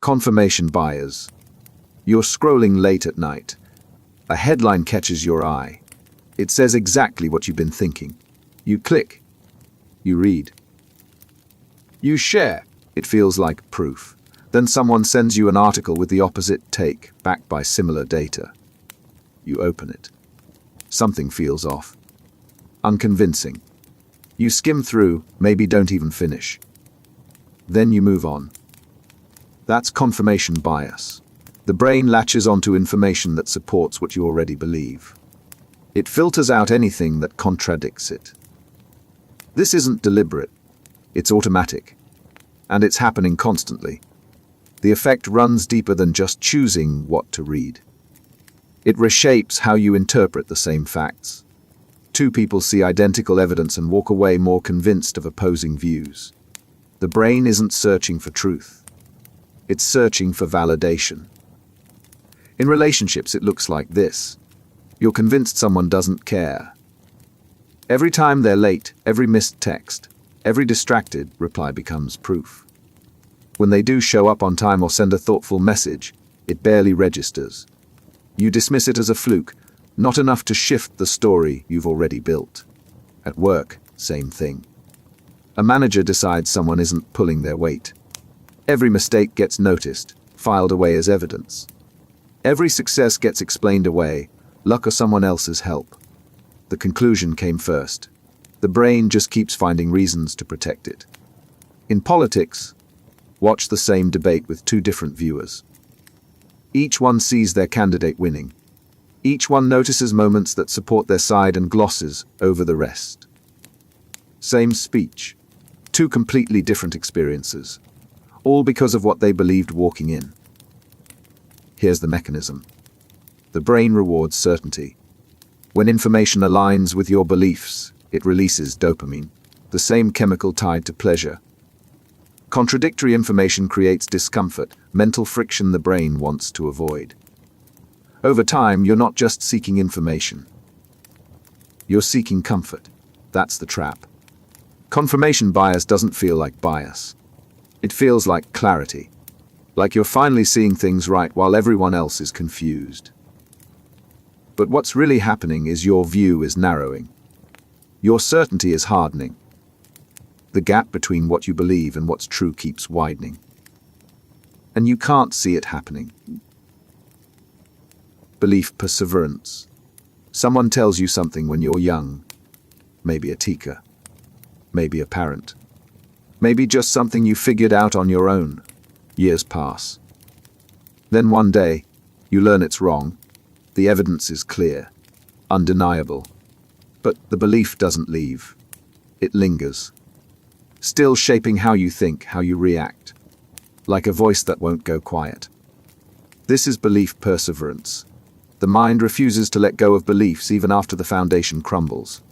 Confirmation bias. You're scrolling late at night. A headline catches your eye. It says exactly what you've been thinking. You click. You read. You share. It feels like proof. Then someone sends you an article with the opposite take, backed by similar data. You open it. Something feels off. Unconvincing. You skim through, maybe don't even finish. Then you move on. That's confirmation bias. The brain latches onto information that supports what you already believe. It filters out anything that contradicts it. This isn't deliberate. It's automatic. And it's happening constantly. The effect runs deeper than just choosing what to read. It reshapes how you interpret the same facts. Two people see identical evidence and walk away more convinced of opposing views. The brain isn't searching for truth. It's searching for validation. In relationships, it looks like this. You're convinced someone doesn't care. Every time they're late, every missed text, every distracted reply becomes proof. When they do show up on time or send a thoughtful message, it barely registers. You dismiss it as a fluke, not enough to shift the story you've already built. At work, same thing. A manager decides someone isn't pulling their weight. Every mistake gets noticed, filed away as evidence. Every success gets explained away, luck or someone else's help. The conclusion came first. The brain just keeps finding reasons to protect it. In politics, watch the same debate with two different viewers. Each one sees their candidate winning. Each one notices moments that support their side and glosses over the rest. Same speech. Two completely different experiences. All because of what they believed walking in. Here's the mechanism. The brain rewards certainty. When information aligns with your beliefs, it releases dopamine, the same chemical tied to pleasure. Contradictory information creates discomfort, mental friction the brain wants to avoid. Over time, you're not just seeking information. You're seeking comfort. That's the trap. Confirmation bias doesn't feel like bias. It feels like clarity, like you're finally seeing things right while everyone else is confused. But what's really happening is your view is narrowing. Your certainty is hardening. The gap between what you believe and what's true keeps widening. And you can't see it happening. Belief perseverance. Someone tells you something when you're young. Maybe a teacher. Maybe a parent. Maybe just something you figured out on your own. Years pass. Then one day, you learn it's wrong. The evidence is clear, undeniable. But the belief doesn't leave. It lingers. Still shaping how you think, how you react. Like a voice that won't go quiet. This is belief perseverance. The mind refuses to let go of beliefs even after the foundation crumbles.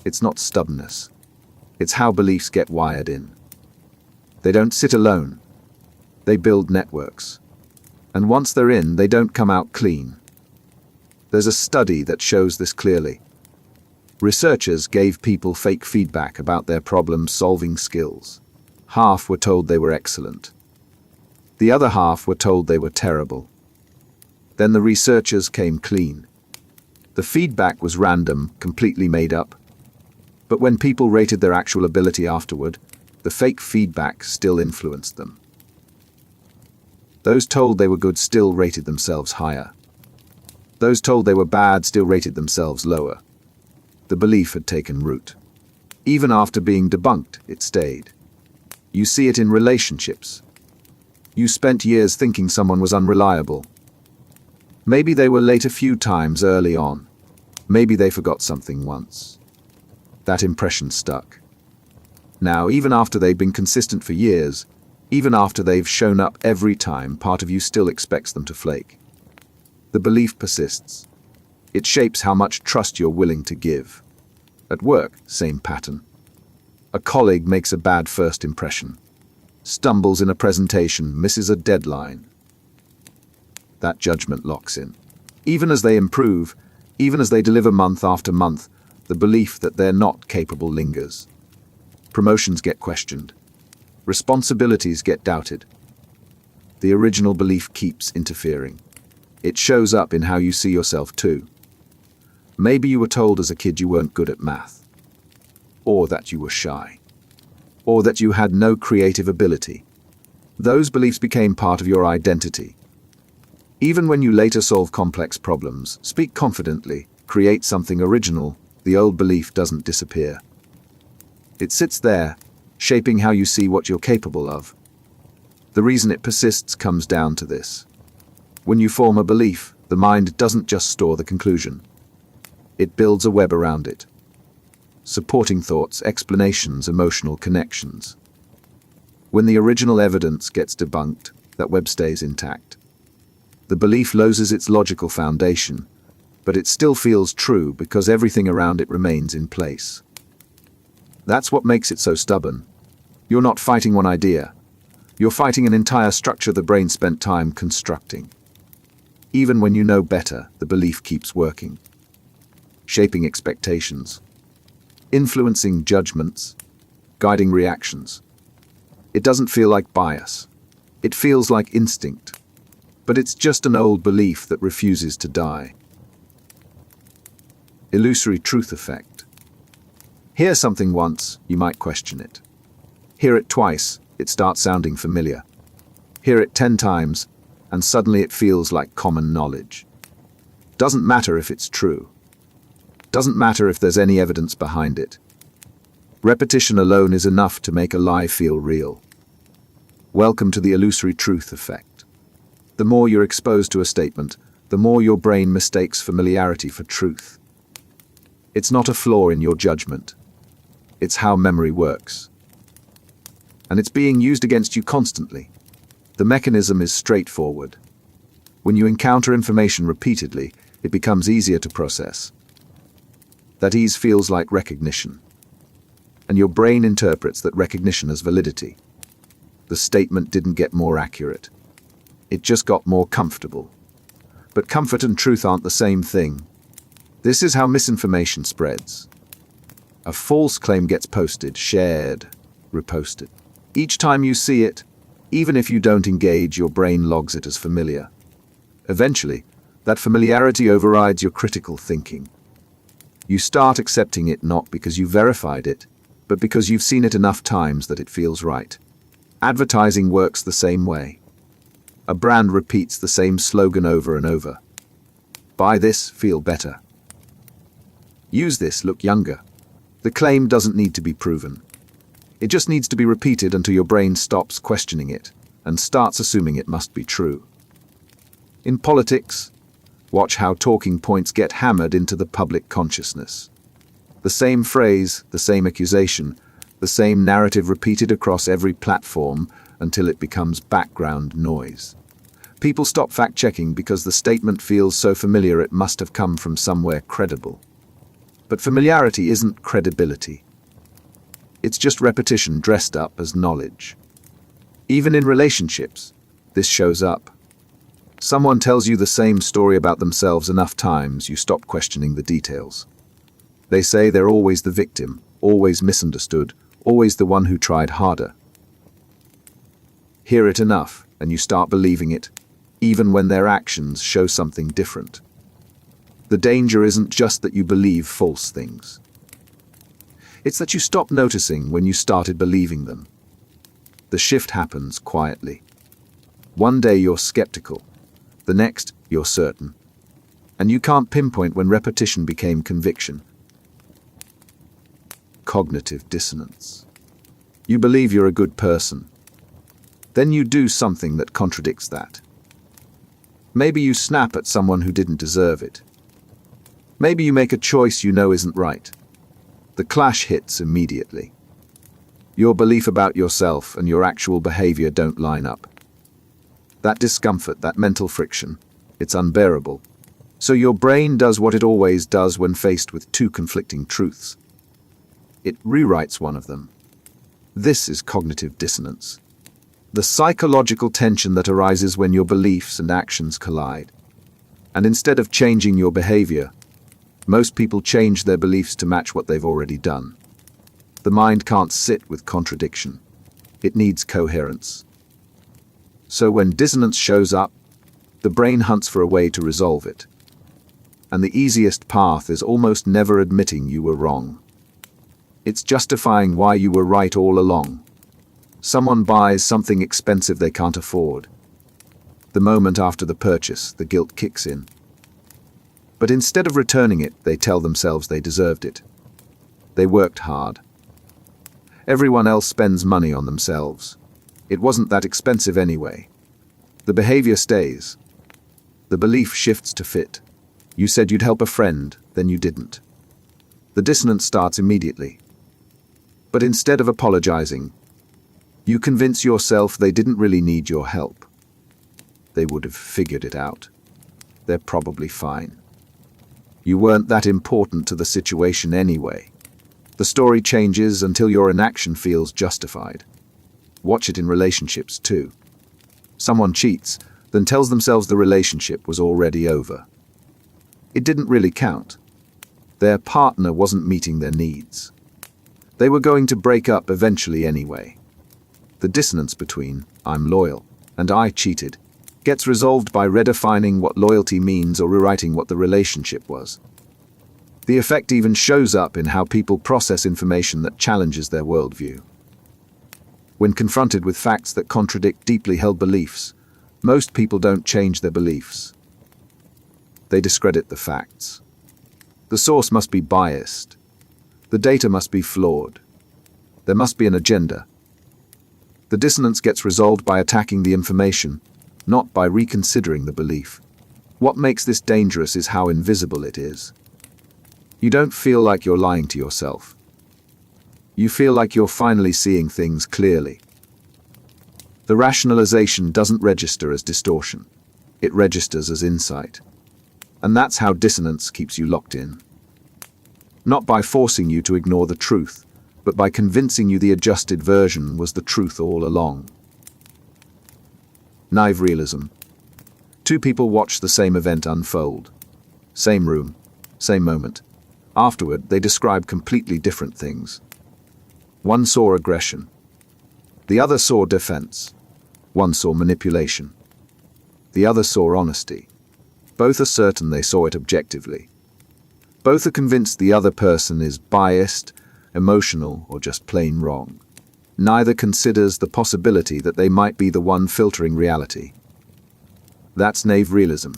It's not stubbornness. It's how beliefs get wired in. They don't sit alone. They build networks. And once they're in, they don't come out clean. There's a study that shows this clearly. Researchers gave people fake feedback about their problem-solving skills. Half were told they were excellent. The other half were told they were terrible. Then the researchers came clean. The feedback was random, completely made up. But when people rated their actual ability afterward, the fake feedback still influenced them. Those told they were good still rated themselves higher. Those told they were bad still rated themselves lower. The belief had taken root. Even after being debunked, it stayed. You see it in relationships. You spent years thinking someone was unreliable. Maybe they were late a few times early on. Maybe they forgot something once. That impression stuck. Now, even after they've been consistent for years, even after they've shown up every time, part of you still expects them to flake. The belief persists. It shapes how much trust you're willing to give. At work, same pattern. A colleague makes a bad first impression. Stumbles in a presentation, misses a deadline. That judgment locks in. Even as they improve, even as they deliver month after month, the belief that they're not capable lingers. Promotions get questioned. Responsibilities get doubted. the original belief keeps interfering. It shows up in how you see yourself too. Maybe you were told as a kid you weren't good at math, or that you were shy, or that you had no creative ability. Those beliefs became part of your identity. Even when you later solve complex problems, speak confidently, create something original, the old belief doesn't disappear. It sits there, shaping how you see what you're capable of. The reason it persists comes down to this. When you form a belief, the mind doesn't just store the conclusion. It builds a web around it. Supporting thoughts, explanations, emotional connections. When the original evidence gets debunked, that web stays intact. The belief loses its logical foundation, but it still feels true because everything around it remains in place. That's what makes it so stubborn. You're not fighting one idea. You're fighting an entire structure the brain spent time constructing. Even when you know better, the belief keeps working. Shaping expectations. Influencing judgments. Guiding reactions. It doesn't feel like bias. It feels like instinct. But it's just an old belief that refuses to die. Illusory truth effect. Hear something once, you might question it. Hear it twice, it starts sounding familiar. Hear it 10 times, and suddenly it feels like common knowledge. Doesn't matter if it's true. Doesn't matter if there's any evidence behind it. Repetition alone is enough to make a lie feel real. Welcome to the illusory truth effect. The more you're exposed to a statement, the more your brain mistakes familiarity for truth. It's not a flaw in your judgment. It's how memory works. And it's being used against you constantly. The mechanism is straightforward. When you encounter information repeatedly, it becomes easier to process. That ease feels like recognition. And your brain interprets that recognition as validity. The statement didn't get more accurate. It just got more comfortable. But comfort and truth aren't the same thing. This is how misinformation spreads. A false claim gets posted, shared, reposted. Each time you see it, even if you don't engage, your brain logs it as familiar. Eventually, that familiarity overrides your critical thinking. You start accepting it not because you verified it, but because you've seen it enough times that it feels right. Advertising works the same way. A brand repeats the same slogan over and over. Buy this, feel better. Use this, look younger. The claim doesn't need to be proven. It just needs to be repeated until your brain stops questioning it and starts assuming it must be true. In politics, watch how talking points get hammered into the public consciousness. The same phrase, the same accusation, the same narrative repeated across every platform until it becomes background noise. People stop fact-checking because the statement feels so familiar it must have come from somewhere credible. But familiarity isn't credibility. It's just repetition dressed up as knowledge. Even in relationships, this shows up. Someone tells you the same story about themselves enough times, you stop questioning the details. They say they're always the victim, always misunderstood, always the one who tried harder. Hear it enough, and you start believing it, even when their actions show something different. The danger isn't just that you believe false things. It's that you stop noticing when you started believing them. The shift happens quietly. One day you're skeptical, the next you're certain. And you can't pinpoint when repetition became conviction. Cognitive dissonance. You believe you're a good person. Then you do something that contradicts that. Maybe you snap at someone who didn't deserve it. Maybe you make a choice you know isn't right. The clash hits immediately. Your belief about yourself and your actual behavior don't line up. That discomfort, that mental friction, it's unbearable. So your brain does what it always does when faced with two conflicting truths. It rewrites one of them. This is cognitive dissonance. The psychological tension that arises when your beliefs and actions collide. And instead of changing your behavior, most people change their beliefs to match what they've already done. The mind can't sit with contradiction. It needs coherence. So when dissonance shows up, the brain hunts for a way to resolve it. And the easiest path is almost never admitting you were wrong. It's justifying why you were right all along. Someone buys something expensive they can't afford. The moment after the purchase, the guilt kicks in. But instead of returning it, they tell themselves they deserved it. They worked hard. Everyone else spends money on themselves. It wasn't that expensive anyway. The behavior stays. The belief shifts to fit. You said you'd help a friend, then you didn't. The dissonance starts immediately. But instead of apologizing, you convince yourself they didn't really need your help. They would have figured it out. They're probably fine. You weren't that important to the situation anyway. The story changes until your inaction feels justified. Watch it in relationships too. Someone cheats, then tells themselves the relationship was already over. It didn't really count. Their partner wasn't meeting their needs. They were going to break up eventually anyway. The dissonance between "I'm loyal" and "I cheated" gets resolved by redefining what loyalty means or rewriting what the relationship was. The effect even shows up in how people process information that challenges their worldview. When confronted with facts that contradict deeply held beliefs, most people don't change their beliefs. They discredit the facts. The source must be biased. The data must be flawed. There must be an agenda. The dissonance gets resolved by attacking the information, not by reconsidering the belief. What makes this dangerous is how invisible it is. You don't feel like you're lying to yourself. You feel like you're finally seeing things clearly. The rationalization doesn't register as distortion. It registers as insight. And that's how dissonance keeps you locked in. Not by forcing you to ignore the truth, but by convincing you the adjusted version was the truth all along. Naive realism. Two people watch the same event unfold. Same room, same moment. Afterward, they describe completely different things. One saw aggression. The other saw defense. One saw manipulation. The other saw honesty. Both are certain they saw it objectively. Both are convinced the other person is biased, emotional, or just plain wrong. Neither considers the possibility that they might be the one filtering reality. That's naive realism.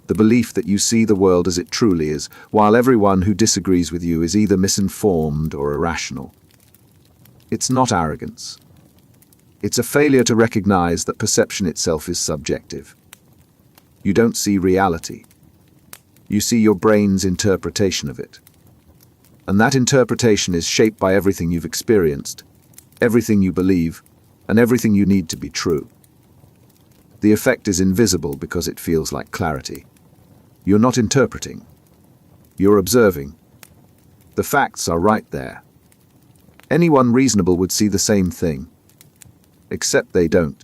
The belief that you see the world as it truly is, while everyone who disagrees with you is either misinformed or irrational. It's not arrogance. It's a failure to recognize that perception itself is subjective. You don't see reality. You see your brain's interpretation of it. And that interpretation is shaped by everything you've experienced, everything you believe, and everything you need to be true. The effect is invisible because it feels like clarity. You're not interpreting. You're observing. The facts are right there. Anyone reasonable would see the same thing. Except they don't.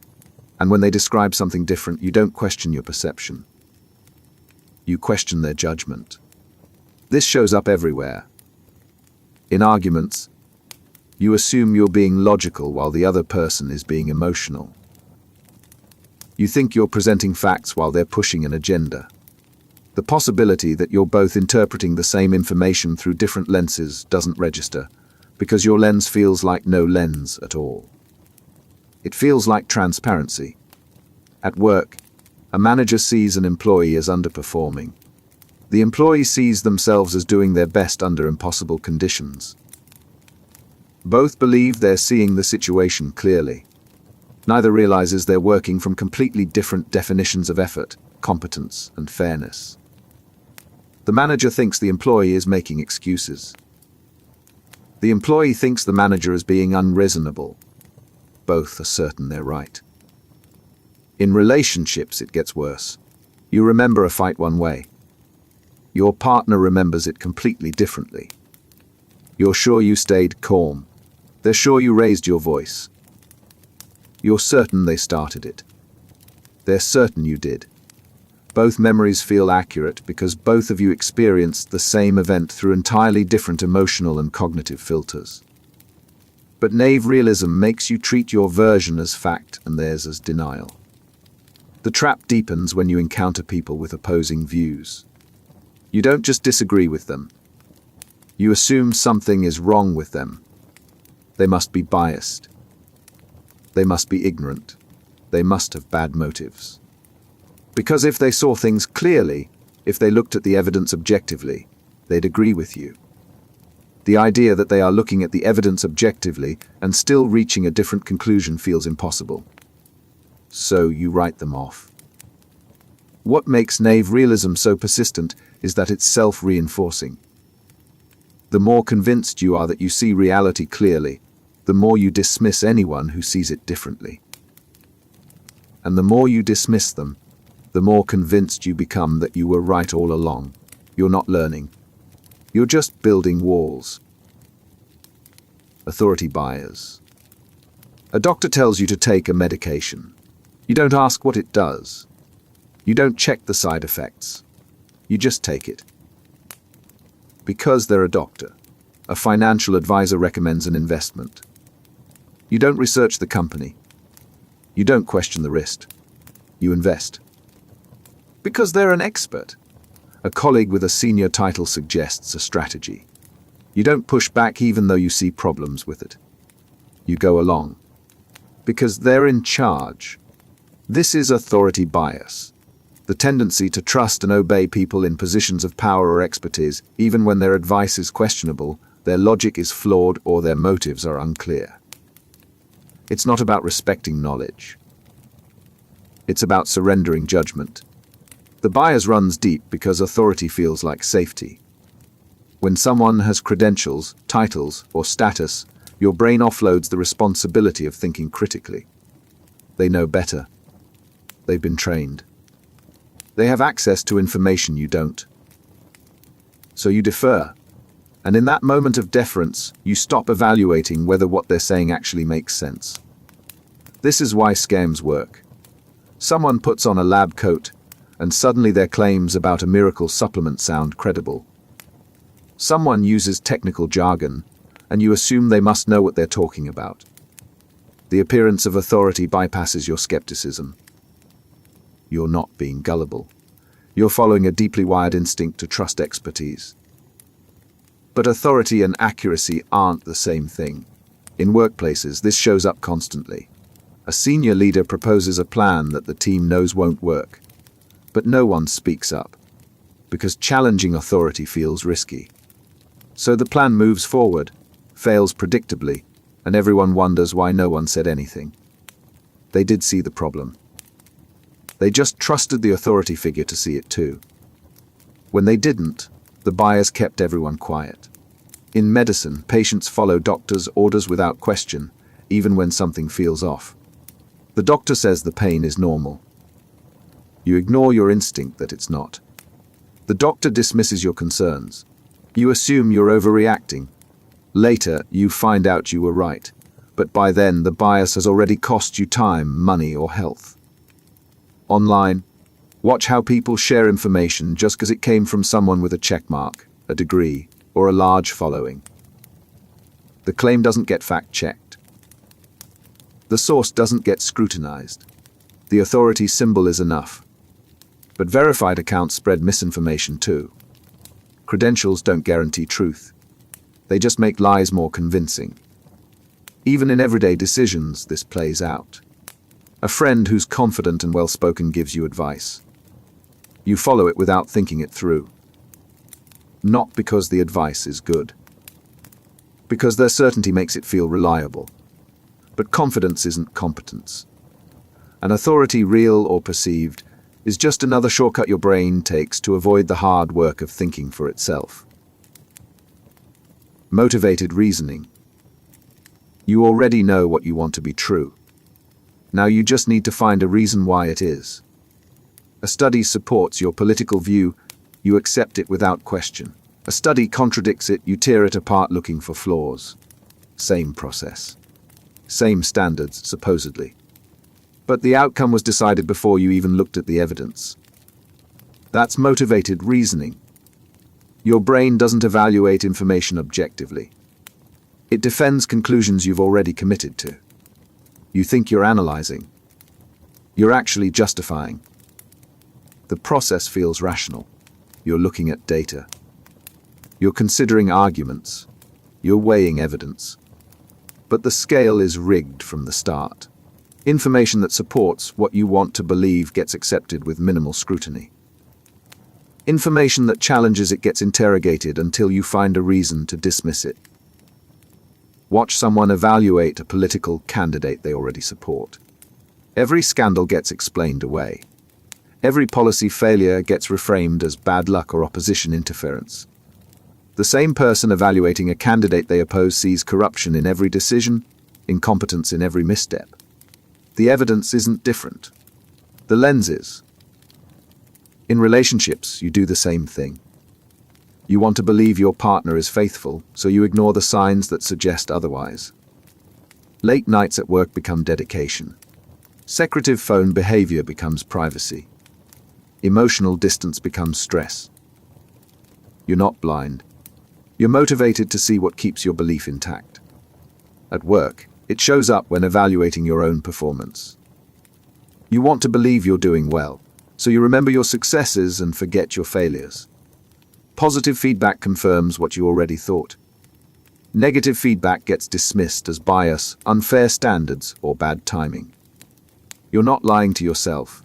And when they describe something different, you don't question your perception. You question their judgment. This shows up everywhere. In arguments, you assume you're being logical while the other person is being emotional. You think you're presenting facts while they're pushing an agenda. The possibility that you're both interpreting the same information through different lenses doesn't register, because your lens feels like no lens at all. It feels like transparency. At work, a manager sees an employee as underperforming. The employee sees themselves as doing their best under impossible conditions. Both believe they're seeing the situation clearly. Neither realizes they're working from completely different definitions of effort, competence, and fairness. The manager thinks the employee is making excuses. The employee thinks the manager is being unreasonable. Both are certain they're right. In relationships, it gets worse. You remember a fight one way. Your partner remembers it completely differently. You're sure you stayed calm. They're sure you raised your voice. You're certain they started it. They're certain you did. Both memories feel accurate because both of you experienced the same event through entirely different emotional and cognitive filters. But naive realism makes you treat your version as fact and theirs as denial. The trap deepens when you encounter people with opposing views. You don't just disagree with them. You assume something is wrong with them. They must be biased. They must be ignorant. They must have bad motives. Because if they saw things clearly, if they looked at the evidence objectively, they'd agree with you. The idea that they are looking at the evidence objectively and still reaching a different conclusion feels impossible. So you write them off. What makes naive realism so persistent is that it's self-reinforcing. The more convinced you are that you see reality clearly, the more you dismiss anyone who sees it differently. And the more you dismiss them, the more convinced you become that you were right all along. You're not learning. You're just building walls. Authority bias. A doctor tells you to take a medication. You don't ask what it does. You don't check the side effects. You just take it. Because they're a doctor. A financial advisor recommends an investment. You don't research the company. You don't question the risk. You invest. Because they're an expert. A colleague with a senior title suggests a strategy. You don't push back even though you see problems with it. You go along. Because they're in charge. This is authority bias. The tendency to trust and obey people in positions of power or expertise, even when their advice is questionable, their logic is flawed, or their motives are unclear. It's not about respecting knowledge. It's about surrendering judgment. The bias runs deep because authority feels like safety. When someone has credentials, titles, or status, your brain offloads the responsibility of thinking critically. They know better. They've been trained. They have access to information you don't. So you defer. And in that moment of deference, you stop evaluating whether what they're saying actually makes sense. This is why scams work. Someone puts on a lab coat, and suddenly their claims about a miracle supplement sound credible. Someone uses technical jargon, and you assume they must know what they're talking about. The appearance of authority bypasses your skepticism. You're not being gullible. You're following a deeply wired instinct to trust expertise. But authority and accuracy aren't the same thing. In workplaces, this shows up constantly. A senior leader proposes a plan that the team knows won't work. But no one speaks up, because challenging authority feels risky. So the plan moves forward, fails predictably, and everyone wonders why no one said anything. They did see the problem. They just trusted the authority figure to see it too. When they didn't, the bias kept everyone quiet. In medicine, patients follow doctors' orders without question, even when something feels off. The doctor says the pain is normal. You ignore your instinct that it's not. The doctor dismisses your concerns. You assume you're overreacting. Later, you find out you were right, but by then the bias has already cost you time, money, or health. Online, watch how people share information just because it came from someone with a checkmark, a degree, or a large following. The claim doesn't get fact-checked. The source doesn't get scrutinized. The authority symbol is enough. But verified accounts spread misinformation too. Credentials don't guarantee truth. They just make lies more convincing. Even in everyday decisions, this plays out. A friend who's confident and well-spoken gives you advice. You follow it without thinking it through. Not because the advice is good. Because their certainty makes it feel reliable. But confidence isn't competence. An authority, real or perceived, is just another shortcut your brain takes to avoid the hard work of thinking for itself. Motivated reasoning. You already know what you want to be true. Now you just need to find a reason why it is. A study supports your political view, you accept it without question. A study contradicts it, you tear it apart looking for flaws. Same process. Same standards, supposedly. But the outcome was decided before you even looked at the evidence. That's motivated reasoning. Your brain doesn't evaluate information objectively. It defends conclusions you've already committed to. You think you're analyzing. You're actually justifying. The process feels rational. You're looking at data. You're considering arguments. You're weighing evidence. But the scale is rigged from the start. Information that supports what you want to believe gets accepted with minimal scrutiny. Information that challenges it gets interrogated until you find a reason to dismiss it. Watch someone evaluate a political candidate they already support. Every scandal gets explained away. Every policy failure gets reframed as bad luck or opposition interference. The same person evaluating a candidate they oppose sees corruption in every decision, incompetence in every misstep. The evidence isn't different. The lens is. In relationships, you do the same thing. You want to believe your partner is faithful, so you ignore the signs that suggest otherwise. Late nights at work become dedication. Secretive phone behavior becomes privacy. Emotional distance becomes stress. You're not blind. You're motivated to see what keeps your belief intact. At work, it shows up when evaluating your own performance. You want to believe you're doing well, so you remember your successes and forget your failures. Positive feedback confirms what you already thought. Negative feedback gets dismissed as bias, unfair standards, or bad timing. You're not lying to yourself.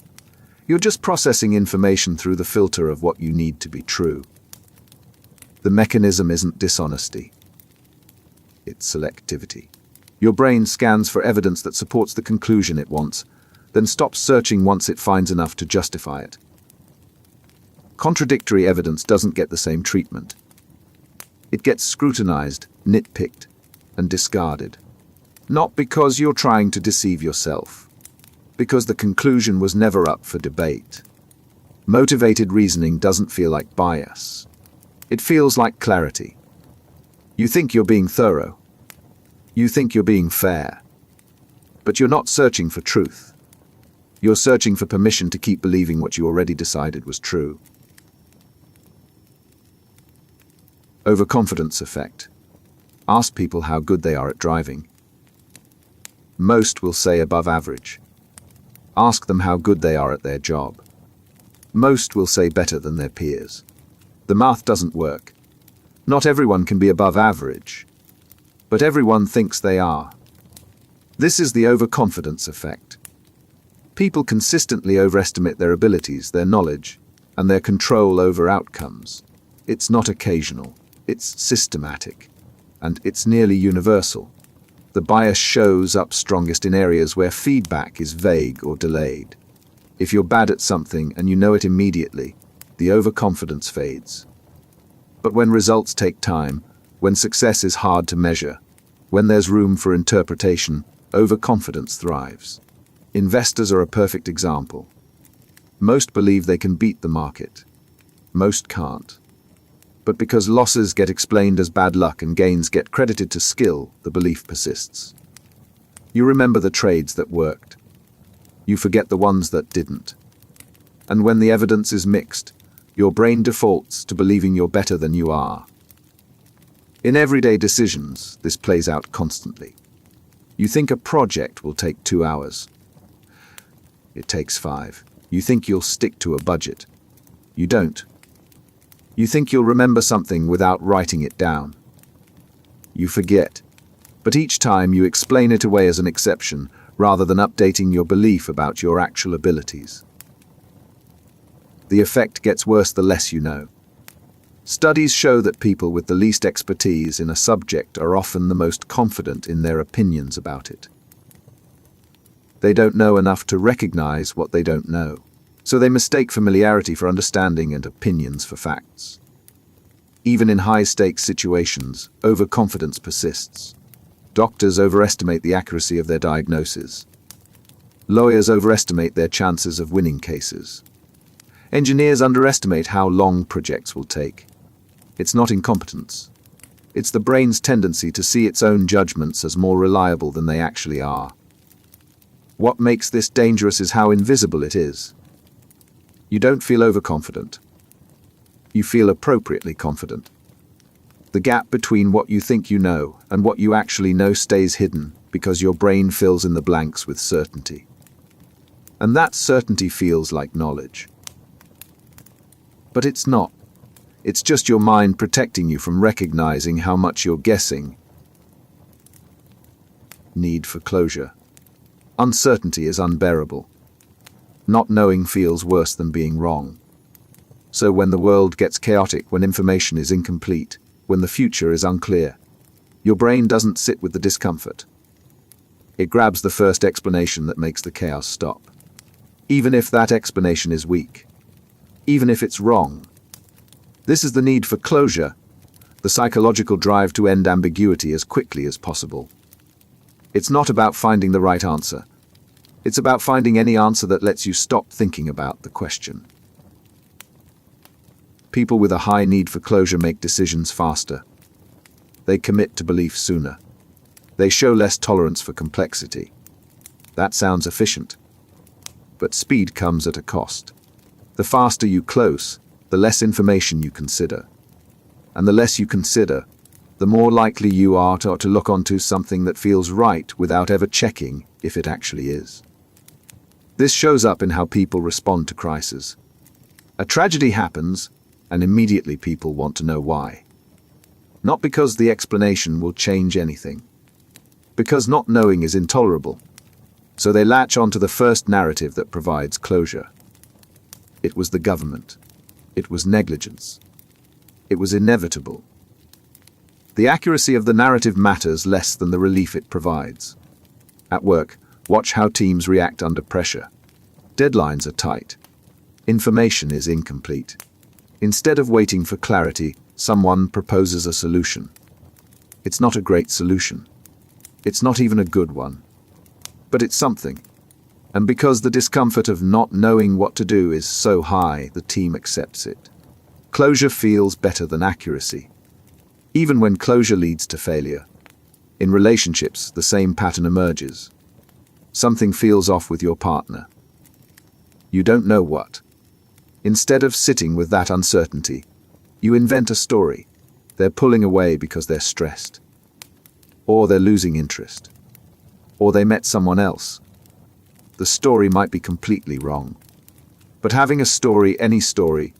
You're just processing information through the filter of what you need to be true. The mechanism isn't dishonesty. It's selectivity. Your brain scans for evidence that supports the conclusion it wants, then stops searching once it finds enough to justify it. Contradictory evidence doesn't get the same treatment. It gets scrutinized, nitpicked, and discarded. Not because you're trying to deceive yourself, because the conclusion was never up for debate. Motivated reasoning doesn't feel like bias. It feels like clarity. You think you're being thorough. You think you're being fair. But you're not searching for truth. You're searching for permission to keep believing what you already decided was true. Overconfidence effect. Ask people how good they are at driving. Most will say above average. Ask them how good they are at their job. Most will say better than their peers. The math doesn't work. Not everyone can be above average, but everyone thinks they are. This is the overconfidence effect. People consistently overestimate their abilities, their knowledge, and their control over outcomes. It's not occasional, it's systematic, and it's nearly universal. The bias shows up strongest in areas where feedback is vague or delayed. If you're bad at something and you know it immediately, the overconfidence fades. But when results take time, when success is hard to measure, when there's room for interpretation, overconfidence thrives. Investors are a perfect example. Most believe they can beat the market. Most can't. But because losses get explained as bad luck and gains get credited to skill, the belief persists. You remember the trades that worked. You forget the ones that didn't. And when the evidence is mixed, your brain defaults to believing you're better than you are. In everyday decisions, this plays out constantly. You think a project will take 2 hours. It takes 5. You think you'll stick to a budget. You don't. You think you'll remember something without writing it down. You forget. But each time you explain it away as an exception, rather than updating your belief about your actual abilities. The effect gets worse the less you know. Studies show that people with the least expertise in a subject are often the most confident in their opinions about it. They don't know enough to recognize what they don't know, so they mistake familiarity for understanding and opinions for facts. Even in high-stakes situations, overconfidence persists. Doctors overestimate the accuracy of their diagnoses. Lawyers overestimate their chances of winning cases. Engineers underestimate how long projects will take. It's not incompetence. It's the brain's tendency to see its own judgments as more reliable than they actually are. What makes this dangerous is how invisible it is. You don't feel overconfident. You feel appropriately confident. The gap between what you think you know and what you actually know stays hidden because your brain fills in the blanks with certainty. And that certainty feels like knowledge. But it's not. It's just your mind protecting you from recognizing how much you're guessing. Need for closure. Uncertainty is unbearable. Not knowing feels worse than being wrong. So when the world gets chaotic, when information is incomplete, when the future is unclear, your brain doesn't sit with the discomfort. It grabs the first explanation that makes the chaos stop. Even if that explanation is weak. Even if it's wrong. This is the need for closure, the psychological drive to end ambiguity as quickly as possible. It's not about finding the right answer. It's about finding any answer that lets you stop thinking about the question. People with a high need for closure make decisions faster. They commit to belief sooner. They show less tolerance for complexity. That sounds efficient. But speed comes at a cost. The faster you close, the less information you consider. And the less you consider, the more likely you are to look onto something that feels right without ever checking if it actually is. This shows up in how people respond to crises. A tragedy happens, and immediately people want to know why. Not because the explanation will change anything. Because not knowing is intolerable. So they latch onto the first narrative that provides closure. It was the government. It was negligence. It was inevitable. The accuracy of the narrative matters less than the relief it provides. At work, watch how teams react under pressure. Deadlines are tight. Information is incomplete. Instead of waiting for clarity, someone proposes a solution. It's not a great solution. It's not even a good one. But it's something. And because the discomfort of not knowing what to do is so high, the team accepts it. Closure feels better than accuracy. Even when closure leads to failure. In relationships, the same pattern emerges. Something feels off with your partner. You don't know what. Instead of sitting with that uncertainty, you invent a story. They're pulling away because they're stressed. Or they're losing interest. Or they met someone else. The story might be completely wrong. But having a story, any story,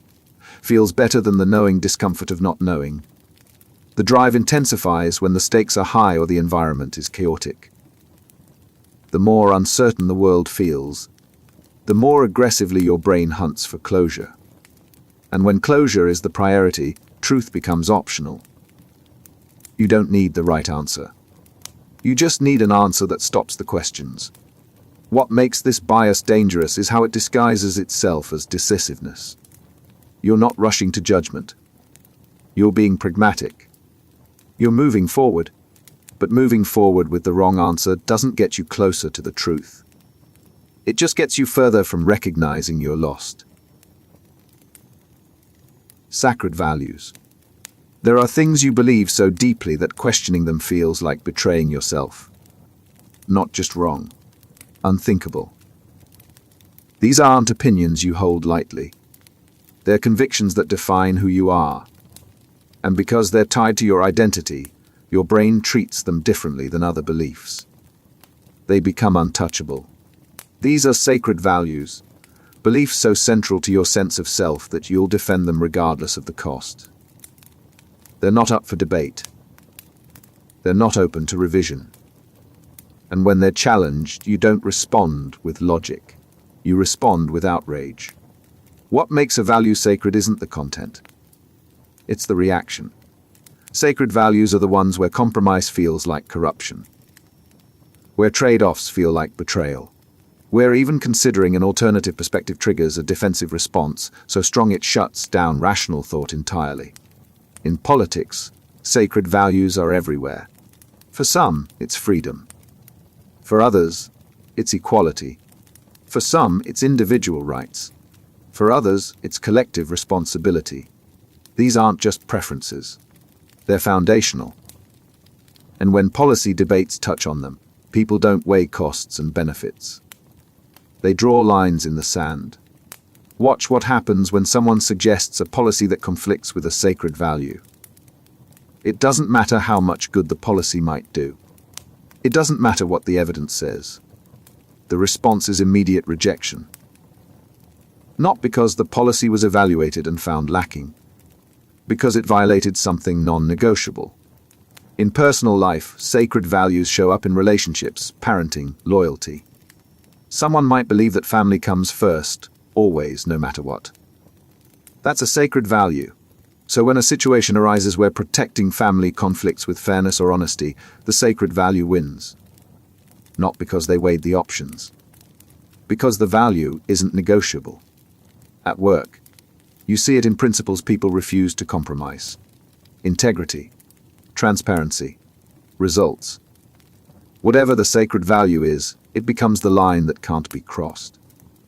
feels better than the knowing discomfort of not knowing. The drive intensifies when the stakes are high or the environment is chaotic. The more uncertain the world feels, the more aggressively your brain hunts for closure. And when closure is the priority, truth becomes optional. You don't need the right answer. You just need an answer that stops the questions. What makes this bias dangerous is how it disguises itself as decisiveness. You're not rushing to judgment. You're being pragmatic. You're moving forward, but moving forward with the wrong answer doesn't get you closer to the truth. It just gets you further from recognizing you're lost. Sacred values. There are things you believe so deeply that questioning them feels like betraying yourself. Not just wrong, unthinkable. These aren't opinions you hold lightly. They're convictions that define who you are. And because they're tied to your identity, your brain treats them differently than other beliefs. They become untouchable. These are sacred values, beliefs so central to your sense of self that you'll defend them regardless of the cost. They're not up for debate. They're not open to revision. And when they're challenged, you don't respond with logic. You respond with outrage. What makes a value sacred isn't the content. It's the reaction. Sacred values are the ones where compromise feels like corruption. Where trade-offs feel like betrayal. Where even considering an alternative perspective triggers a defensive response so strong it shuts down rational thought entirely. In politics, sacred values are everywhere. For some, it's freedom. For others, it's equality. For some, it's individual rights. For others, it's collective responsibility. These aren't just preferences. They're foundational. And when policy debates touch on them, people don't weigh costs and benefits. They draw lines in the sand. Watch what happens when someone suggests a policy that conflicts with a sacred value. It doesn't matter how much good the policy might do. It doesn't matter what the evidence says. the response is immediate rejection. Not because the policy was evaluated and found lacking, because it violated something non-negotiable. In personal life, sacred values show up in relationships, parenting, loyalty. Someone might believe that family comes first, always, no matter what. That's a sacred value. So when a situation arises where protecting family conflicts with fairness or honesty, the sacred value wins. Not because they weighed the options. Because the value isn't negotiable. At work, you see it in principles people refuse to compromise. Integrity, transparency, results. Whatever the sacred value is, it becomes the line that can't be crossed.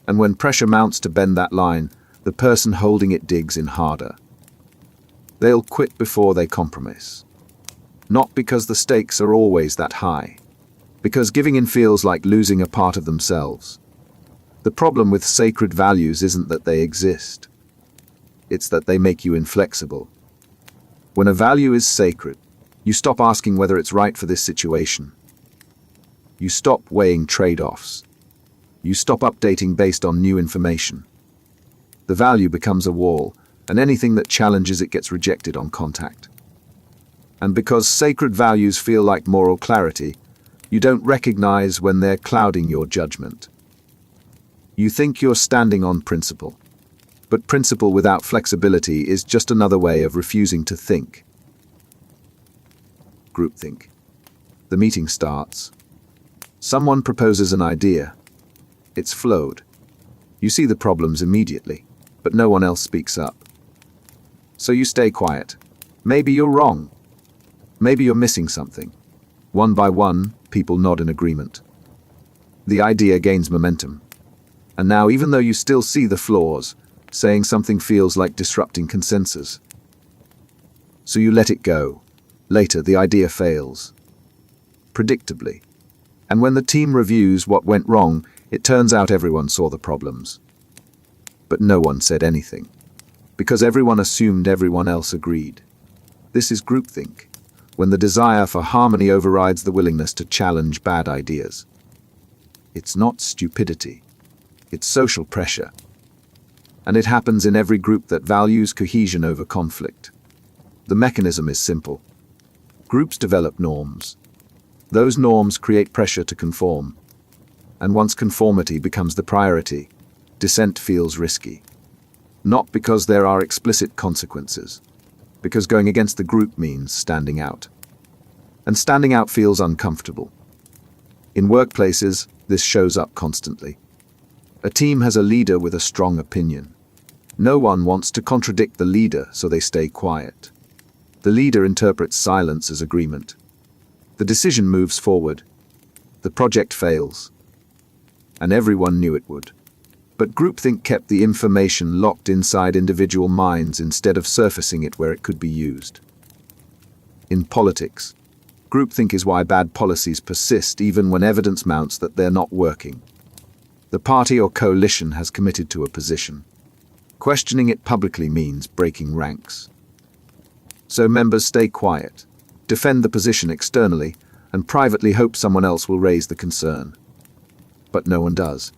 And when pressure mounts to bend that line, the person holding it digs in harder. They'll quit before they compromise. Not because the stakes are always that high, because giving in feels like losing a part of themselves. The problem with sacred values isn't that they exist. It's that they make you inflexible. When a value is sacred, you stop asking whether it's right for this situation. You stop weighing trade-offs. You stop updating based on new information. The value becomes a wall, and anything that challenges it gets rejected on contact. And because sacred values feel like moral clarity, you don't recognize when they're clouding your judgment. You think you're standing on principle. But principle without flexibility is just another way of refusing to think. Groupthink. The meeting starts. Someone proposes an idea. It's flowed. You see the problems immediately, but no one else speaks up. So you stay quiet. Maybe you're wrong. Maybe you're missing something. One by one, people nod in agreement. The idea gains momentum. And now, even though you still see the flaws, saying something feels like disrupting consensus. So you let it go. Later, the idea fails. Predictably. And when the team reviews what went wrong, it turns out everyone saw the problems. But no one said anything. Because everyone assumed everyone else agreed. This is groupthink, when the desire for harmony overrides the willingness to challenge bad ideas. It's not stupidity. It's social pressure. And it happens in every group that values cohesion over conflict. The mechanism is simple. Groups develop norms. Those norms create pressure to conform. And once conformity becomes the priority, dissent feels risky. Not because there are explicit consequences, because going against the group means standing out. And standing out feels uncomfortable. In workplaces, this shows up constantly. A team has a leader with a strong opinion. No one wants to contradict the leader, so they stay quiet. The leader interprets silence as agreement. The decision moves forward. The project fails. And everyone knew it would. But groupthink kept the information locked inside individual minds instead of surfacing it where it could be used. In politics, groupthink is why bad policies persist even when evidence mounts that they're not working. The party or coalition has committed to a position. Questioning it publicly means breaking ranks. So members stay quiet, defend the position externally, and privately hope someone else will raise the concern. But no one does.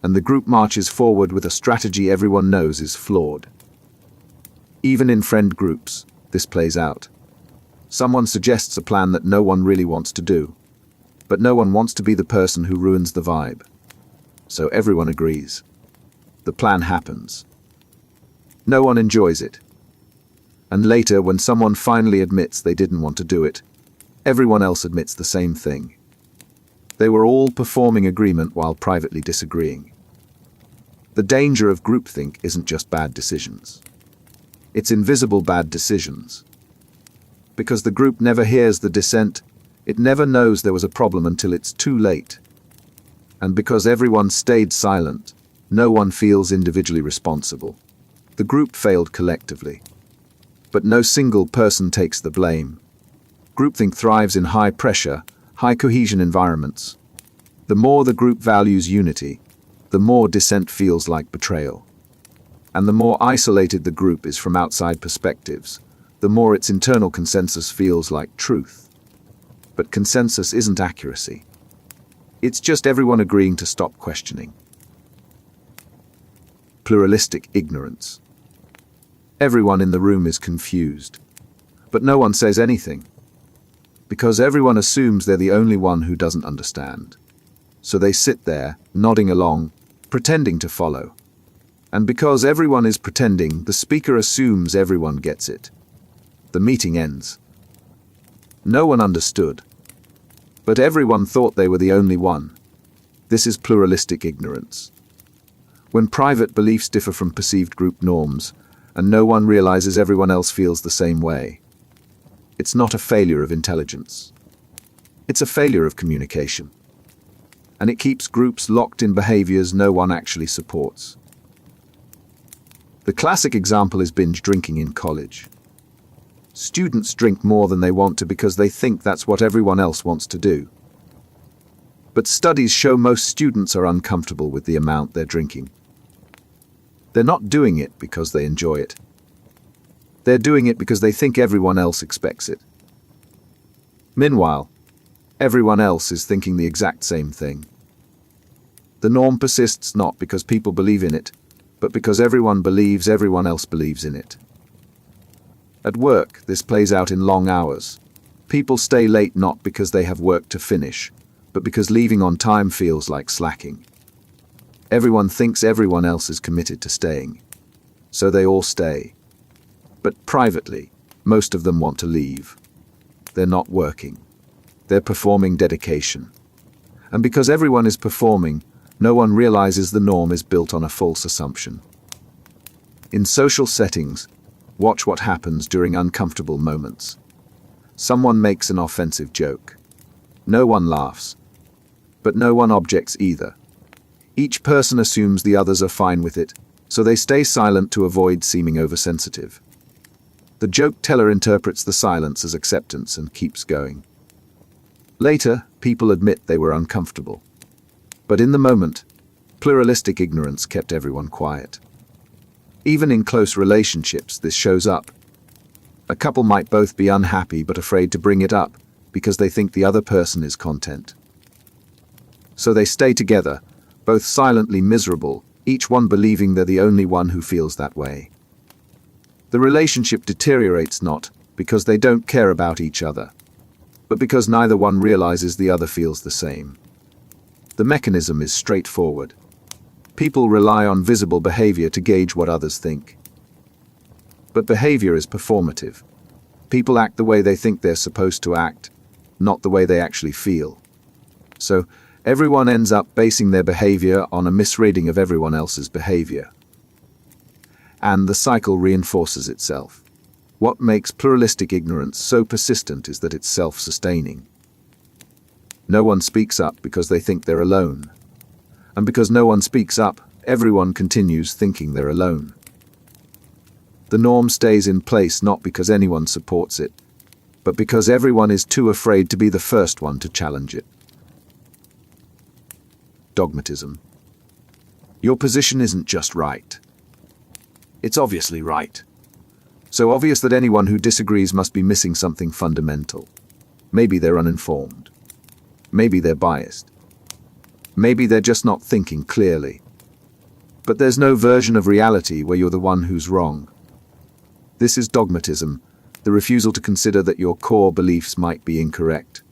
And the group marches forward with a strategy everyone knows is flawed. Even in friend groups, this plays out. Someone suggests a plan that no one really wants to do, but no one wants to be the person who ruins the vibe. So everyone agrees. The plan happens. No one enjoys it. And later, when someone finally admits they didn't want to do it, everyone else admits the same thing. They were all performing agreement while privately disagreeing. The danger of groupthink isn't just bad decisions. It's invisible bad decisions. Because the group never hears the dissent, it never knows there was a problem until it's too late. And because everyone stayed silent, no one feels individually responsible. The group failed collectively. But no single person takes the blame. Groupthink thrives in high pressure, high cohesion environments. The more the group values unity, the more dissent feels like betrayal. And the more isolated the group is from outside perspectives, the more its internal consensus feels like truth. But consensus isn't accuracy. It's just everyone agreeing to stop questioning. Pluralistic ignorance. Everyone in the room is confused, but no one says anything, because everyone assumes they're the only one who doesn't understand. So they sit there, nodding along, pretending to follow. And because everyone is pretending, the speaker assumes everyone gets it. The meeting ends. No one understood, but everyone thought they were the only one. This is pluralistic ignorance. When private beliefs differ from perceived group norms, and no one realizes everyone else feels the same way, it's not a failure of intelligence. It's a failure of communication. And it keeps groups locked in behaviors no one actually supports. The classic example is binge drinking in college. Students drink more than they want to because they think that's what everyone else wants to do. But studies show most students are uncomfortable with the amount they're drinking. They're not doing it because they enjoy it. They're doing it because they think everyone else expects it. Meanwhile, everyone else is thinking the exact same thing. The norm persists not because people believe in it, but because everyone believes everyone else believes in it. At work, this plays out in long hours. People stay late not because they have work to finish, but because leaving on time feels like slacking. Everyone thinks everyone else is committed to staying, so they all stay. But privately, most of them want to leave. They're not working. They're performing dedication. And because everyone is performing, no one realizes the norm is built on a false assumption. In social settings, watch what happens during uncomfortable moments. Someone makes an offensive joke. No one laughs. But no one objects either. Each person assumes the others are fine with it, so they stay silent to avoid seeming oversensitive. The joke teller interprets the silence as acceptance and keeps going. Later, people admit they were uncomfortable. But in the moment, pluralistic ignorance kept everyone quiet. Even in close relationships, this shows up. A couple might both be unhappy but afraid to bring it up because they think the other person is content. So they stay together, both silently miserable, each one believing they're the only one who feels that way. The relationship deteriorates not because they don't care about each other, but because neither one realizes the other feels the same. The mechanism is straightforward. People rely on visible behavior to gauge what others think. But behavior is performative. People act the way they think they're supposed to act, not the way they actually feel. So, everyone ends up basing their behavior on a misreading of everyone else's behavior. And the cycle reinforces itself. What makes pluralistic ignorance so persistent is that it's self-sustaining. No one speaks up because they think they're alone. And because no one speaks up, everyone continues thinking they're alone. The norm stays in place not because anyone supports it, but because everyone is too afraid to be the first one to challenge it. Dogmatism. Your position isn't just right. It's obviously right. So obvious that anyone who disagrees must be missing something fundamental. Maybe they're uninformed. Maybe they're biased. Maybe they're just not thinking clearly. But there's no version of reality where you're the one who's wrong. This is dogmatism, the refusal to consider that your core beliefs might be incorrect.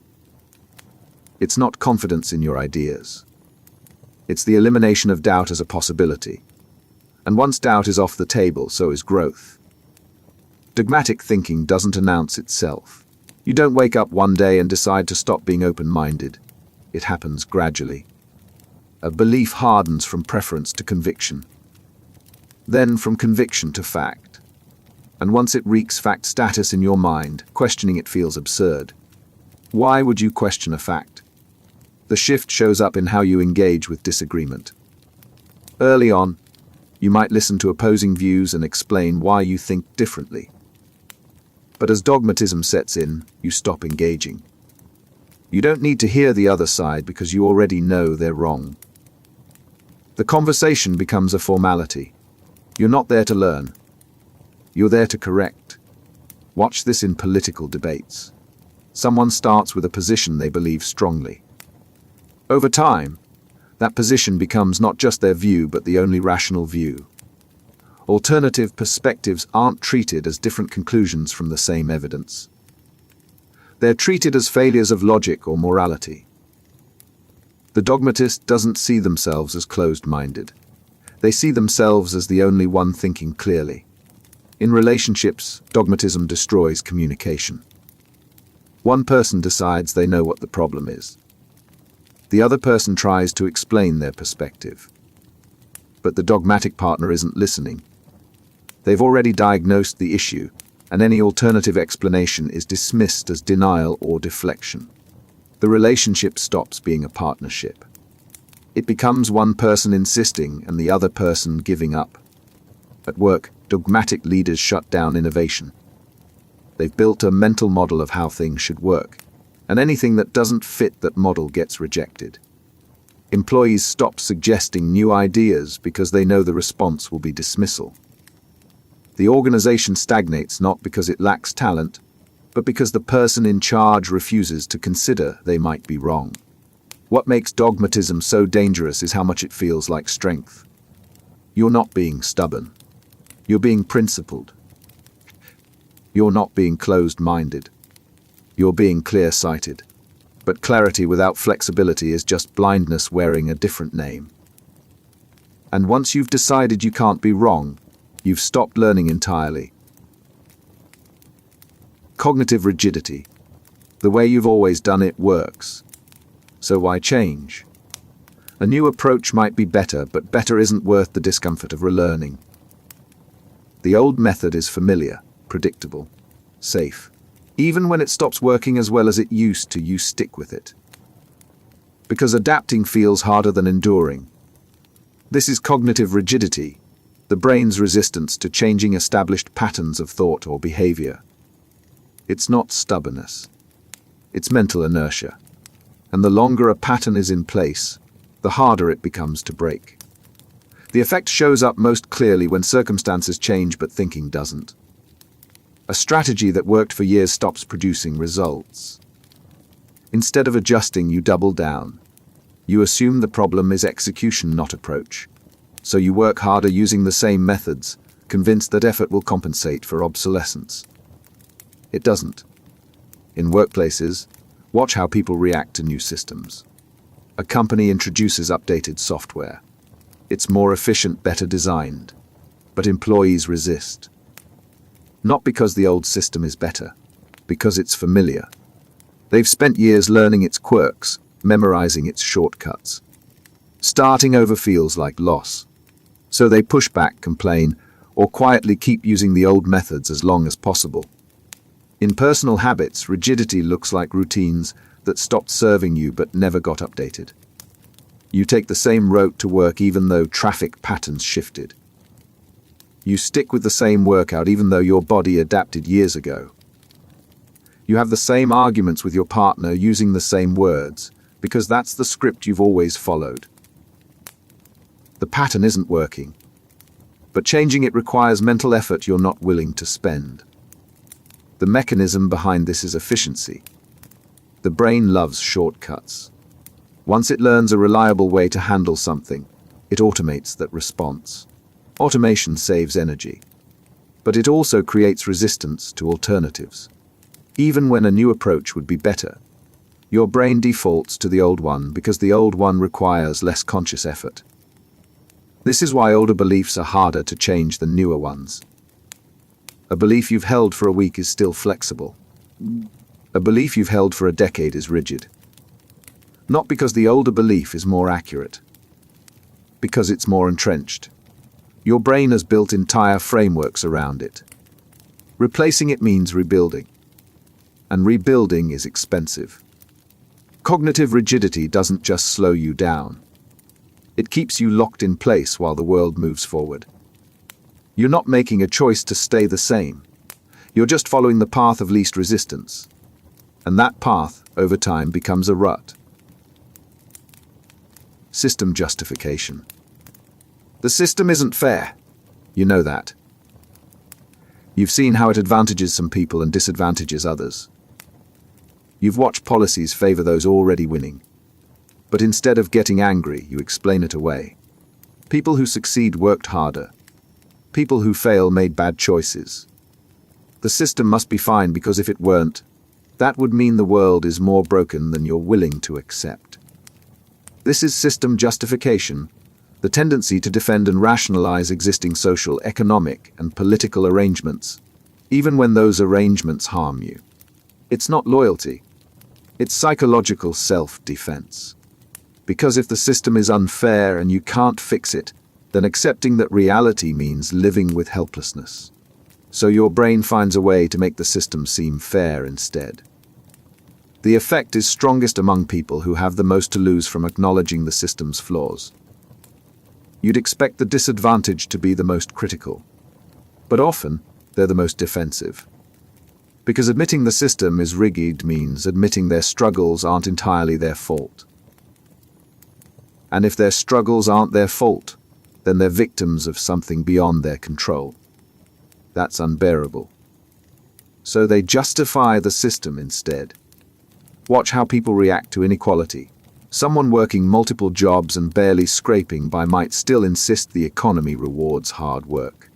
It's not confidence in your ideas. It's the elimination of doubt as a possibility. And once doubt is off the table, so is growth. Dogmatic thinking doesn't announce itself. You don't wake up one day and decide to stop being open-minded. It happens gradually. A belief hardens from preference to conviction. Then from conviction to fact. And once it reaches fact status in your mind, questioning it feels absurd. Why would you question a fact? The shift shows up in how you engage with disagreement. Early on, you might listen to opposing views and explain why you think differently. But as dogmatism sets in, you stop engaging. You don't need to hear the other side because you already know they're wrong. The conversation becomes a formality. You're not there to learn. You're there to correct. Watch this in political debates. Someone starts with a position they believe strongly. Over time, that position becomes not just their view but the only rational view. Alternative perspectives aren't treated as different conclusions from the same evidence. They're treated as failures of logic or morality. The dogmatist doesn't see themselves as closed-minded. They see themselves as the only one thinking clearly. In relationships, dogmatism destroys communication. One person decides they know what the problem is. The other person tries to explain their perspective. But the dogmatic partner isn't listening. They've already diagnosed the issue, and any alternative explanation is dismissed as denial or deflection. The relationship stops being a partnership. It becomes one person insisting and the other person giving up. At work, dogmatic leaders shut down innovation. They've built a mental model of how things should work, and anything that doesn't fit that model gets rejected. Employees stop suggesting new ideas because they know the response will be dismissal. The organization stagnates not because it lacks talent, but because the person in charge refuses to consider they might be wrong. What makes dogmatism so dangerous is how much it feels like strength. You're not being stubborn. You're being principled. You're not being closed-minded. You're being clear-sighted. But clarity without flexibility is just blindness wearing a different name. And once you've decided you can't be wrong, you've stopped learning entirely. Cognitive rigidity. The way you've always done it works. So why change? A new approach might be better, but better isn't worth the discomfort of relearning. The old method is familiar, predictable, safe. Even when it stops working as well as it used to, you stick with it. Because adapting feels harder than enduring. This is cognitive rigidity, the brain's resistance to changing established patterns of thought or behavior. It's not stubbornness. It's mental inertia. And the longer a pattern is in place, the harder it becomes to break. The effect shows up most clearly when circumstances change but thinking doesn't. A strategy that worked for years stops producing results. Instead of adjusting, you double down. You assume the problem is execution, not approach. So you work harder using the same methods, convinced that effort will compensate for obsolescence. It doesn't. In workplaces, watch how people react to new systems. A company introduces updated software. It's more efficient, better designed. But employees resist. Not because the old system is better, because it's familiar. They've spent years learning its quirks, memorizing its shortcuts. Starting over feels like loss. So they push back, complain, or quietly keep using the old methods as long as possible. In personal habits, rigidity looks like routines that stopped serving you but never got updated. You take the same route to work even though traffic patterns shifted. You stick with the same workout even though your body adapted years ago. You have the same arguments with your partner using the same words because that's the script you've always followed. The pattern isn't working, but changing it requires mental effort you're not willing to spend. The mechanism behind this is efficiency. The brain loves shortcuts. Once it learns a reliable way to handle something, it automates that response. Automation saves energy, but it also creates resistance to alternatives. Even when a new approach would be better, your brain defaults to the old one because the old one requires less conscious effort. This is why older beliefs are harder to change than newer ones. A belief you've held for a week is still flexible. A belief you've held for a decade is rigid. Not because the older belief is more accurate, because it's more entrenched. Your brain has built entire frameworks around it. Replacing it means rebuilding, and rebuilding is expensive. Cognitive rigidity doesn't just slow you down. It keeps you locked in place while the world moves forward. You're not making a choice to stay the same. You're just following the path of least resistance. And that path, over time, becomes a rut. System justification. The system isn't fair. You know that. You've seen how it advantages some people and disadvantages others. You've watched policies favor those already winning. But instead of getting angry, you explain it away. People who succeed worked harder. People who fail made bad choices. The system must be fine because if it weren't, that would mean the world is more broken than you're willing to accept. This is system justification, the tendency to defend and rationalize existing social, economic, and political arrangements, even when those arrangements harm you. It's not loyalty. It's psychological self-defense. Because if the system is unfair and you can't fix it, then accepting that reality means living with helplessness. So your brain finds a way to make the system seem fair instead. The effect is strongest among people who have the most to lose from acknowledging the system's flaws. You'd expect the disadvantaged to be the most critical, but often they're the most defensive. Because admitting the system is rigged means admitting their struggles aren't entirely their fault. And if their struggles aren't their fault, then they're victims of something beyond their control. That's unbearable. So they justify the system instead. Watch how people react to inequality. Someone working multiple jobs and barely scraping by might still insist the economy rewards hard work.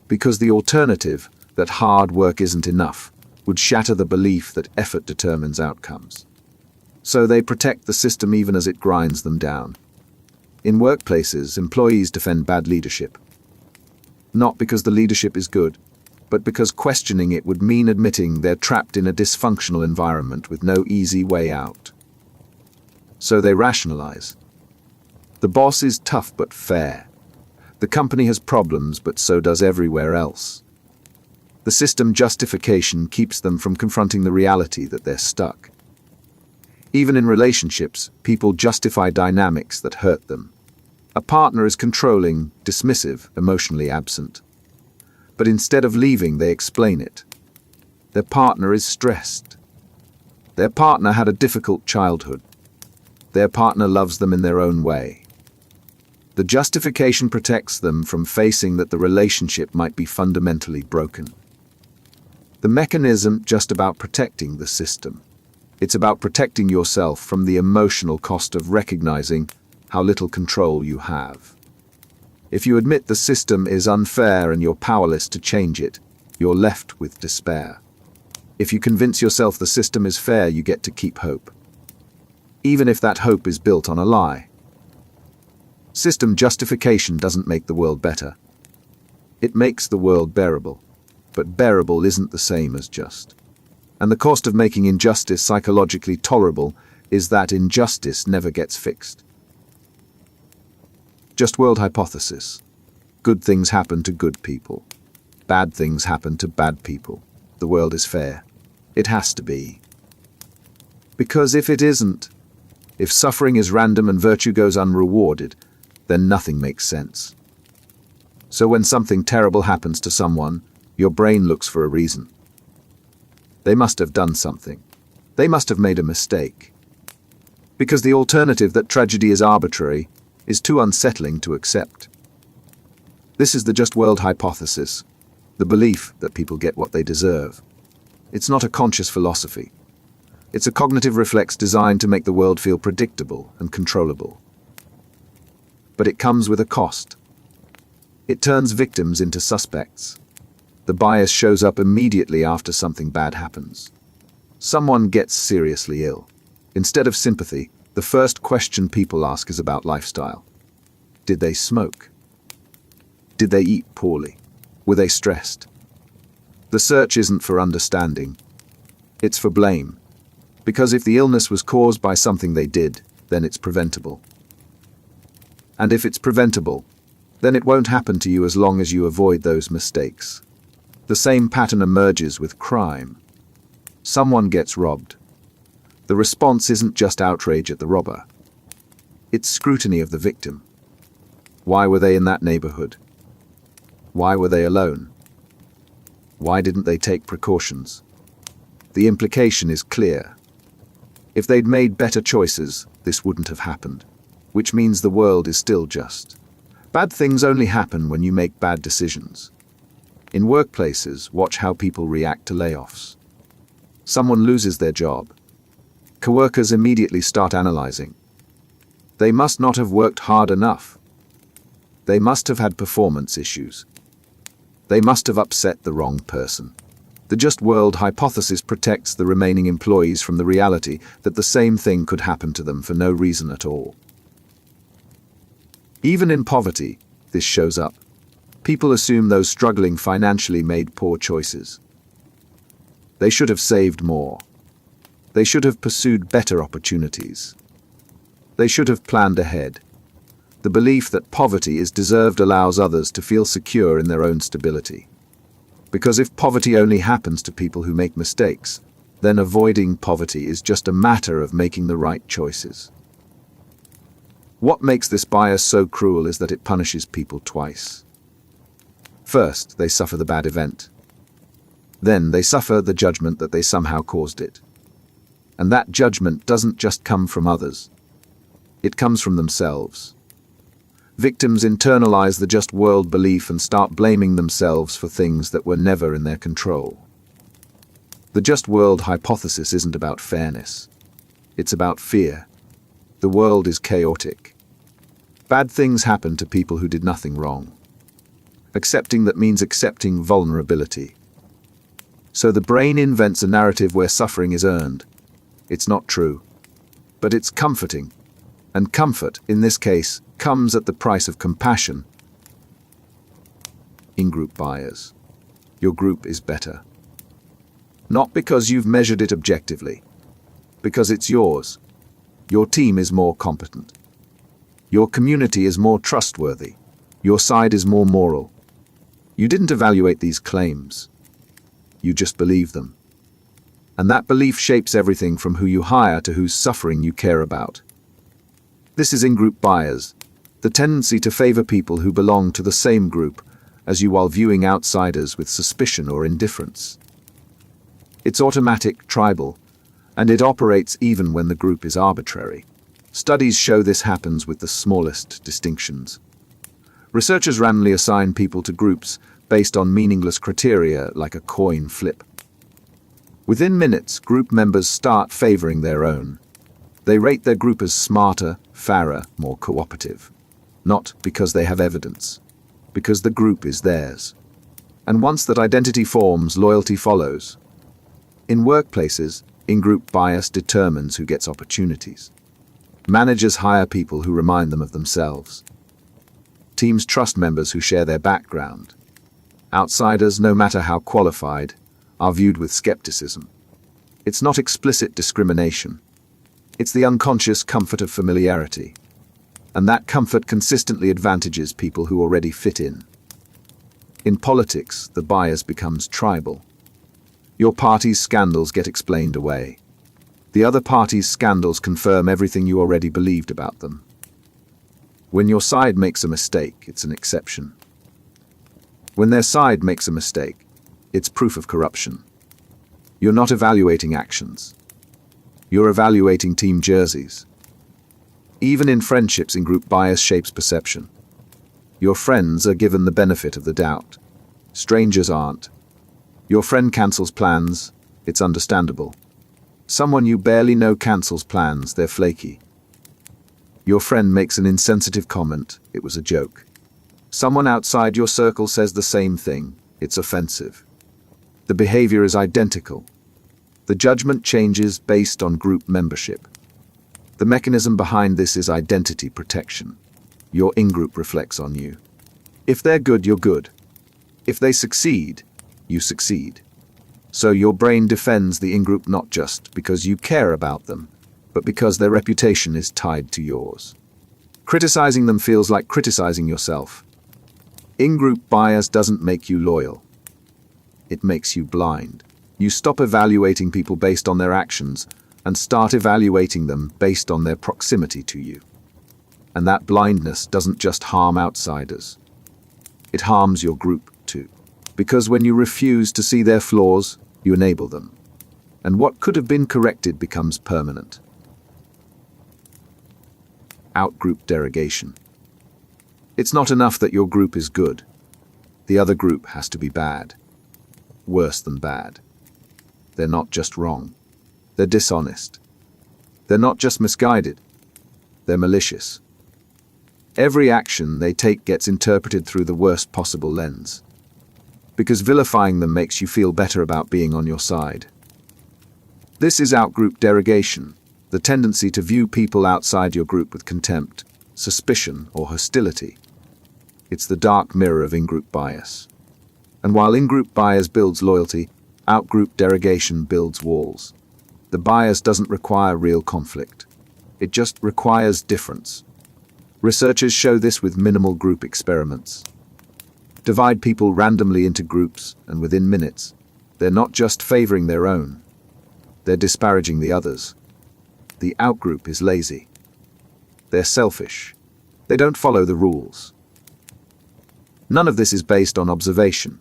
Because the alternative, that hard work isn't enough, would shatter the belief that effort determines outcomes. So they protect the system even as it grinds them down. In workplaces, employees defend bad leadership. Not because the leadership is good, but because questioning it would mean admitting they're trapped in a dysfunctional environment with no easy way out. So they rationalize. The boss is tough but fair. The company has problems, but so does everywhere else. The system justification keeps them from confronting the reality that they're stuck. Even in relationships, people justify dynamics that hurt them. A partner is controlling, dismissive, emotionally absent. But instead of leaving, they explain it. Their partner is stressed. Their partner had a difficult childhood. Their partner loves them in their own way. The justification protects them from facing that the relationship might be fundamentally broken. The mechanism just about protecting the system. It's about protecting yourself from the emotional cost of recognizing how little control you have. If you admit the system is unfair and you're powerless to change it, you're left with despair. If you convince yourself the system is fair, you get to keep hope. Even if that hope is built on a lie. System justification doesn't make the world better. It makes the world bearable. But bearable isn't the same as just. And the cost of making injustice psychologically tolerable is that injustice never gets fixed. Just world hypothesis. Good things happen to good people. Bad things happen to bad people. The world is fair. It has to be. Because if it isn't, if suffering is random and virtue goes unrewarded, then nothing makes sense. So when something terrible happens to someone, your brain looks for a reason. They must have done something. They must have made a mistake. Because the alternative that tragedy is arbitrary is too unsettling to accept. This is the just world hypothesis, the belief that people get what they deserve. It's not a conscious philosophy. It's a cognitive reflex designed to make the world feel predictable and controllable. But it comes with a cost. It turns victims into suspects. The bias shows up immediately after something bad happens. Someone gets seriously ill. Instead of sympathy, the first question people ask is about lifestyle. Did they smoke? Did they eat poorly? Were they stressed? The search isn't for understanding. It's for blame. Because if the illness was caused by something they did, then it's preventable. And if it's preventable, then it won't happen to you as long as you avoid those mistakes. The same pattern emerges with crime. Someone gets robbed. The response isn't just outrage at the robber. It's scrutiny of the victim. Why were they in that neighborhood? Why were they alone? Why didn't they take precautions? The implication is clear. If they'd made better choices, this wouldn't have happened, which means the world is still just. Bad things only happen when you make bad decisions. In workplaces, watch how people react to layoffs. Someone loses their job. Coworkers immediately start analyzing. They must not have worked hard enough. They must have had performance issues. They must have upset the wrong person. The just world hypothesis protects the remaining employees from the reality that the same thing could happen to them for no reason at all. Even in poverty, this shows up. People assume those struggling financially made poor choices. They should have saved more. They should have pursued better opportunities. They should have planned ahead. The belief that poverty is deserved allows others to feel secure in their own stability. Because if poverty only happens to people who make mistakes, then avoiding poverty is just a matter of making the right choices. What makes this bias so cruel is that it punishes people twice. First, they suffer the bad event. Then they suffer the judgment that they somehow caused it. And that judgment doesn't just come from others. It comes from themselves. Victims internalize the just world belief and start blaming themselves for things that were never in their control. The just world hypothesis isn't about fairness. It's about fear. The world is chaotic. Bad things happen to people who did nothing wrong. Accepting that means accepting vulnerability. So the brain invents a narrative where suffering is earned. It's not true. But it's comforting. And comfort, in this case, comes at the price of compassion. Ingroup Bias. Your group is better. Not because you've measured it objectively. Because it's yours. Your team is more competent. Your community is more trustworthy. Your side is more moral. You didn't evaluate these claims. You just believe them. And that belief shapes everything from who you hire to whose suffering you care about. This is ingroup bias, the tendency to favor people who belong to the same group as you while viewing outsiders with suspicion or indifference. It's automatic, tribal, and it operates even when the group is arbitrary. Studies show this happens with the smallest distinctions. Researchers randomly assign people to groups based on meaningless criteria like a coin flip. Within minutes, group members start favoring their own. They rate their group as smarter, fairer, more cooperative. Not because they have evidence, because the group is theirs. And once that identity forms, loyalty follows. In workplaces, ingroup bias determines who gets opportunities. Managers hire people who remind them of themselves. Teams trust members who share their background. Outsiders, no matter how qualified, are viewed with skepticism. It's not explicit discrimination. It's the unconscious comfort of familiarity. And that comfort consistently advantages people who already fit in. In politics, the bias becomes tribal. Your party's scandals get explained away. The other party's scandals confirm everything you already believed about them. When your side makes a mistake, it's an exception. When their side makes a mistake, it's proof of corruption. You're not evaluating actions. You're evaluating team jerseys. Even in friendships, ingroup bias shapes perception. Your friends are given the benefit of the doubt. Strangers aren't. Your friend cancels plans, it's understandable. Someone you barely know cancels plans, they're flaky. Your friend makes an insensitive comment, it was a joke. Someone outside your circle says the same thing, it's offensive. The behavior is identical. The judgment changes based on group membership. The mechanism behind this is identity protection. Your in-group reflects on you. If they're good, you're good. If they succeed, you succeed. So your brain defends the in-group not just because you care about them, but because their reputation is tied to yours. Criticizing them feels like criticizing yourself. In-group bias doesn't make you loyal. It makes you blind. You stop evaluating people based on their actions and start evaluating them based on their proximity to you. And that blindness doesn't just harm outsiders. It harms your group too. Because when you refuse to see their flaws, you enable them. And what could have been corrected becomes permanent. Outgroup derogation. It's not enough that your group is good. The other group has to be bad. Worse than bad. They're not just wrong. They're dishonest. They're not just misguided. They're malicious. Every action they take gets interpreted through the worst possible lens. Because vilifying them makes you feel better about being on your side. This is outgroup derogation, the tendency to view people outside your group with contempt, suspicion, or hostility. It's the dark mirror of ingroup bias. And while ingroup bias builds loyalty, outgroup derogation builds walls. The bias doesn't require real conflict. It just requires difference. Researchers show this with minimal group experiments. Divide people randomly into groups, and within minutes, they're not just favoring their own, they're disparaging the others. The outgroup is lazy. They're selfish. They don't follow the rules. None of this is based on observation.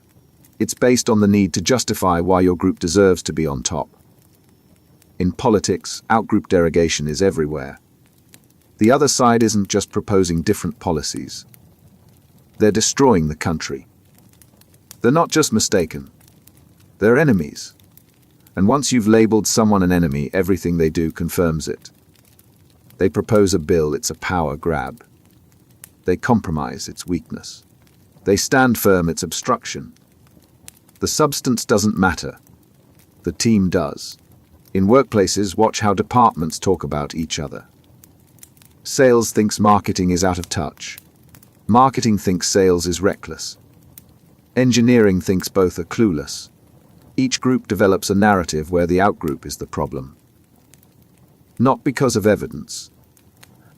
It's based on the need to justify why your group deserves to be on top. In politics, outgroup derogation is everywhere. The other side isn't just proposing different policies. They're destroying the country. They're not just mistaken. They're enemies. And once you've labeled someone an enemy, everything they do confirms it. They propose a bill, it's a power grab. They compromise, it's weakness. They stand firm, it's obstruction. The substance doesn't matter. The team does. In workplaces, watch how departments talk about each other. Sales thinks marketing is out of touch. Marketing thinks sales is reckless. Engineering thinks both are clueless. Each group develops a narrative where the outgroup is the problem. Not because of evidence.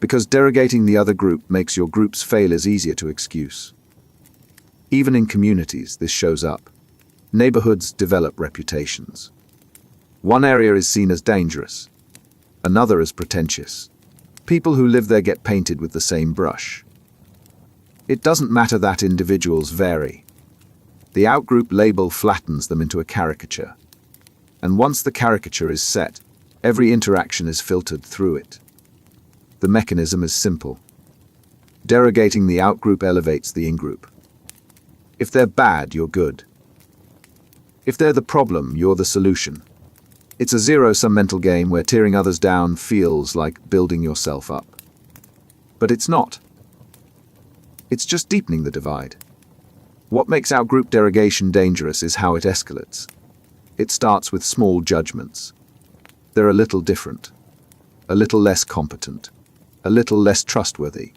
Because derogating the other group makes your group's failures easier to excuse. Even in communities, this shows up. Neighborhoods develop reputations. One area is seen as dangerous. Another as pretentious. People who live there get painted with the same brush. It doesn't matter that individuals vary. The outgroup label flattens them into a caricature. And once the caricature is set, every interaction is filtered through it. The mechanism is simple. Derogating the outgroup elevates the ingroup. If they're bad, you're good. If they're the problem, you're the solution. It's a zero-sum mental game where tearing others down feels like building yourself up. But it's not. It's just deepening the divide. What makes outgroup derogation dangerous is how it escalates. It starts with small judgments. They're a little different, a little less competent, a little less trustworthy.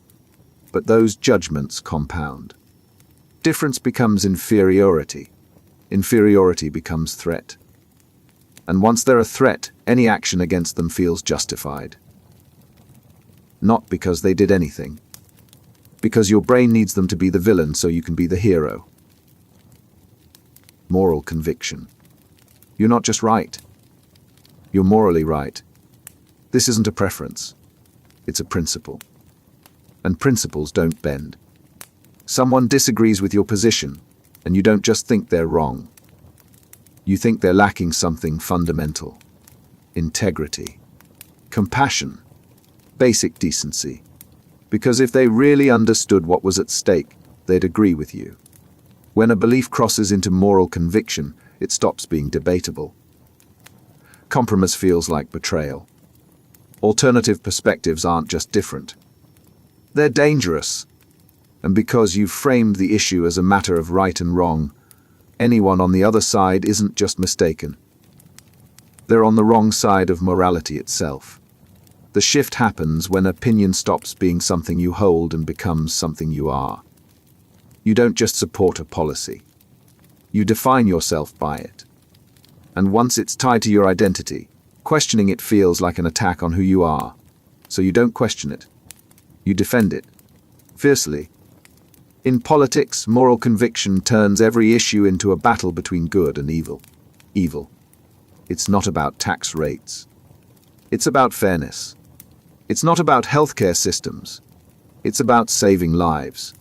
But those judgments compound. Difference becomes inferiority. Inferiority becomes threat. And once they're a threat, any action against them feels justified. Not because they did anything. Because your brain needs them to be the villain so you can be the hero. Moral conviction. You're not just right. You're morally right. This isn't a preference. It's a principle. And principles don't bend. Someone disagrees with your position, and you don't just think they're wrong. You think they're lacking something fundamental. Integrity. Compassion. Basic decency. Because if they really understood what was at stake, they'd agree with you. When a belief crosses into moral conviction, it stops being debatable. Compromise feels like betrayal. Alternative perspectives aren't just different. They're dangerous. And because you've framed the issue as a matter of right and wrong, anyone on the other side isn't just mistaken. They're on the wrong side of morality itself. The shift happens when opinion stops being something you hold and becomes something you are. You don't just support a policy. You define yourself by it. And once it's tied to your identity, questioning it feels like an attack on who you are. So you don't question it. You defend it. Fiercely. In politics, moral conviction turns every issue into a battle between good and evil. Evil. It's not about tax rates. It's about fairness. It's not about healthcare systems. It's about saving lives.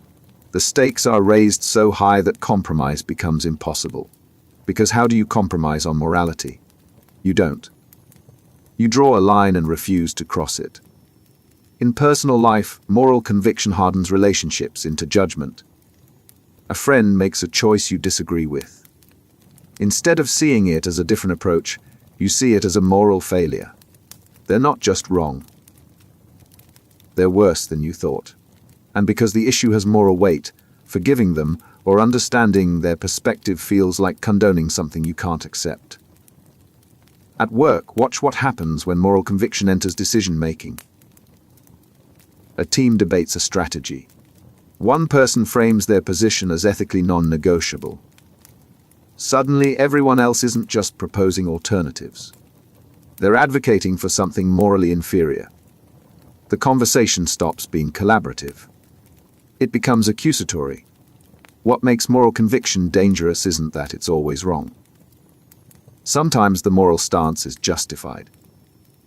The stakes are raised so high that compromise becomes impossible. Because how do you compromise on morality? You don't. You draw a line and refuse to cross it. In personal life, moral conviction hardens relationships into judgment. A friend makes a choice you disagree with. Instead of seeing it as a different approach, you see it as a moral failure. They're not just wrong. they're worse than you thought. And because the issue has moral weight, forgiving them or understanding their perspective feels like condoning something you can't accept. At work, watch what happens when moral conviction enters decision-making. A team debates a strategy. One person frames their position as ethically non-negotiable. Suddenly, everyone else isn't just proposing alternatives. They're advocating for something morally inferior. The conversation stops being collaborative. It becomes accusatory. What makes moral conviction dangerous isn't that it's always wrong. Sometimes the moral stance is justified.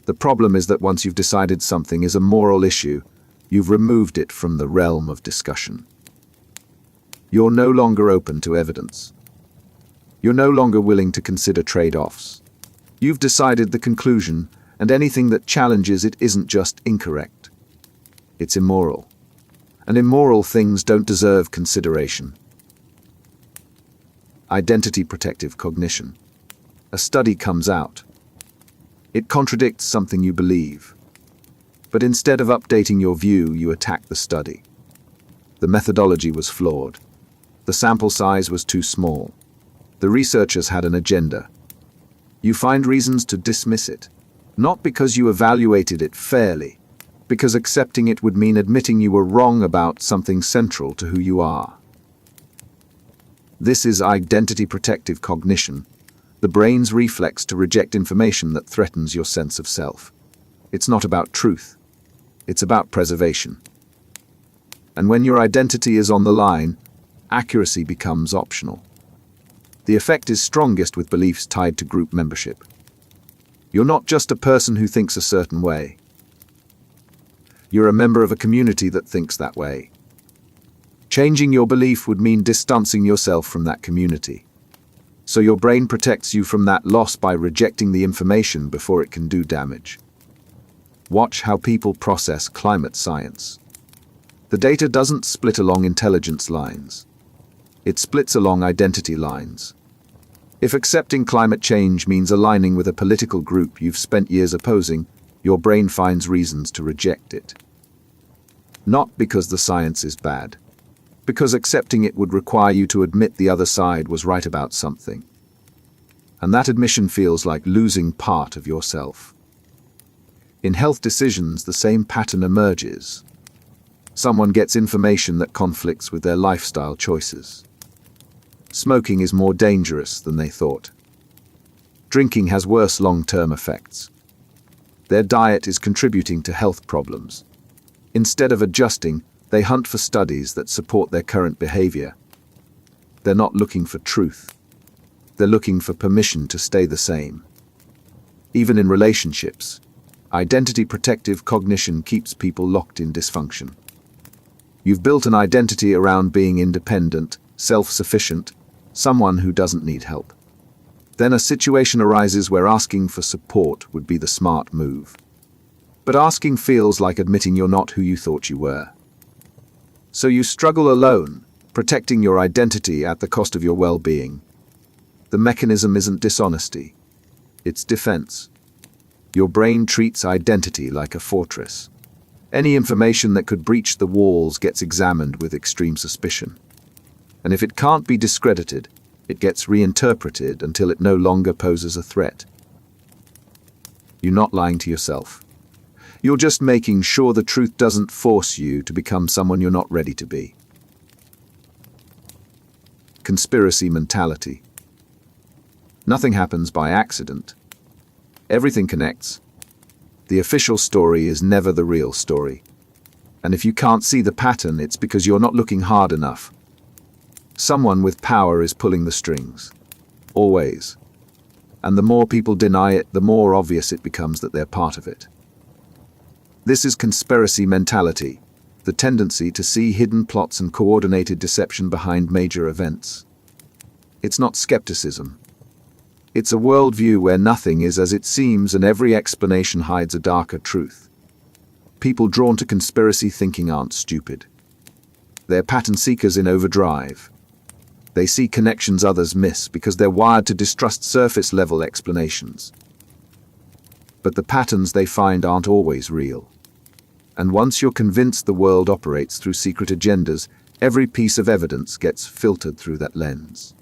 The problem is that once you've decided something is a moral issue, you've removed it from the realm of discussion. You're no longer open to evidence. You're no longer willing to consider trade-offs. You've decided the conclusion, and anything that challenges it isn't just incorrect. It's immoral. And immoral things don't deserve consideration. Identity protective cognition. A study comes out. It contradicts something you believe. But instead of updating your view, you attack the study. The methodology was flawed. The sample size was too small. The researchers had an agenda. You find reasons to dismiss it, not because you evaluated it fairly, because accepting it would mean admitting you were wrong about something central to who you are. This is identity protective cognition, the brain's reflex to reject information that threatens your sense of self. It's not about truth. It's about preservation. And when your identity is on the line, accuracy becomes optional. The effect is strongest with beliefs tied to group membership. You're not just a person who thinks a certain way. You're a member of a community that thinks that way. Changing your belief would mean distancing yourself from that community. So your brain protects you from that loss by rejecting the information before it can do damage. Watch how people process climate science. The data doesn't split along intelligence lines. It splits along identity lines. If accepting climate change means aligning with a political group you've spent years opposing, your brain finds reasons to reject it. Not because the science is bad, because accepting it would require you to admit the other side was right about something. And that admission feels like losing part of yourself. In health decisions, the same pattern emerges. Someone gets information that conflicts with their lifestyle choices. Smoking is more dangerous than they thought. Drinking has worse long-term effects. Their diet is contributing to health problems. Instead of adjusting, they hunt for studies that support their current behavior. They're not looking for truth. They're looking for permission to stay the same. Even in relationships, identity protective cognition keeps people locked in dysfunction. You've built an identity around being independent, self-sufficient, someone who doesn't need help. Then a situation arises where asking for support would be the smart move. But asking feels like admitting you're not who you thought you were. So you struggle alone, protecting your identity at the cost of your well-being. The mechanism isn't dishonesty. It's defense. Your brain treats identity like a fortress. Any information that could breach the walls gets examined with extreme suspicion. And if it can't be discredited, it gets reinterpreted until it no longer poses a threat. You're not lying to yourself. You're just making sure the truth doesn't force you to become someone you're not ready to be. Conspiracy mentality. Nothing happens by accident. Everything connects. The official story is never the real story. And if you can't see the pattern, it's because you're not looking hard enough. Someone with power is pulling the strings. Always. And the more people deny it, the more obvious it becomes that they're part of it. This is conspiracy mentality, the tendency to see hidden plots and coordinated deception behind major events. It's not skepticism. It's a worldview where nothing is as it seems and every explanation hides a darker truth. People drawn to conspiracy thinking aren't stupid. They're pattern seekers in overdrive. They see connections others miss because they're wired to distrust surface-level explanations. But the patterns they find aren't always real. And once you're convinced the world operates through secret agendas, every piece of evidence gets filtered through that lens.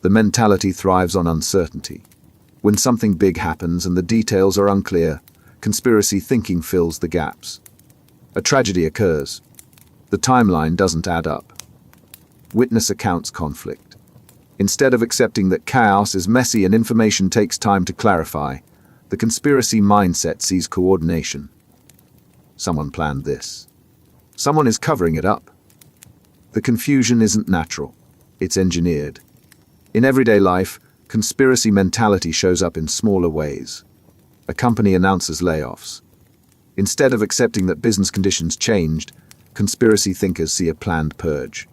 The mentality thrives on uncertainty. When something big happens and the details are unclear, conspiracy thinking fills the gaps. A tragedy occurs. The timeline doesn't add up. Witness accounts conflict. Instead of accepting that chaos is messy and information takes time to clarify, the conspiracy mindset sees coordination. Someone planned this. Someone is covering it up. The confusion isn't natural. It's engineered. In everyday life, conspiracy mentality shows up in smaller ways. A company announces layoffs. Instead of accepting that business conditions changed, conspiracy thinkers see a planned purge.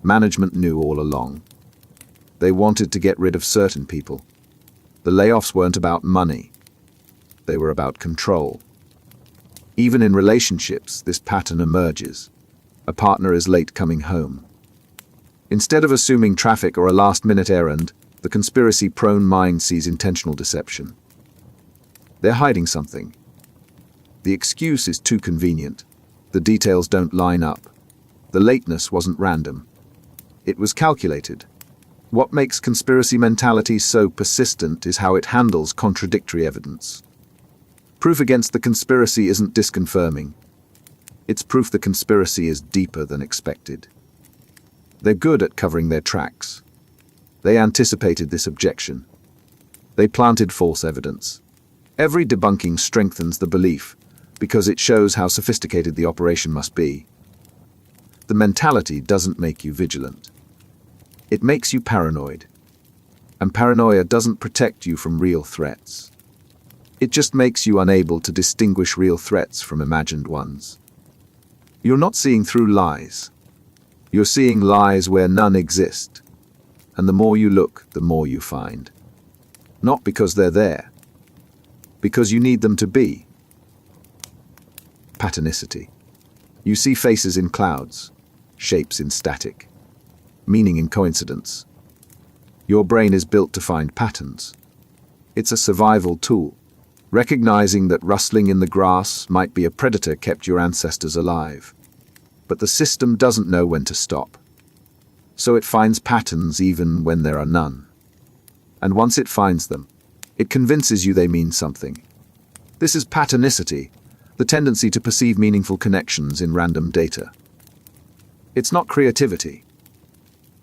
Management knew all along. They wanted to get rid of certain people. The layoffs weren't about money. They were about control. Even in relationships, this pattern emerges. A partner is late coming home. Instead of assuming traffic or a last-minute errand, the conspiracy-prone mind sees intentional deception. They're hiding something. The excuse is too convenient. The details don't line up. The lateness wasn't random. It was calculated. What makes conspiracy mentality so persistent is how it handles contradictory evidence. Proof against the conspiracy isn't disconfirming. It's proof the conspiracy is deeper than expected. They're good at covering their tracks. They anticipated this objection. They planted false evidence. Every debunking strengthens the belief, because it shows how sophisticated the operation must be. The mentality doesn't make you vigilant. It makes you paranoid. And paranoia doesn't protect you from real threats. It just makes you unable to distinguish real threats from imagined ones. You're not seeing through lies. You're seeing lies where none exist. And the more you look, the more you find. Not because they're there. Because you need them to be. Patternicity. You see faces in clouds, shapes in static, meaning in coincidence. Your brain is built to find patterns. It's a survival tool. Recognizing that rustling in the grass might be a predator kept your ancestors alive. But the system doesn't know when to stop. So it finds patterns even when there are none. And once it finds them, it convinces you they mean something. This is patternicity, the tendency to perceive meaningful connections in random data. It's not creativity.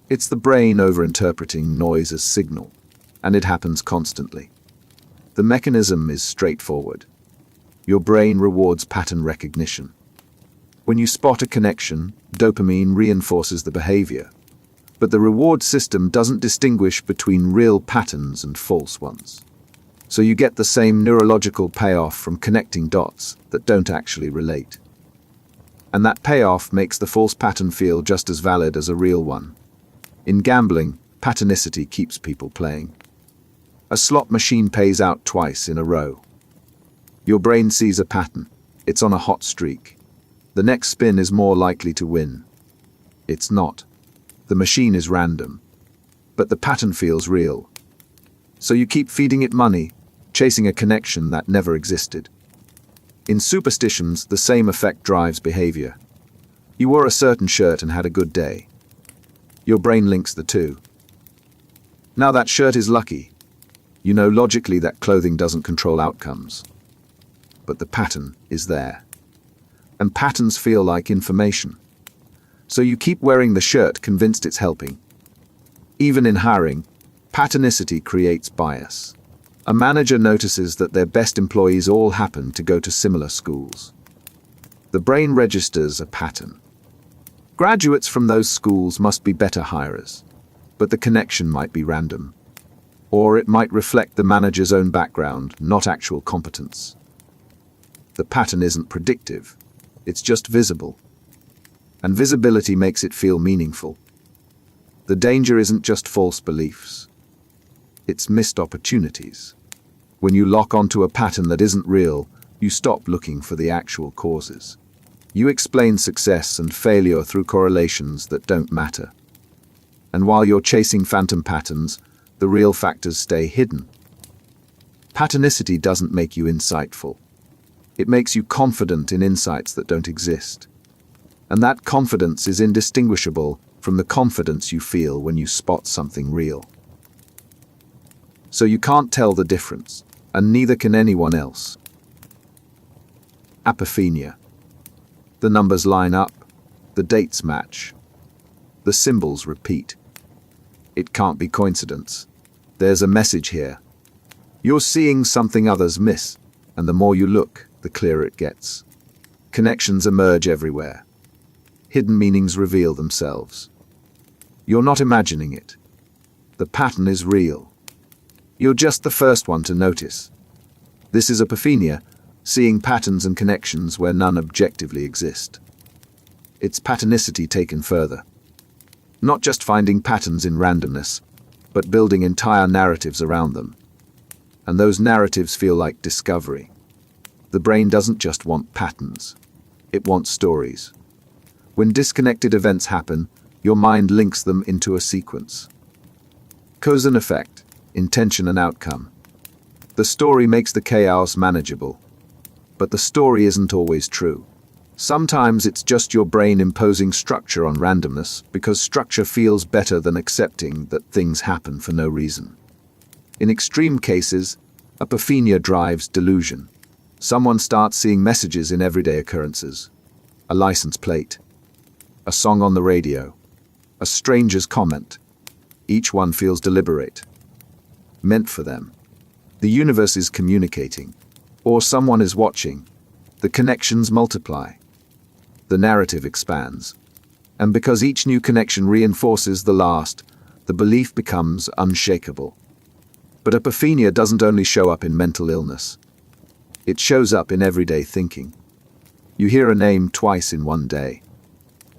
It's the brain overinterpreting noise as signal, and it happens constantly. The mechanism is straightforward. Your brain rewards pattern recognition. When you spot a connection, dopamine reinforces the behavior. But the reward system doesn't distinguish between real patterns and false ones. So you get the same neurological payoff from connecting dots that don't actually relate. And that payoff makes the false pattern feel just as valid as a real one. In gambling, patternicity keeps people playing. A slot machine pays out twice in a row. Your brain sees a pattern. It's on a hot streak. The next spin is more likely to win. It's not. The machine is random. But the pattern feels real. So you keep feeding it money, chasing a connection that never existed. In superstitions, the same effect drives behavior. You wore a certain shirt and had a good day. Your brain links the two. Now that shirt is lucky. You know logically that clothing doesn't control outcomes. But the pattern is there. And patterns feel like information. So you keep wearing the shirt convinced it's helping. Even in hiring, patternicity creates bias. A manager notices that their best employees all happen to go to similar schools. The brain registers a pattern. Graduates from those schools must be better hirers, but the connection might be random. Or it might reflect the manager's own background, not actual competence. The pattern isn't predictive, it's just visible. And visibility makes it feel meaningful. The danger isn't just false beliefs. It's missed opportunities. When you lock onto a pattern that isn't real, you stop looking for the actual causes. You explain success and failure through correlations that don't matter. And while you're chasing phantom patterns, the real factors stay hidden. Patternicity doesn't make you insightful. It makes you confident in insights that don't exist. And that confidence is indistinguishable from the confidence you feel when you spot something real. So you can't tell the difference, and neither can anyone else. Apophenia. The numbers line up, the dates match, the symbols repeat. It can't be coincidence. There's a message here. You're seeing something others miss, and the more you look, the clearer it gets. Connections emerge everywhere. Hidden meanings reveal themselves. You're not imagining it. The pattern is real. You're just the first one to notice. This is apophenia, seeing patterns and connections where none objectively exist. It's patternicity taken further. Not just finding patterns in randomness, but building entire narratives around them. And those narratives feel like discovery. The brain doesn't just want patterns. It wants stories. When disconnected events happen, your mind links them into a sequence. Cause and effect, intention and outcome. The story makes the chaos manageable. But the story isn't always true. Sometimes it's just your brain imposing structure on randomness because structure feels better than accepting that things happen for no reason. In extreme cases, apophenia drives delusion. Someone starts seeing messages in everyday occurrences. A license plate, a song on the radio, a stranger's comment. Each one feels deliberate, meant for them. The universe is communicating, or someone is watching. The connections multiply. The narrative expands. And because each new connection reinforces the last, the belief becomes unshakable. But apophenia doesn't only show up in mental illness. It shows up in everyday thinking. You hear a name twice in one day.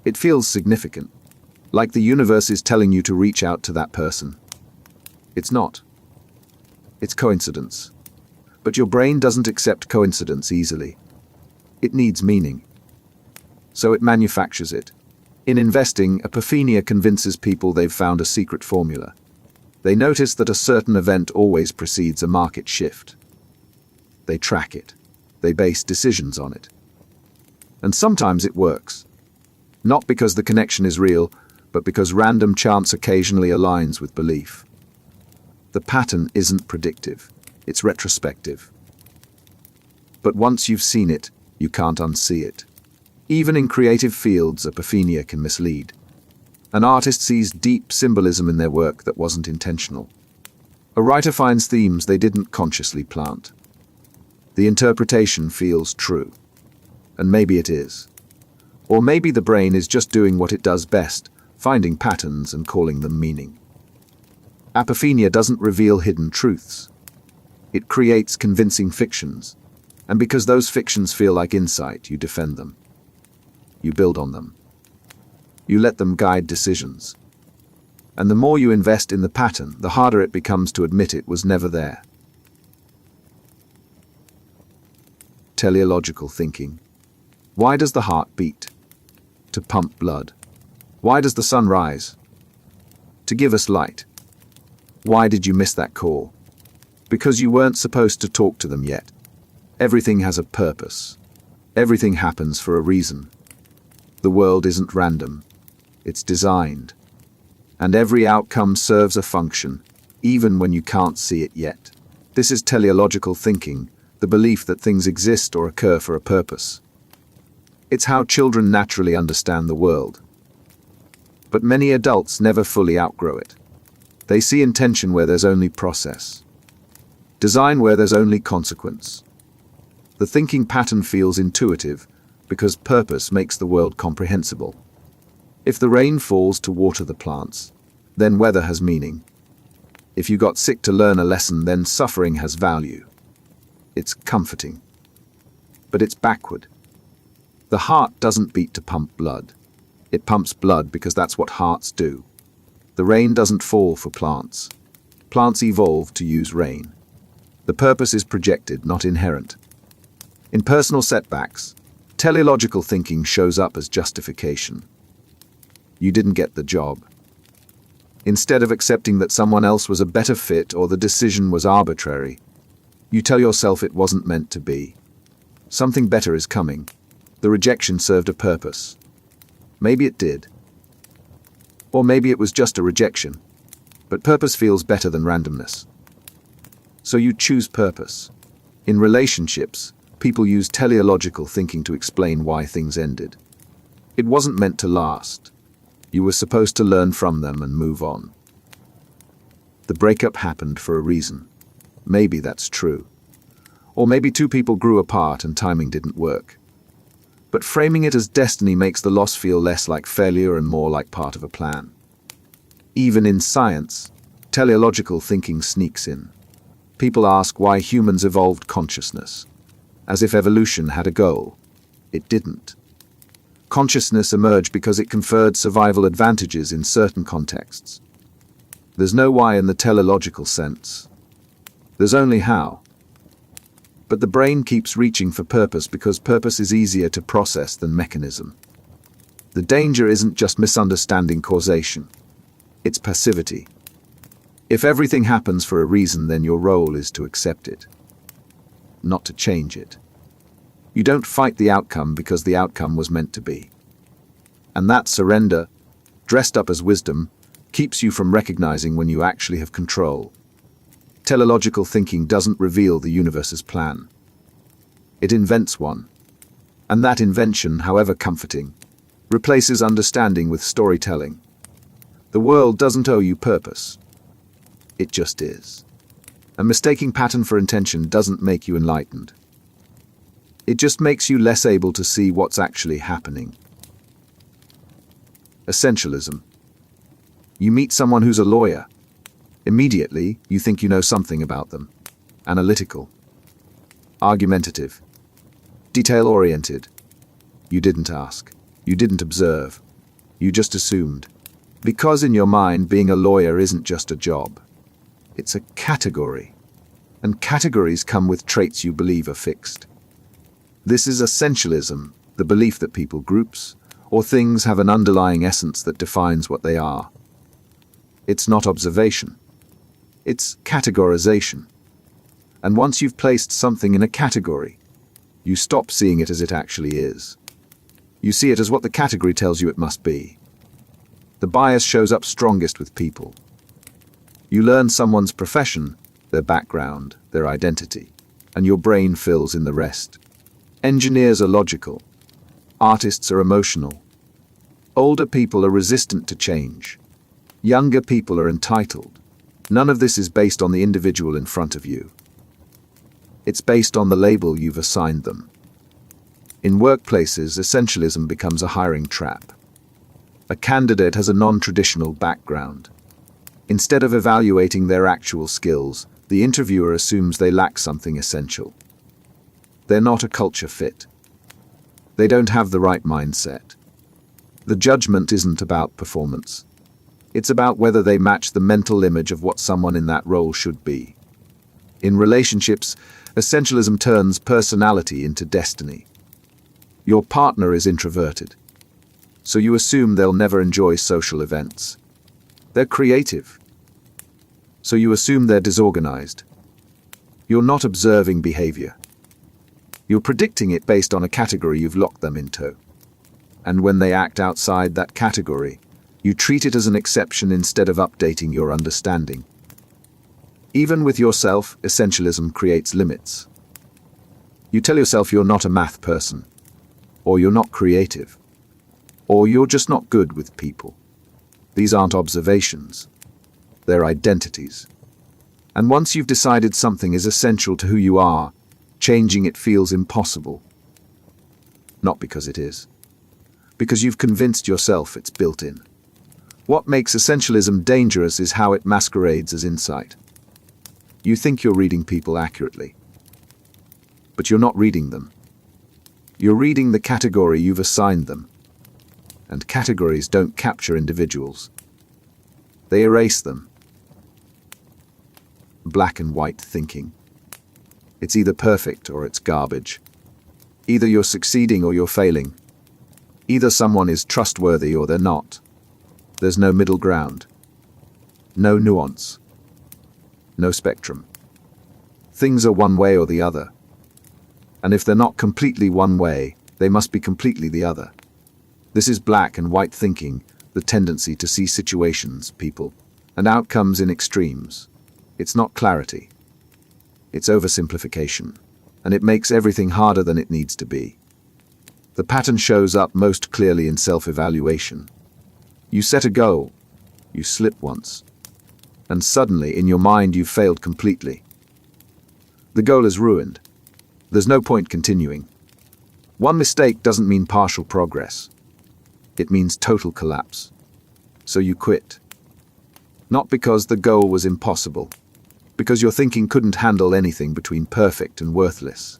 It feels significant, like the universe is telling you to reach out to that person. It's not. It's coincidence. But your brain doesn't accept coincidence easily. It needs meaning. So it manufactures it. In investing, apophenia convinces people they've found a secret formula. They notice that a certain event always precedes a market shift. They track it. They base decisions on it. And sometimes it works. Not because the connection is real, but because random chance occasionally aligns with belief. The pattern isn't predictive. It's retrospective. But once you've seen it, you can't unsee it. Even in creative fields, apophenia can mislead. An artist sees deep symbolism in their work that wasn't intentional. A writer finds themes they didn't consciously plant. The interpretation feels true. And maybe it is. Or maybe the brain is just doing what it does best, finding patterns and calling them meaning. Apophenia doesn't reveal hidden truths. It creates convincing fictions. And because those fictions feel like insight, you defend them. You build on them. You let them guide decisions. And the more you invest in the pattern, the harder it becomes to admit it was never there. Teleological thinking. Why does the heart beat? To pump blood. Why does the sun rise? To give us light. Why did you miss that call? Because you weren't supposed to talk to them yet. Everything has a purpose. Everything happens for a reason. The world isn't random. It's designed. And every outcome serves a function, even when you can't see it yet. This is teleological thinking, the belief that things exist or occur for a purpose. It's how children naturally understand the world. But many adults never fully outgrow it. They see intention where there's only process. Design where there's only consequence. The thinking pattern feels intuitive because purpose makes the world comprehensible. If the rain falls to water the plants, then weather has meaning. If you got sick to learn a lesson, then suffering has value. It's comforting. But it's backward. The heart doesn't beat to pump blood. It pumps blood because that's what hearts do. The rain doesn't fall for plants. Plants evolve to use rain. The purpose is projected, not inherent. In personal setbacks, teleological thinking shows up as justification. You didn't get the job. Instead of accepting that someone else was a better fit or the decision was arbitrary, you tell yourself it wasn't meant to be. Something better is coming. The rejection served a purpose. Maybe it did. Or maybe it was just a rejection. But purpose feels better than randomness. So you choose purpose. In relationships, people use teleological thinking to explain why things ended. It wasn't meant to last. You were supposed to learn from them and move on. The breakup happened for a reason. Maybe that's true. Or maybe two people grew apart and timing didn't work. But framing it as destiny makes the loss feel less like failure and more like part of a plan. Even in science, teleological thinking sneaks in. People ask why humans evolved consciousness, as if evolution had a goal. It didn't. Consciousness emerged because it conferred survival advantages in certain contexts. There's no why in the teleological sense. There's only how. But the brain keeps reaching for purpose because purpose is easier to process than mechanism. The danger isn't just misunderstanding causation. It's passivity. If everything happens for a reason, then your role is to accept it, not to change it. You don't fight the outcome because the outcome was meant to be. And that surrender, dressed up as wisdom, keeps you from recognizing when you actually have control. Teleological thinking doesn't reveal the universe's plan. It invents one. And that invention, however comforting, replaces understanding with storytelling. The world doesn't owe you purpose. It just is. And mistaking pattern for intention doesn't make you enlightened. It just makes you less able to see what's actually happening. Essentialism. You meet someone who's a lawyer. Immediately, you think you know something about them. Analytical. Argumentative. Detail-oriented. You didn't ask. You didn't observe. You just assumed. Because in your mind, being a lawyer isn't just a job. It's a category. And categories come with traits you believe are fixed. This is essentialism, the belief that people, groups, or things have an underlying essence that defines what they are. It's not observation. It's categorization. And once you've placed something in a category, you stop seeing it as it actually is. You see it as what the category tells you it must be. The bias shows up strongest with people. You learn someone's profession, their background, their identity, and your brain fills in the rest. Engineers are logical. Artists are emotional. Older people are resistant to change. Younger people are entitled. None of this is based on the individual in front of you. It's based on the label you've assigned them. In workplaces, essentialism becomes a hiring trap. A candidate has a non-traditional background. Instead of evaluating their actual skills, the interviewer assumes they lack something essential. They're not a culture fit. They don't have the right mindset. The judgment isn't about performance. It's about whether they match the mental image of what someone in that role should be. In relationships, essentialism turns personality into destiny. Your partner is introverted, so you assume they'll never enjoy social events. They're creative, so you assume they're disorganized. You're not observing behavior. You're predicting it based on a category you've locked them into. And when they act outside that category, you treat it as an exception instead of updating your understanding. Even with yourself, essentialism creates limits. You tell yourself you're not a math person, or you're not creative, or you're just not good with people. These aren't observations. They're identities. And once you've decided something is essential to who you are, changing it feels impossible. Not because it is. Because you've convinced yourself it's built in. What makes essentialism dangerous is how it masquerades as insight. You think you're reading people accurately, but you're not reading them. You're reading the category you've assigned them. And categories don't capture individuals. They erase them. Black and white thinking. It's either perfect or it's garbage. Either you're succeeding or you're failing. Either someone is trustworthy or they're not. There's no middle ground. No nuance. No spectrum. Things are one way or the other. And if they're not completely one way, they must be completely the other. This is black and white thinking, the tendency to see situations, people, and outcomes in extremes. It's not clarity. It's oversimplification, and it makes everything harder than it needs to be. The pattern shows up most clearly in self-evaluation. You set a goal, you slip once, and suddenly in your mind you've failed completely. The goal is ruined. There's no point continuing. One mistake doesn't mean partial progress. It means total collapse. So you quit. Not because the goal was impossible, because your thinking couldn't handle anything between perfect and worthless.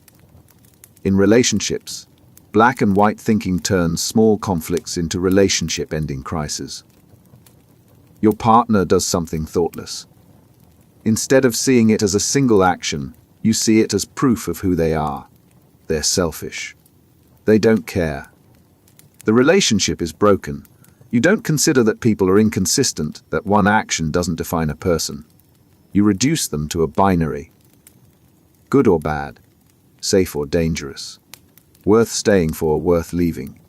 In relationships, black and white thinking turns small conflicts into relationship-ending crises. Your partner does something thoughtless. Instead of seeing it as a single action, you see it as proof of who they are. They're selfish. They don't care. The relationship is broken. You don't consider that people are inconsistent, that one action doesn't define a person. You reduce them to a binary. Good or bad, safe or dangerous, worth staying for, worth leaving.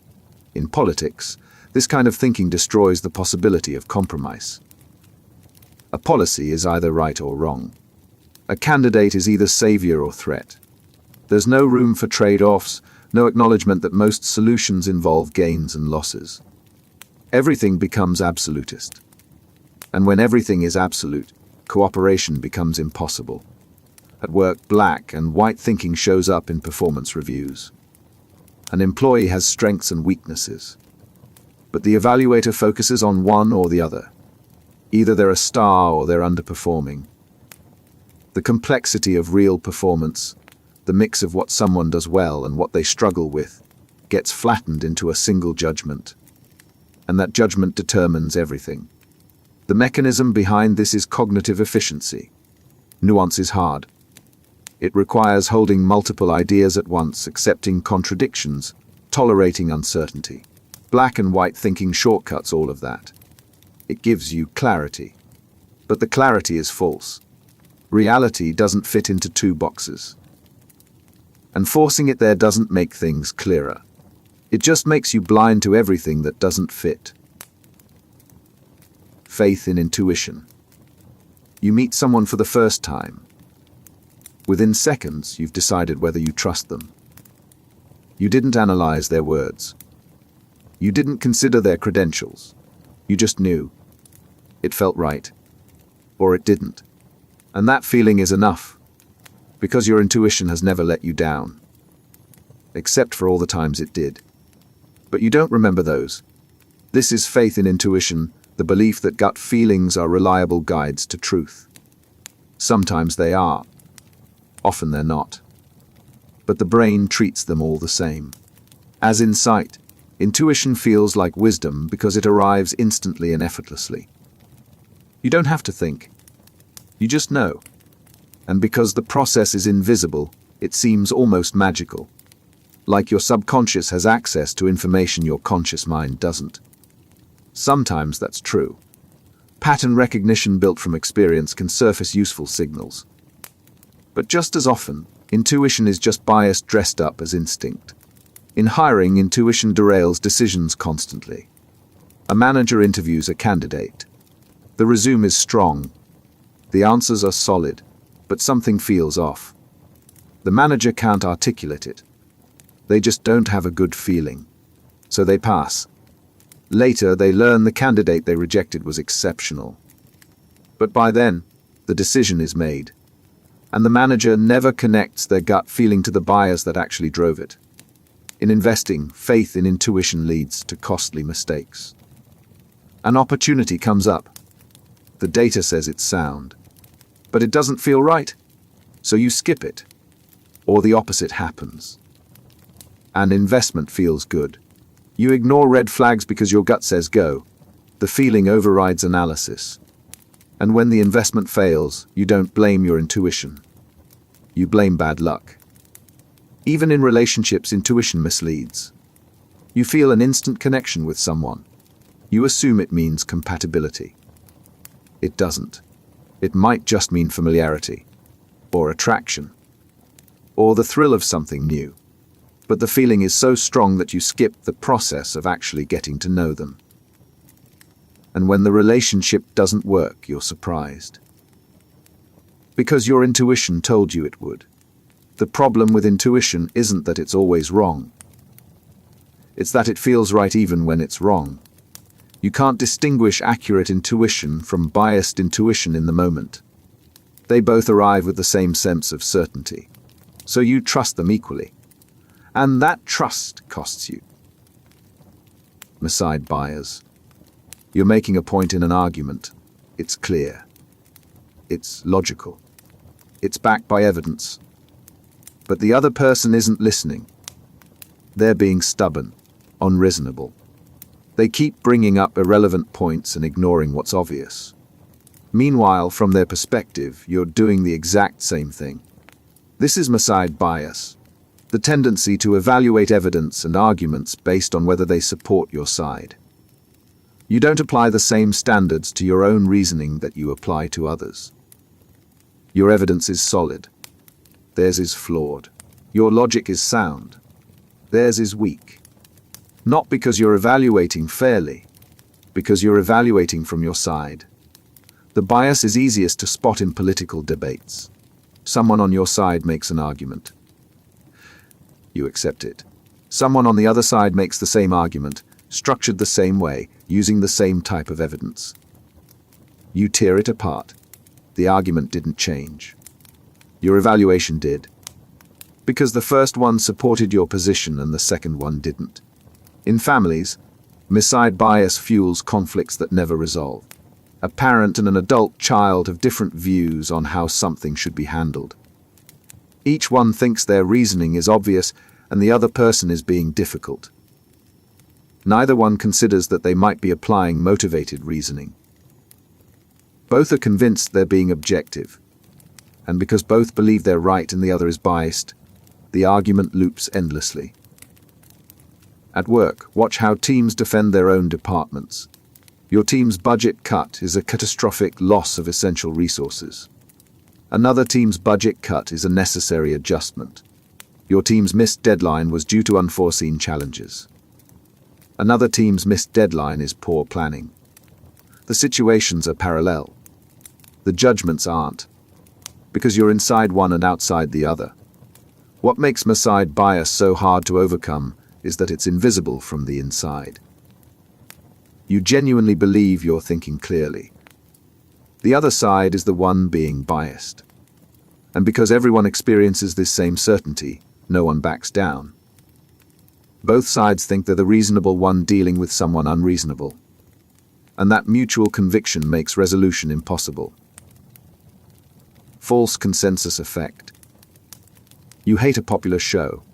In politics, this kind of thinking destroys the possibility of compromise. A policy is either right or wrong. A candidate is either savior or threat. There's no room for trade-offs, no acknowledgement that most solutions involve gains and losses. Everything becomes absolutist. And when everything is absolute, cooperation becomes impossible. At work, black and white thinking shows up in performance reviews. An employee has strengths and weaknesses, but the evaluator focuses on one or the other. Either they're a star or they're underperforming. The complexity of real performance, the mix of what someone does well and what they struggle with, gets flattened into a single judgment. And that judgment determines everything. The mechanism behind this is cognitive efficiency. Nuance is hard. It requires holding multiple ideas at once, accepting contradictions, tolerating uncertainty. Black and white thinking shortcuts all of that. It gives you clarity. But the clarity is false. Reality doesn't fit into two boxes. And forcing it there doesn't make things clearer. It just makes you blind to everything that doesn't fit. Faith in intuition. You meet someone for the first time. Within seconds, you've decided whether you trust them. You didn't analyze their words. You didn't consider their credentials. You just knew. It felt right. Or it didn't. And that feeling is enough, because your intuition has never let you down. Except for all the times it did. But you don't remember those. This is faith in intuition, the belief that gut feelings are reliable guides to truth. Sometimes they are. Often they're not. But the brain treats them all the same. As in sight, intuition feels like wisdom because it arrives instantly and effortlessly. You don't have to think. You just know. And because the process is invisible, it seems almost magical. Like your subconscious has access to information your conscious mind doesn't. Sometimes that's true. Pattern recognition built from experience can surface useful signals. But just as often, intuition is just bias dressed up as instinct. In hiring, intuition derails decisions constantly. A manager interviews a candidate. The resume is strong. The answers are solid, but something feels off. The manager can't articulate it. They just don't have a good feeling. So they pass. Later, they learn the candidate they rejected was exceptional. But by then, the decision is made. And the manager never connects their gut feeling to the bias that actually drove it. In investing, faith in intuition leads to costly mistakes. An opportunity comes up. The data says it's sound. But it doesn't feel right. So you skip it. Or the opposite happens. An investment feels good. You ignore red flags because your gut says go. The feeling overrides analysis. And when the investment fails, you don't blame your intuition. You blame bad luck. Even in relationships, intuition misleads. You feel an instant connection with someone. You assume it means compatibility. It doesn't. It might just mean familiarity, or attraction, or the thrill of something new. But the feeling is so strong that you skip the process of actually getting to know them. And when the relationship doesn't work, you're surprised. Because your intuition told you it would. The problem with intuition isn't that it's always wrong. It's that it feels right even when it's wrong. You can't distinguish accurate intuition from biased intuition in the moment. They both arrive with the same sense of certainty. So you trust them equally. And that trust costs you. Myside Bias. You're making a point in an argument. It's clear. It's logical. It's backed by evidence. But the other person isn't listening. They're being stubborn, unreasonable. They keep bringing up irrelevant points and ignoring what's obvious. Meanwhile, from their perspective, you're doing the exact same thing. This is Myside Bias, the tendency to evaluate evidence and arguments based on whether they support your side. You don't apply the same standards to your own reasoning that you apply to others. Your evidence is solid. Theirs is flawed. Your logic is sound. Theirs is weak. Not because you're evaluating fairly, because you're evaluating from your side. The bias is easiest to spot in political debates. Someone on your side makes an argument. You accept it. Someone on the other side makes the same argument, structured the same way, using the same type of evidence. You tear it apart. The argument didn't change. Your evaluation did. Because the first one supported your position and the second one didn't. In families, Myside Bias fuels conflicts that never resolve. A parent and an adult child have different views on how something should be handled. Each one thinks their reasoning is obvious and the other person is being difficult. Neither one considers that they might be applying motivated reasoning. Both are convinced they're being objective. And because both believe they're right and the other is biased, the argument loops endlessly. At work, watch how teams defend their own departments. Your team's budget cut is a catastrophic loss of essential resources. Another team's budget cut is a necessary adjustment. Your team's missed deadline was due to unforeseen challenges. Another team's missed deadline is poor planning. The situations are parallel. The judgments aren't, because you're inside one and outside the other. What makes Myside Bias so hard to overcome is that it's invisible from the inside. You genuinely believe you're thinking clearly. The other side is the one being biased. And because everyone experiences this same certainty, no one backs down. Both sides think they're the reasonable one dealing with someone unreasonable. And that mutual conviction makes resolution impossible. False consensus effect. You hate a popular show,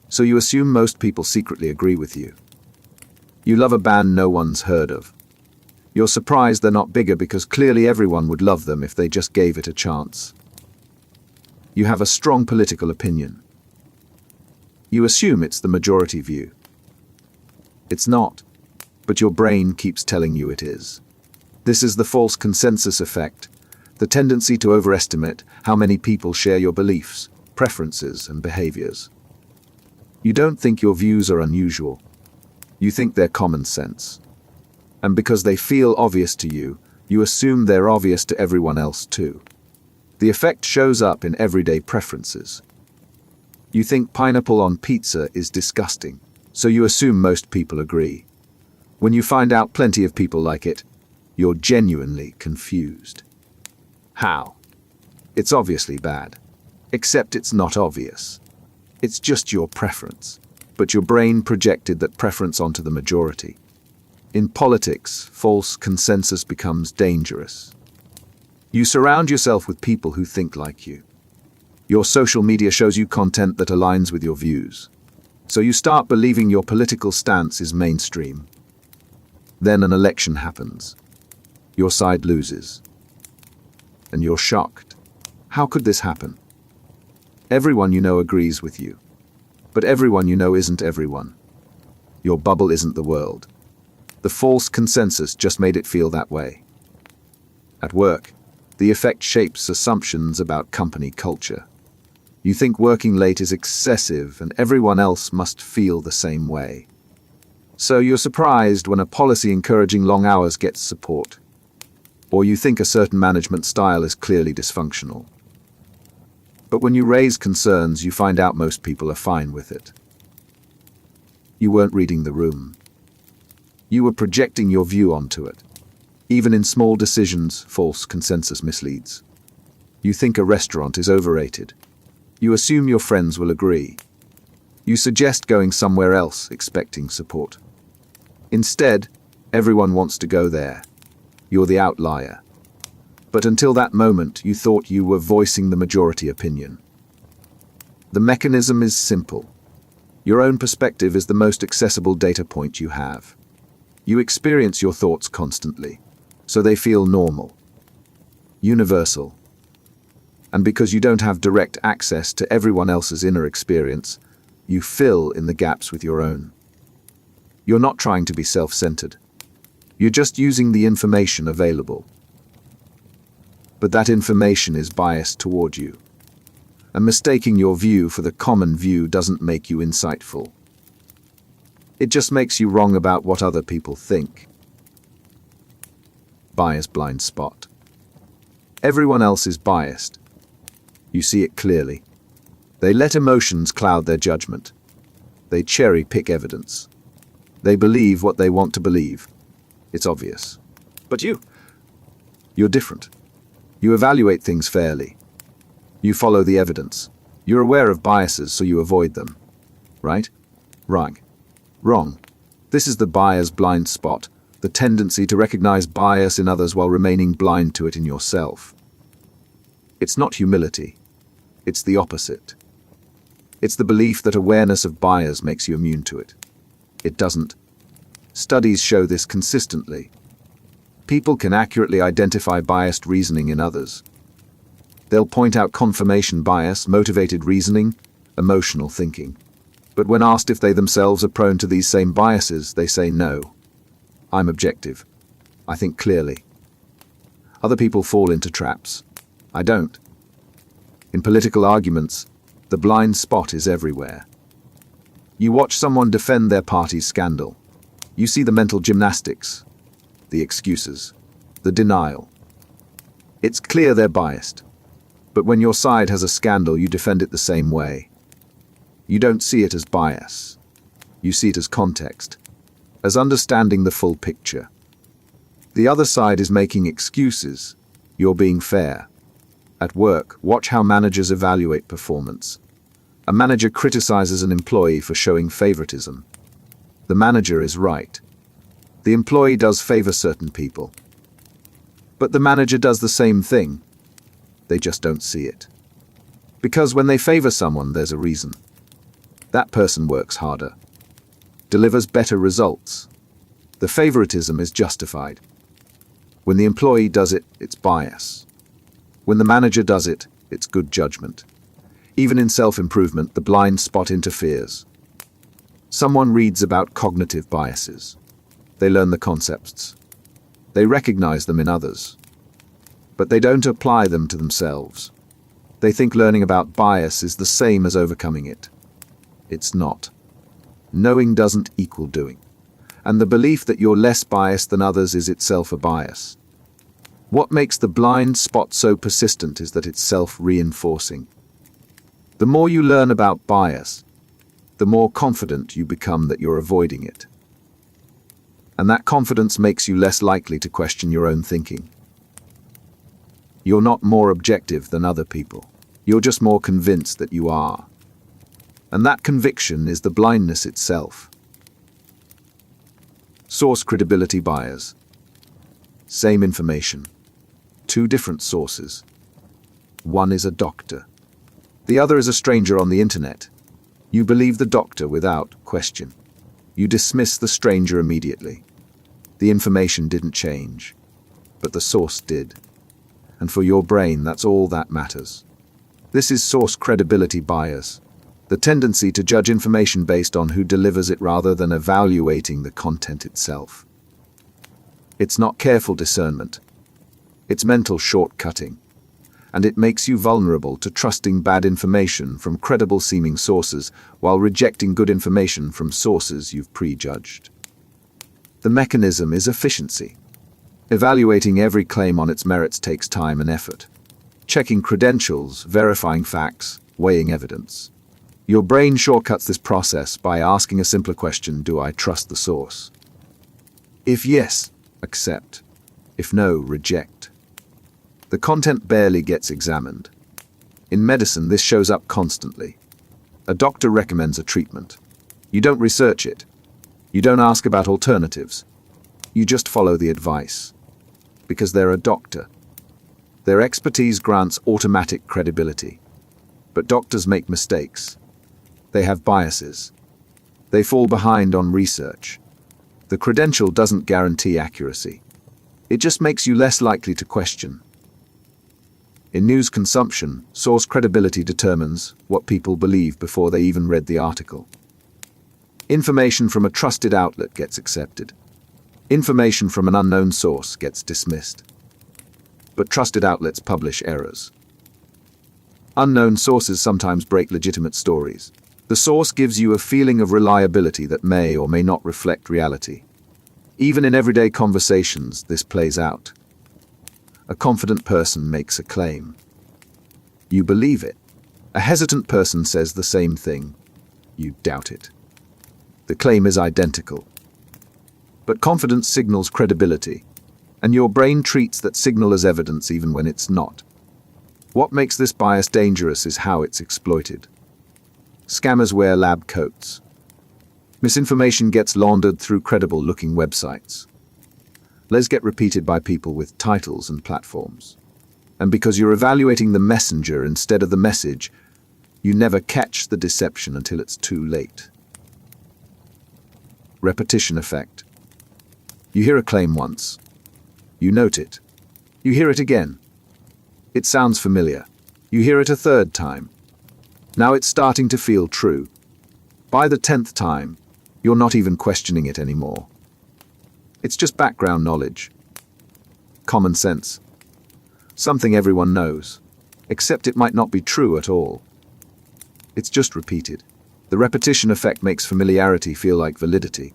so you assume most people secretly agree with you. You love a band no one's heard of. You're surprised they're not bigger because clearly everyone would love them if they just gave it a chance. You have a strong political opinion. You assume it's the majority view. It's not, but your brain keeps telling you it is. This is the false consensus effect, the tendency to overestimate how many people share your beliefs, preferences, and behaviors. You don't think your views are unusual. You think they're common sense. And because they feel obvious to you, you assume they're obvious to everyone else too. The effect shows up in everyday preferences. You think pineapple on pizza is disgusting, so you assume most people agree. When you find out plenty of people like it, you're genuinely confused. How? It's obviously bad. Except it's not obvious. It's just your preference. But your brain projected that preference onto the majority. In politics, false consensus becomes dangerous. You surround yourself with people who think like you. Your social media shows you content that aligns with your views. So you start believing your political stance is mainstream. Then an election happens. Your side loses. And you're shocked. How could this happen? Everyone you know agrees with you. But everyone you know isn't everyone. Your bubble isn't the world. The false consensus just made it feel that way. At work, the effect shapes assumptions about company culture. You think working late is excessive and everyone else must feel the same way. So you're surprised when a policy encouraging long hours gets support. Or you think a certain management style is clearly dysfunctional. But when you raise concerns, you find out most people are fine with it. You weren't reading the room. You were projecting your view onto it. Even in small decisions, false consensus misleads. You think a restaurant is overrated. You assume your friends will agree. You suggest going somewhere else, expecting support. Instead, everyone wants to go there. You're the outlier. But until that moment, you thought you were voicing the majority opinion. The mechanism is simple. Your own perspective is the most accessible data point you have. You experience your thoughts constantly, so they feel normal, universal. And because you don't have direct access to everyone else's inner experience, you fill in the gaps with your own. You're not trying to be self-centered. You're just using the information available. But that information is biased toward you. And mistaking your view for the common view doesn't make you insightful. It just makes you wrong about what other people think. Bias blind spot. Everyone else is biased. You see it clearly. They let emotions cloud their judgment. They cherry-pick evidence. They believe what they want to believe. It's obvious. But you're different. You evaluate things fairly. You follow the evidence. You're aware of biases, so you avoid them. Right? Wrong. This is the bias blind spot, the tendency to recognize bias in others while remaining blind to it in yourself. It's not humility. It's the opposite. It's the belief that awareness of bias makes you immune to it. It doesn't. Studies show this consistently. People can accurately identify biased reasoning in others. They'll point out confirmation bias, motivated reasoning, emotional thinking. But when asked if they themselves are prone to these same biases, they say no. I'm objective. I think clearly. Other people fall into traps. I don't. In political arguments, the blind spot is everywhere. You watch someone defend their party's scandal. You see the mental gymnastics, the excuses, the denial. It's clear they're biased. But when your side has a scandal, you defend it the same way. You don't see it as bias. You see it as context, as understanding the full picture. The other side is making excuses. You're being fair. At work, watch how managers evaluate performance. A manager criticizes an employee for showing favoritism. The manager is right. The employee does favor certain people. But the manager does the same thing. They just don't see it. Because when they favor someone, there's a reason. That person works harder, delivers better results. The favoritism is justified. When the employee does it, it's bias. When the manager does it, it's good judgment. Even in self-improvement, the blind spot interferes. Someone reads about cognitive biases. They learn the concepts. They recognize them in others. But they don't apply them to themselves. They think learning about bias is the same as overcoming it. It's not. Knowing doesn't equal doing. And the belief that you're less biased than others is itself a bias. What makes the blind spot so persistent is that it's self-reinforcing. The more you learn about bias, the more confident you become that you're avoiding it. And that confidence makes you less likely to question your own thinking. You're not more objective than other people. You're just more convinced that you are. And that conviction is the blindness itself. Source credibility bias. Same information. Two different sources. One is a doctor. The other is a stranger on the internet. You believe the doctor without question. You dismiss the stranger immediately. The information didn't change, but the source did. And for your brain, that's all that matters. This is source credibility bias, the tendency to judge information based on who delivers it rather than evaluating the content itself. It's not careful discernment. It's mental shortcutting. and it makes you vulnerable to trusting bad information from credible-seeming sources while rejecting good information from sources you've prejudged. The mechanism is efficiency. Evaluating every claim on its merits takes time and effort. Checking credentials, verifying facts, weighing evidence. Your brain shortcuts this process by asking a simpler question: do I trust the source? If yes, accept. If no, reject. The content barely gets examined. In medicine, this shows up constantly. A doctor recommends a treatment. You don't research it. You don't ask about alternatives. You just follow the advice. Because they're a doctor. Their expertise grants automatic credibility. But doctors make mistakes. They have biases. They fall behind on research. The credential doesn't guarantee accuracy. It just makes you less likely to question. In news consumption, source credibility determines what people believe before they even read the article. Information from a trusted outlet gets accepted. Information from an unknown source gets dismissed. But trusted outlets publish errors. Unknown sources sometimes break legitimate stories. The source gives you a feeling of reliability that may or may not reflect reality. Even in everyday conversations, this plays out. A confident person makes a claim. You believe it. A hesitant person says the same thing. You doubt it. The claim is identical. But confidence signals credibility, and your brain treats that signal as evidence even when it's not. What makes this bias dangerous is how it's exploited. Scammers wear lab coats. Misinformation gets laundered through credible-looking websites. Lies get repeated by people with titles and platforms. And because you're evaluating the messenger instead of the message, you never catch the deception until it's too late. Repetition effect. You hear a claim once. You note it. You hear it again. It sounds familiar. You hear it a third time. Now it's starting to feel true. By the 10th time, you're not even questioning it anymore. It's just background knowledge. Common sense. Something everyone knows, except it might not be true at all. It's just repeated. The repetition effect makes familiarity feel like validity.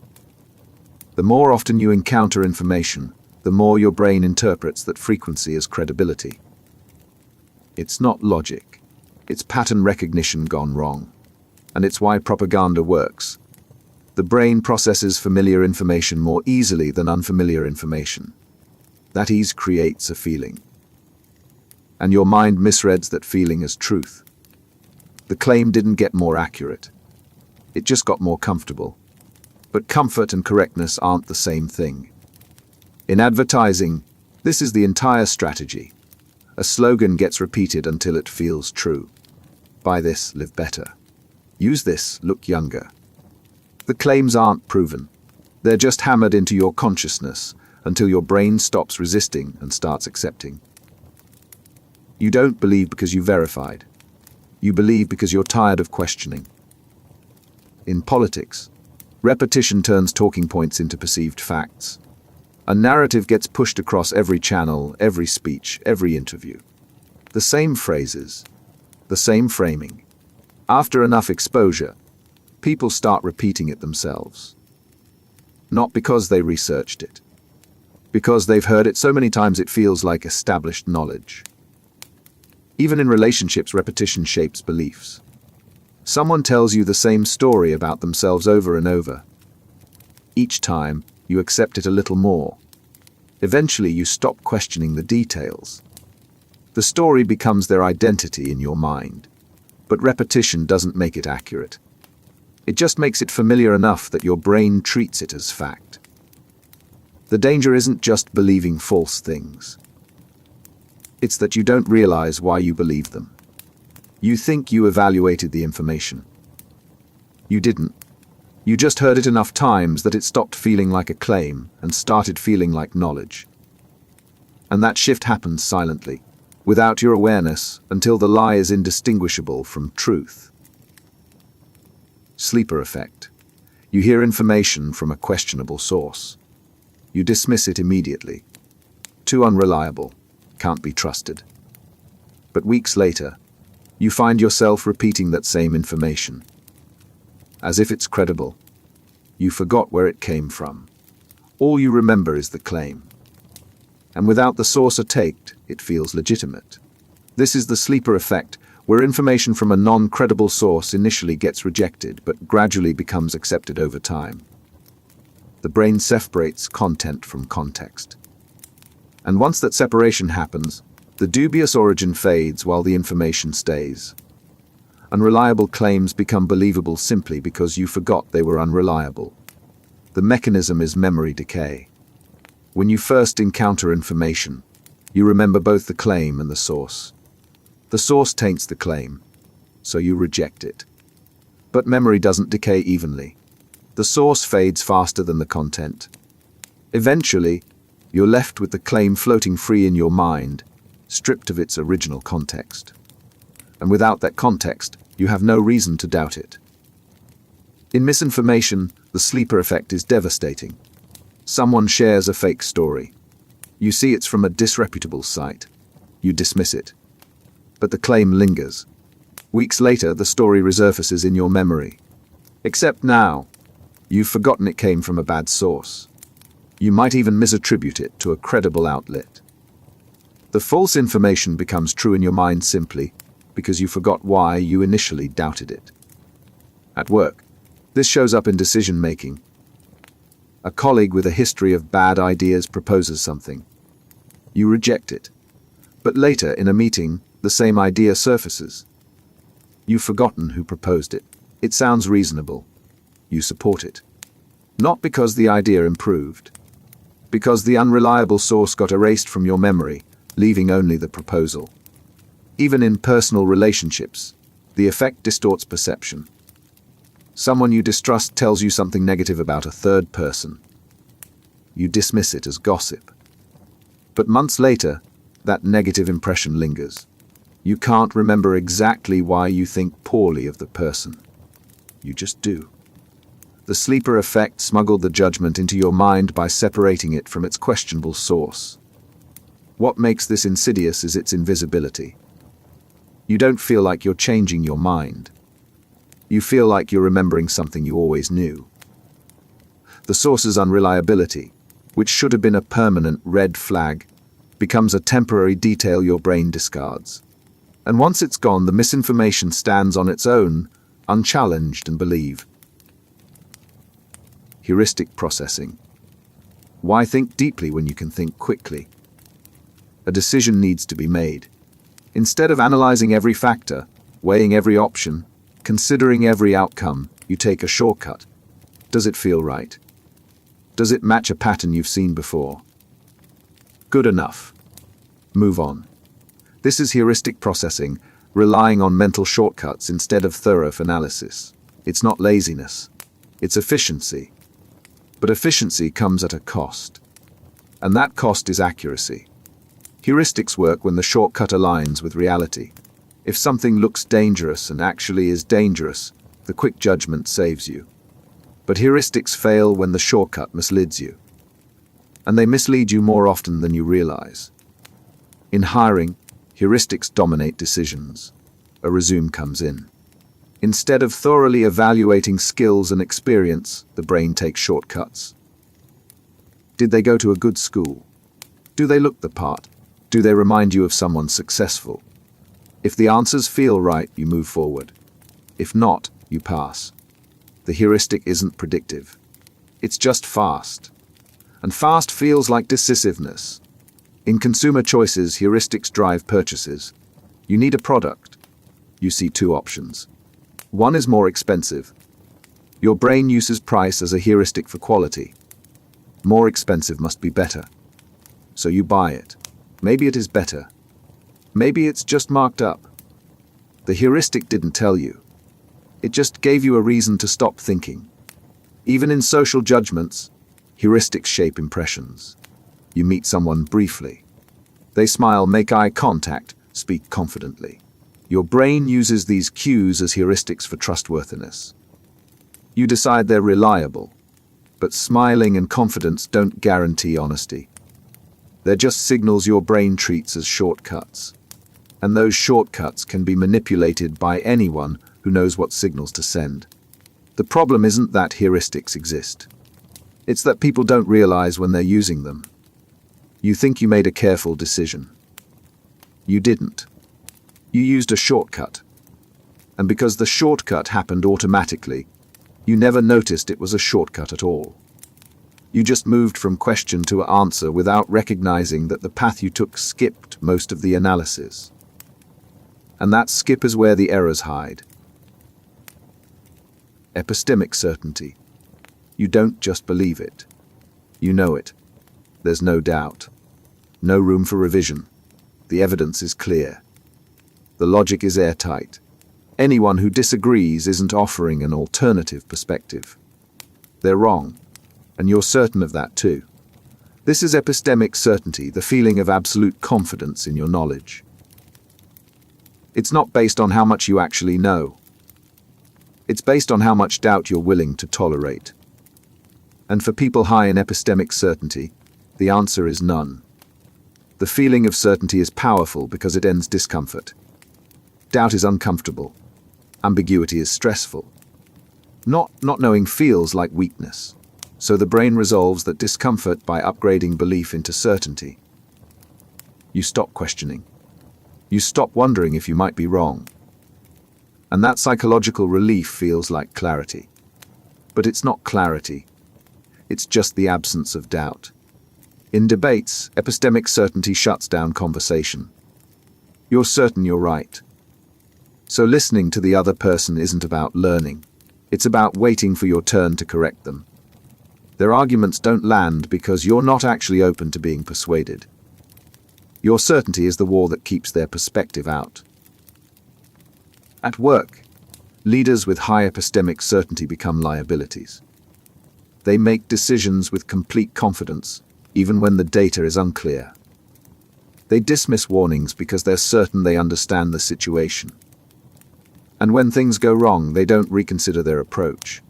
The more often you encounter information, the more your brain interprets that frequency as credibility. It's not logic. It's pattern recognition gone wrong. And it's why propaganda works. The brain processes familiar information more easily than unfamiliar information. That ease creates a feeling. And your mind misreads that feeling as truth. The claim didn't get more accurate. It just got more comfortable. But comfort and correctness aren't the same thing. In advertising, this is the entire strategy. A slogan gets repeated until it feels true. Buy this, live better. Use this, look younger. The claims aren't proven. They're just hammered into your consciousness until your brain stops resisting and starts accepting. You don't believe because you verified. You believe because you're tired of questioning. In politics, repetition turns talking points into perceived facts. A narrative gets pushed across every channel, every speech, every interview. The same phrases, the same framing. After enough exposure, people start repeating it themselves. Not because they researched it. Because they've heard it so many times it feels like established knowledge. Even in relationships, repetition shapes beliefs. Someone tells you the same story about themselves over and over. Each time, you accept it a little more. Eventually, you stop questioning the details. The story becomes their identity in your mind. But repetition doesn't make it accurate. It just makes it familiar enough that your brain treats it as fact. The danger isn't just believing false things. It's that you don't realize why you believe them. You think you evaluated the information. You didn't. You just heard it enough times that it stopped feeling like a claim and started feeling like knowledge. And that shift happens silently, without your awareness, until the lie is indistinguishable from truth. Sleeper effect. You hear information from a questionable source. You dismiss it immediately. Too unreliable. Can't be trusted. But weeks later, you find yourself repeating that same information. As if it's credible. You forgot where it came from. All you remember is the claim. And without the source or take, it feels legitimate. This is the sleeper effect, where information from a non-credible source initially gets rejected but gradually becomes accepted over time. The brain separates content from context. And once that separation happens, the dubious origin fades while the information stays. Unreliable claims become believable simply because you forgot they were unreliable. The mechanism is memory decay. When you first encounter information, you remember both the claim and the source. The source taints the claim, so you reject it. But memory doesn't decay evenly. The source fades faster than the content. Eventually, you're left with the claim floating free in your mind, stripped of its original context. And without that context, you have no reason to doubt it. In misinformation, the sleeper effect is devastating. Someone shares a fake story. You see it's from a disreputable site. You dismiss it. But the claim lingers. Weeks later, the story resurfaces in your memory. Except now, you've forgotten it came from a bad source. You might even misattribute it to a credible outlet. The false information becomes true in your mind simply because you forgot why you initially doubted it. At work, this shows up in decision-making. A colleague with a history of bad ideas proposes something. You reject it. But later, in a meeting, the same idea surfaces. You've forgotten who proposed it. It sounds reasonable. You support it. Not because the idea improved. Because the unreliable source got erased from your memory, leaving only the proposal. Even in personal relationships, the effect distorts perception. Someone you distrust tells you something negative about a third person. You dismiss it as gossip. But months later, that negative impression lingers. You can't remember exactly why you think poorly of the person. You just do. The sleeper effect smuggled the judgment into your mind by separating it from its questionable source. What makes this insidious is its invisibility. You don't feel like you're changing your mind. You feel like you're remembering something you always knew. The source's unreliability, which should have been a permanent red flag, becomes a temporary detail your brain discards. And once it's gone, the misinformation stands on its own, unchallenged and believed. Heuristic processing. Why think deeply when you can think quickly? A decision needs to be made. Instead of analyzing every factor, weighing every option, considering every outcome, you take a shortcut. Does it feel right? Does it match a pattern you've seen before? Good enough. Move on. This is heuristic processing, relying on mental shortcuts instead of thorough analysis. It's not laziness. It's efficiency. But efficiency comes at a cost. And that cost is accuracy. Heuristics work when the shortcut aligns with reality. If something looks dangerous and actually is dangerous, the quick judgment saves you. But heuristics fail when the shortcut misleads you. And they mislead you more often than you realize. In hiring, heuristics dominate decisions. A resume comes in. Instead of thoroughly evaluating skills and experience, the brain takes shortcuts. Did they go to a good school? Do they look the part? Do they remind you of someone successful? If the answers feel right, you move forward. If not, you pass. The heuristic isn't predictive. It's just fast. And fast feels like decisiveness. In consumer choices, heuristics drive purchases. You need a product. You see two options. One is more expensive. Your brain uses price as a heuristic for quality. More expensive must be better. So you buy it. Maybe it is better. Maybe it's just marked up. The heuristic didn't tell you. It just gave you a reason to stop thinking. Even in social judgments, heuristics shape impressions. You meet someone briefly. They smile, make eye contact, speak confidently. Your brain uses these cues as heuristics for trustworthiness. You decide they're reliable, but smiling and confidence don't guarantee honesty. They're just signals your brain treats as shortcuts. And those shortcuts can be manipulated by anyone who knows what signals to send. The problem isn't that heuristics exist. It's that people don't realize when they're using them. You think you made a careful decision. You didn't. You used a shortcut. And because the shortcut happened automatically, you never noticed it was a shortcut at all. You just moved from question to answer without recognizing that the path you took skipped most of the analysis. And that skip is where the errors hide. Epistemic certainty. You don't just believe it. You know it. There's no doubt. No room for revision. The evidence is clear. The logic is airtight. Anyone who disagrees isn't offering an alternative perspective. They're wrong, and you're certain of that too. This is epistemic certainty, the feeling of absolute confidence in your knowledge. It's not based on how much you actually know. It's based on how much doubt you're willing to tolerate. And for people high in epistemic certainty, the answer is none. The feeling of certainty is powerful because it ends discomfort. Doubt is uncomfortable. Ambiguity is stressful. Not knowing feels like weakness. So the brain resolves that discomfort by upgrading belief into certainty. You stop questioning. You stop wondering if you might be wrong. And that psychological relief feels like clarity. But it's not clarity. It's just the absence of doubt. In debates, epistemic certainty shuts down conversation. You're certain you're right. So listening to the other person isn't about learning. It's about waiting for your turn to correct them. Their arguments don't land because you're not actually open to being persuaded. Your certainty is the wall that keeps their perspective out. At work, leaders with high epistemic certainty become liabilities. They make decisions with complete confidence, even when the data is unclear. They dismiss warnings because they're certain they understand the situation. And when things go wrong, they don't reconsider their approach.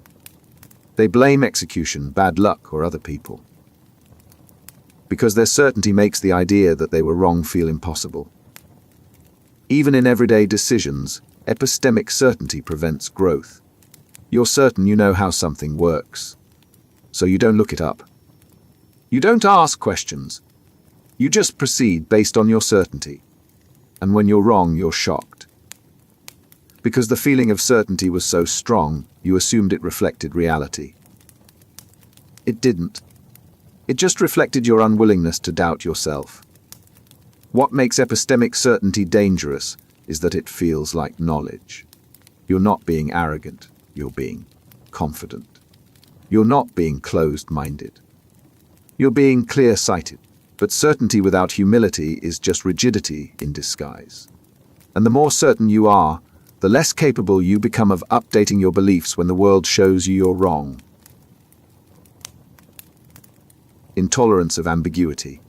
They blame execution, bad luck, or other people. Because their certainty makes the idea that they were wrong feel impossible. Even in everyday decisions, epistemic certainty prevents growth. You're certain you know how something works, so you don't look it up. You don't ask questions. You just proceed based on your certainty. And when you're wrong, you're shocked. Because the feeling of certainty was so strong, you assumed it reflected reality. It didn't. It just reflected your unwillingness to doubt yourself. What makes epistemic certainty dangerous is that it feels like knowledge. You're not being arrogant, you're being confident. You're not being closed-minded. You're being clear-sighted, but certainty without humility is just rigidity in disguise. And the more certain you are, the less capable you become of updating your beliefs when the world shows you you're wrong. Intolerance of ambiguity.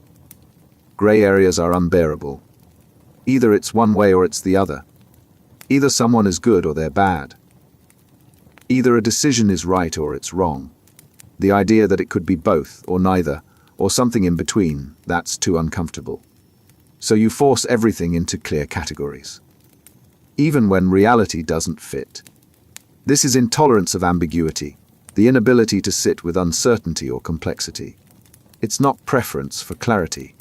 Gray areas are unbearable. Either it's one way or it's the other. Either someone is good or they're bad. Either a decision is right or it's wrong. The idea that it could be both or neither, or something in between, that's too uncomfortable. So you force everything into clear categories, even when reality doesn't fit. This is intolerance of ambiguity, the inability to sit with uncertainty or complexity. It's not preference for clarity.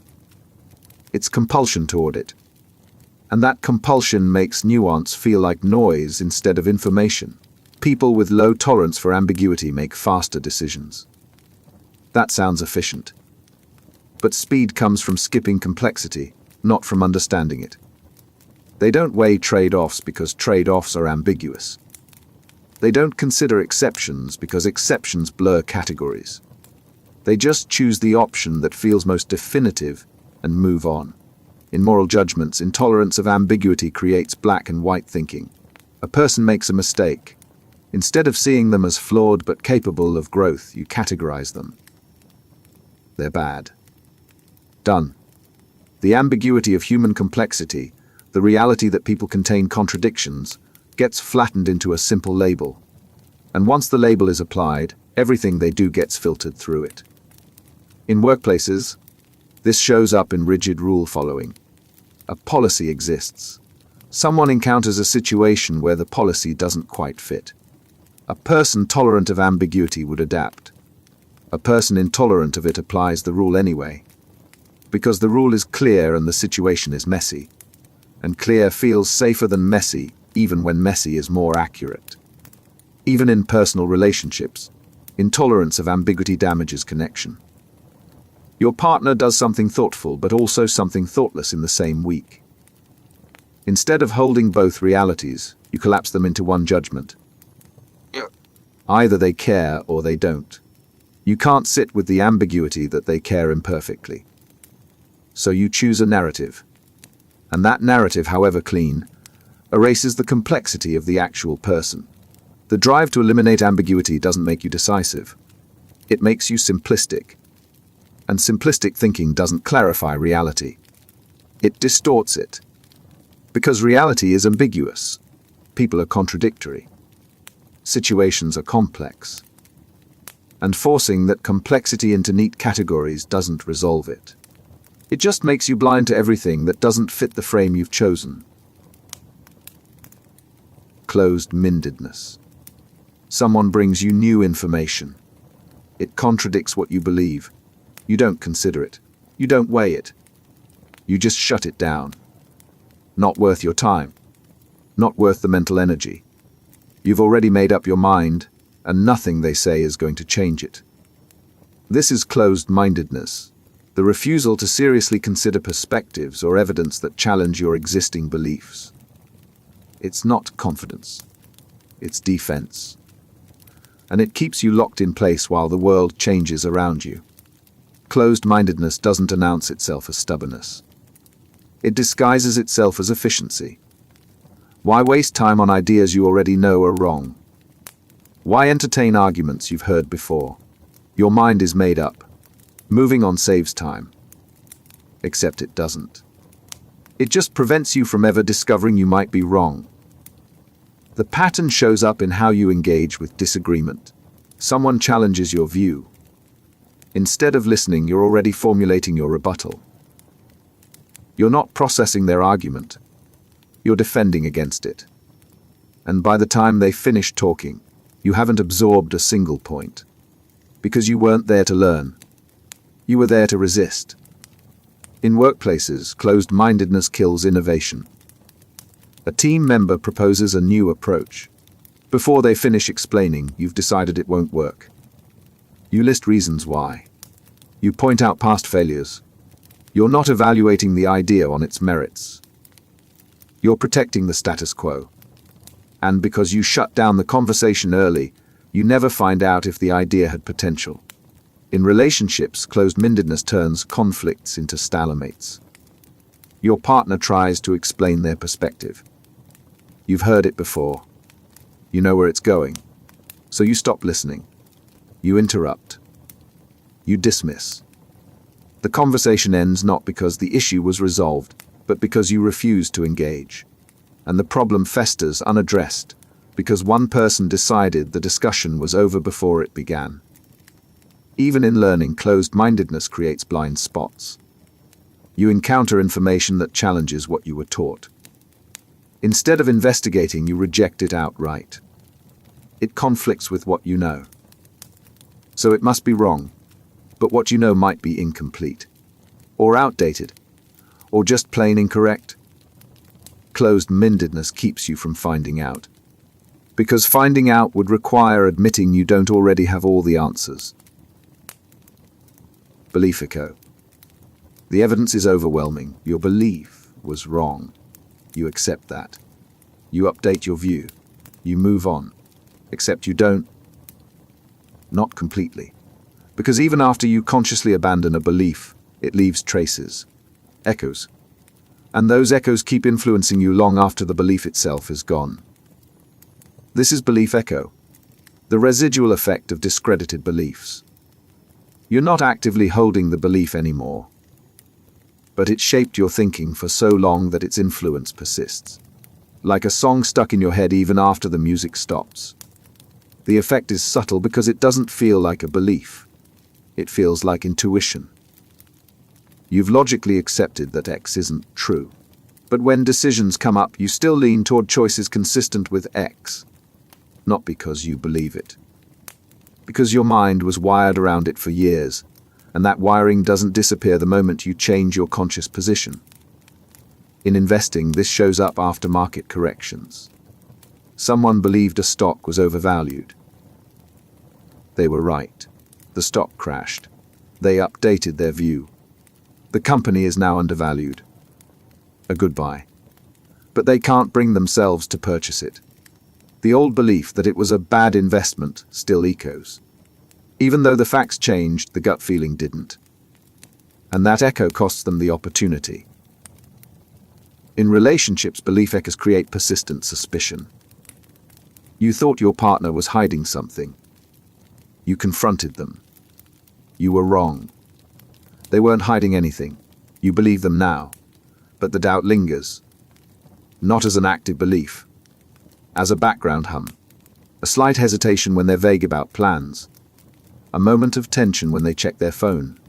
It's compulsion toward it. And that compulsion makes nuance feel like noise instead of information. People with low tolerance for ambiguity make faster decisions. That sounds efficient. But speed comes from skipping complexity, not from understanding it. They don't weigh trade-offs because trade-offs are ambiguous. They don't consider exceptions because exceptions blur categories. They just choose the option that feels most definitive and move on. In moral judgments, intolerance of ambiguity creates black and white thinking. A person makes a mistake. Instead of seeing them as flawed but capable of growth, you categorize them. They're bad. Done. The ambiguity of human complexity, the reality that people contain contradictions, gets flattened into a simple label. And once the label is applied, everything they do gets filtered through it. In workplaces, this shows up in rigid rule following. A policy exists. Someone encounters a situation where the policy doesn't quite fit. A person tolerant of ambiguity would adapt. A person intolerant of it applies the rule anyway. Because the rule is clear and the situation is messy. And clear feels safer than messy, even when messy is more accurate. Even in personal relationships, intolerance of ambiguity damages connection. Your partner does something thoughtful but also something thoughtless in the same week. Instead of holding both realities, you collapse them into one judgment. Either they care or they don't. You can't sit with the ambiguity that they care imperfectly. So you choose a narrative. And that narrative, however clean, erases the complexity of the actual person. The drive to eliminate ambiguity doesn't make you decisive. It makes you simplistic. And simplistic thinking doesn't clarify reality. It distorts it. Because reality is ambiguous. People are contradictory. Situations are complex. And forcing that complexity into neat categories doesn't resolve it. It just makes you blind to everything that doesn't fit the frame you've chosen. Closed-mindedness. Someone brings you new information. It contradicts what you believe. You don't consider it. You don't weigh it. You just shut it down. Not worth your time. Not worth the mental energy. You've already made up your mind, and nothing they say is going to change it. This is closed-mindedness, the refusal to seriously consider perspectives or evidence that challenge your existing beliefs. It's not confidence. It's defense. And it keeps you locked in place while the world changes around you. Closed-mindedness doesn't announce itself as stubbornness. It disguises itself as efficiency. Why waste time on ideas you already know are wrong? Why entertain arguments you've heard before? Your mind is made up. Moving on saves time. Except it doesn't. It just prevents you from ever discovering you might be wrong. The pattern shows up in how you engage with disagreement. Someone challenges your view. Instead of listening, you're already formulating your rebuttal. You're not processing their argument. You're defending against it. And by the time they finish talking, you haven't absorbed a single point. Because you weren't there to learn. You were there to resist. In workplaces, closed-mindedness kills innovation. A team member proposes a new approach. Before they finish explaining, you've decided it won't work. You list reasons why. You point out past failures. You're not evaluating the idea on its merits. You're protecting the status quo. And because you shut down the conversation early, you never find out if the idea had potential. In relationships, closed-mindedness turns conflicts into stalemates. Your partner tries to explain their perspective. You've heard it before. You know where it's going. So you stop listening. You interrupt. You dismiss. The conversation ends not because the issue was resolved, but because you refuse to engage. And the problem festers unaddressed because one person decided the discussion was over before it began. Even in learning, closed-mindedness creates blind spots. You encounter information that challenges what you were taught. Instead of investigating, you reject it outright. It conflicts with what you know. So it must be wrong, but what you know might be incomplete, or outdated, or just plain incorrect. Closed-mindedness keeps you from finding out. Because finding out would require admitting you don't already have all the answers. Belief echo. The evidence is overwhelming. Your belief was wrong. You accept that. You update your view. You move on. Except you don't. Not completely. Because even after you consciously abandon a belief, it leaves traces. Echoes. And those echoes keep influencing you long after the belief itself is gone. This is belief echo, the residual effect of discredited beliefs. You're not actively holding the belief anymore, but it shaped your thinking for so long that its influence persists. Like a song stuck in your head even after the music stops. The effect is subtle because it doesn't feel like a belief. It feels like intuition. You've logically accepted that X isn't true. But when decisions come up, you still lean toward choices consistent with X. Not because you believe it. Because your mind was wired around it for years, and that wiring doesn't disappear the moment you change your conscious position. In investing, this shows up after market corrections. Someone believed a stock was overvalued. They were right. The stock crashed. They updated their view. The company is now undervalued. A goodbye. But they can't bring themselves to purchase it. The old belief that it was a bad investment still echoes. Even though the facts changed, the gut feeling didn't. And that echo costs them the opportunity. In relationships, belief echoes create persistent suspicion. You thought your partner was hiding something. You confronted them. You were wrong. They weren't hiding anything. You believe them now. But the doubt lingers. Not as an active belief. As a background hum. A slight hesitation when they're vague about plans. A moment of tension when they check their phone.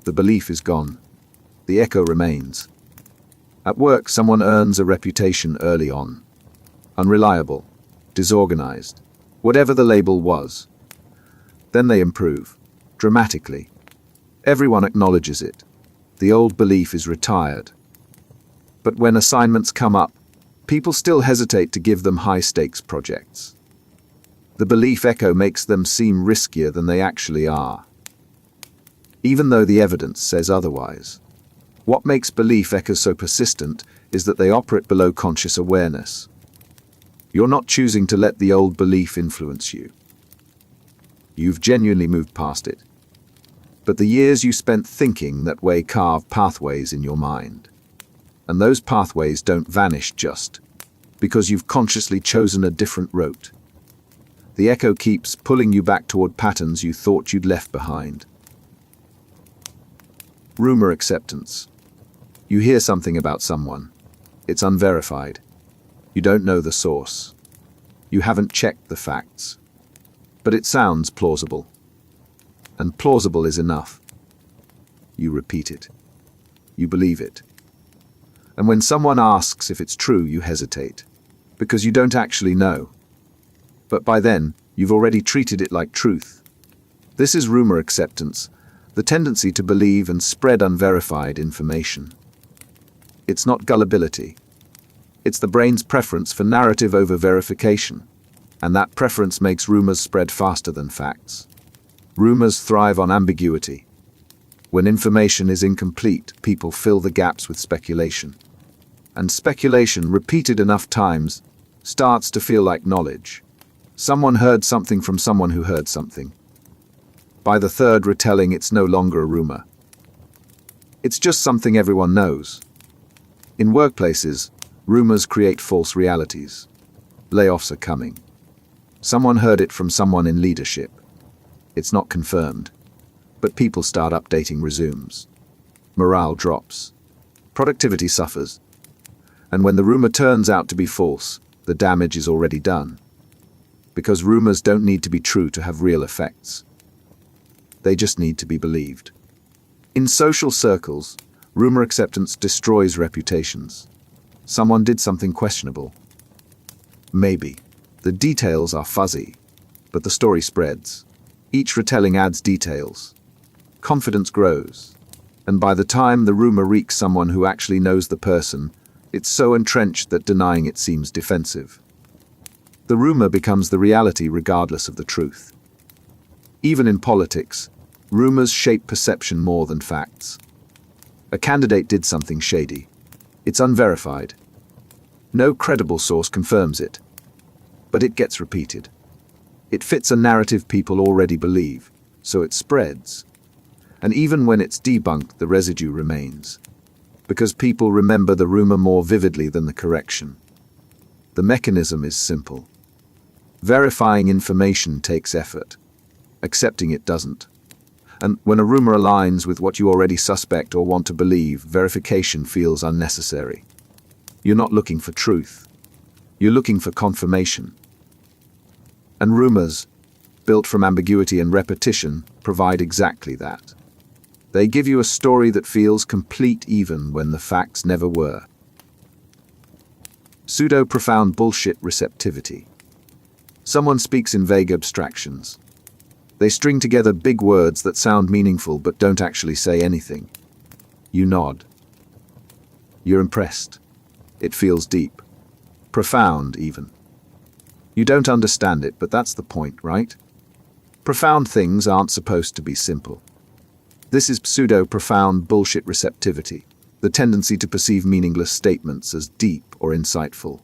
The belief is gone. The echo remains. At work, someone earns a reputation early on. Unreliable. Disorganized. Whatever the label was. Then they improve. Dramatically. Everyone acknowledges it. The old belief is retired. But when assignments come up, people still hesitate to give them high-stakes projects. The belief echo makes them seem riskier than they actually are. Even though the evidence says otherwise. What makes belief echoes so persistent is that they operate below conscious awareness. You're not choosing to let the old belief influence you. You've genuinely moved past it. But the years you spent thinking that way carve pathways in your mind. And those pathways don't vanish just because you've consciously chosen a different route. The echo keeps pulling you back toward patterns you thought you'd left behind. Rumor acceptance. You hear something about someone. It's unverified. You don't know the source. You haven't checked the facts. But it sounds plausible. And plausible is enough. You repeat it. You believe it. And when someone asks if it's true, you hesitate. Because you don't actually know. But by then, you've already treated it like truth. This is rumor acceptance, the tendency to believe and spread unverified information. It's not gullibility. It's the brain's preference for narrative over verification. And that preference makes rumors spread faster than facts. Rumors thrive on ambiguity. When information is incomplete, people fill the gaps with speculation. And speculation, repeated enough times, starts to feel like knowledge. Someone heard something from someone who heard something. By the third retelling, it's no longer a rumor. It's just something everyone knows. In workplaces, rumors create false realities. Layoffs are coming. Someone heard it from someone in leadership. It's not confirmed, but people start updating resumes. Morale drops. Productivity suffers. And when the rumor turns out to be false, the damage is already done. Because rumors don't need to be true to have real effects. They just need to be believed. In social circles, rumor acceptance destroys reputations. Someone did something questionable. Maybe. The details are fuzzy, but the story spreads. Each retelling adds details. Confidence grows. And by the time the rumor reaches someone who actually knows the person, it's so entrenched that denying it seems defensive. The rumor becomes the reality regardless of the truth. Even in politics, rumors shape perception more than facts. A candidate did something shady. It's unverified. No credible source confirms it. But it gets repeated. It fits a narrative people already believe, so it spreads. And even when it's debunked, the residue remains. Because people remember the rumor more vividly than the correction. The mechanism is simple. Verifying information takes effort. Accepting it doesn't. And when a rumor aligns with what you already suspect or want to believe, verification feels unnecessary. You're not looking for truth. You're looking for confirmation. And rumors, built from ambiguity and repetition, provide exactly that. They give you a story that feels complete even when the facts never were. Pseudo-Profound bullshit receptivity. Someone speaks in vague abstractions. They string together big words that sound meaningful but don't actually say anything. You nod. You're impressed. It feels deep. Profound, even. You don't understand it, but that's the point, right? Profound things aren't supposed to be simple. This is pseudo-profound bullshit receptivity, the tendency to perceive meaningless statements as deep or insightful.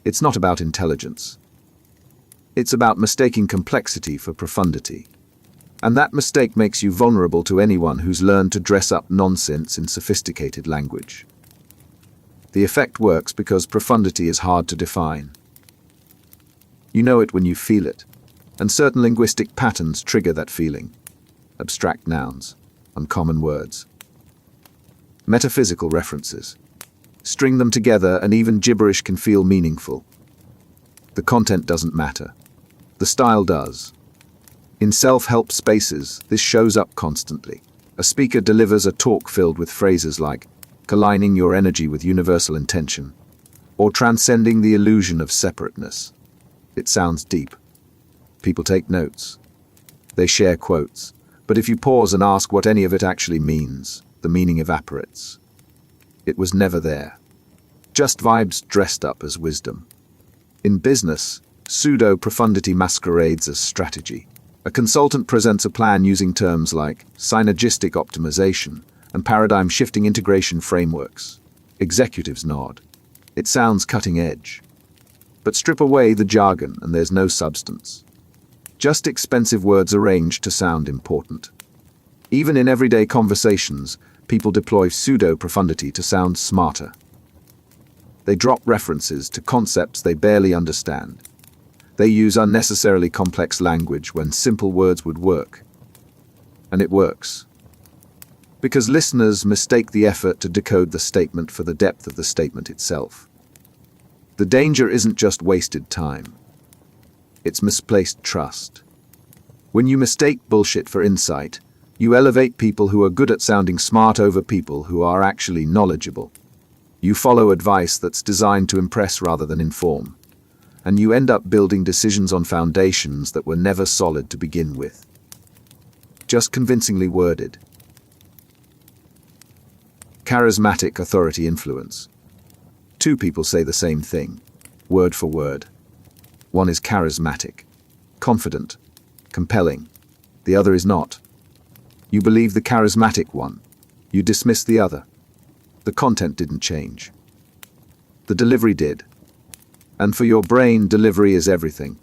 It's not about intelligence. It's about mistaking complexity for profundity. And that mistake makes you vulnerable to anyone who's learned to dress up nonsense in sophisticated language. The effect works because profundity is hard to define. You know it when you feel it, and certain linguistic patterns trigger that feeling. Abstract nouns, uncommon words. Metaphysical references. String them together and even gibberish can feel meaningful. The content doesn't matter. The style does. In self-help spaces, this shows up constantly. A speaker delivers a talk filled with phrases like aligning your energy with universal intention, or transcending the illusion of separateness. It sounds deep. People take notes. They share quotes. But if you pause and ask what any of it actually means, the meaning evaporates. It was never there. Just vibes dressed up as wisdom. In business, pseudo-profundity masquerades as strategy. A consultant presents a plan using terms like synergistic optimization and paradigm-shifting integration frameworks. Executives nod. It sounds cutting edge. But strip away the jargon and there's no substance. Just expensive words arranged to sound important. Even in everyday conversations, people deploy pseudo-profundity to sound smarter. They drop references to concepts they barely understand. They use unnecessarily complex language when simple words would work. And it works. Because listeners mistake the effort to decode the statement for the depth of the statement itself. The danger isn't just wasted time. It's misplaced trust. When you mistake bullshit for insight, you elevate people who are good at sounding smart over people who are actually knowledgeable. You follow advice that's designed to impress rather than inform. And you end up building decisions on foundations that were never solid to begin with. Just convincingly worded. Charismatic authority influence. Two people say the same thing, word for word. One is charismatic, confident, compelling. The other is not. You believe the charismatic one. You dismiss the other. The content didn't change. The delivery did. And for your brain, delivery is everything.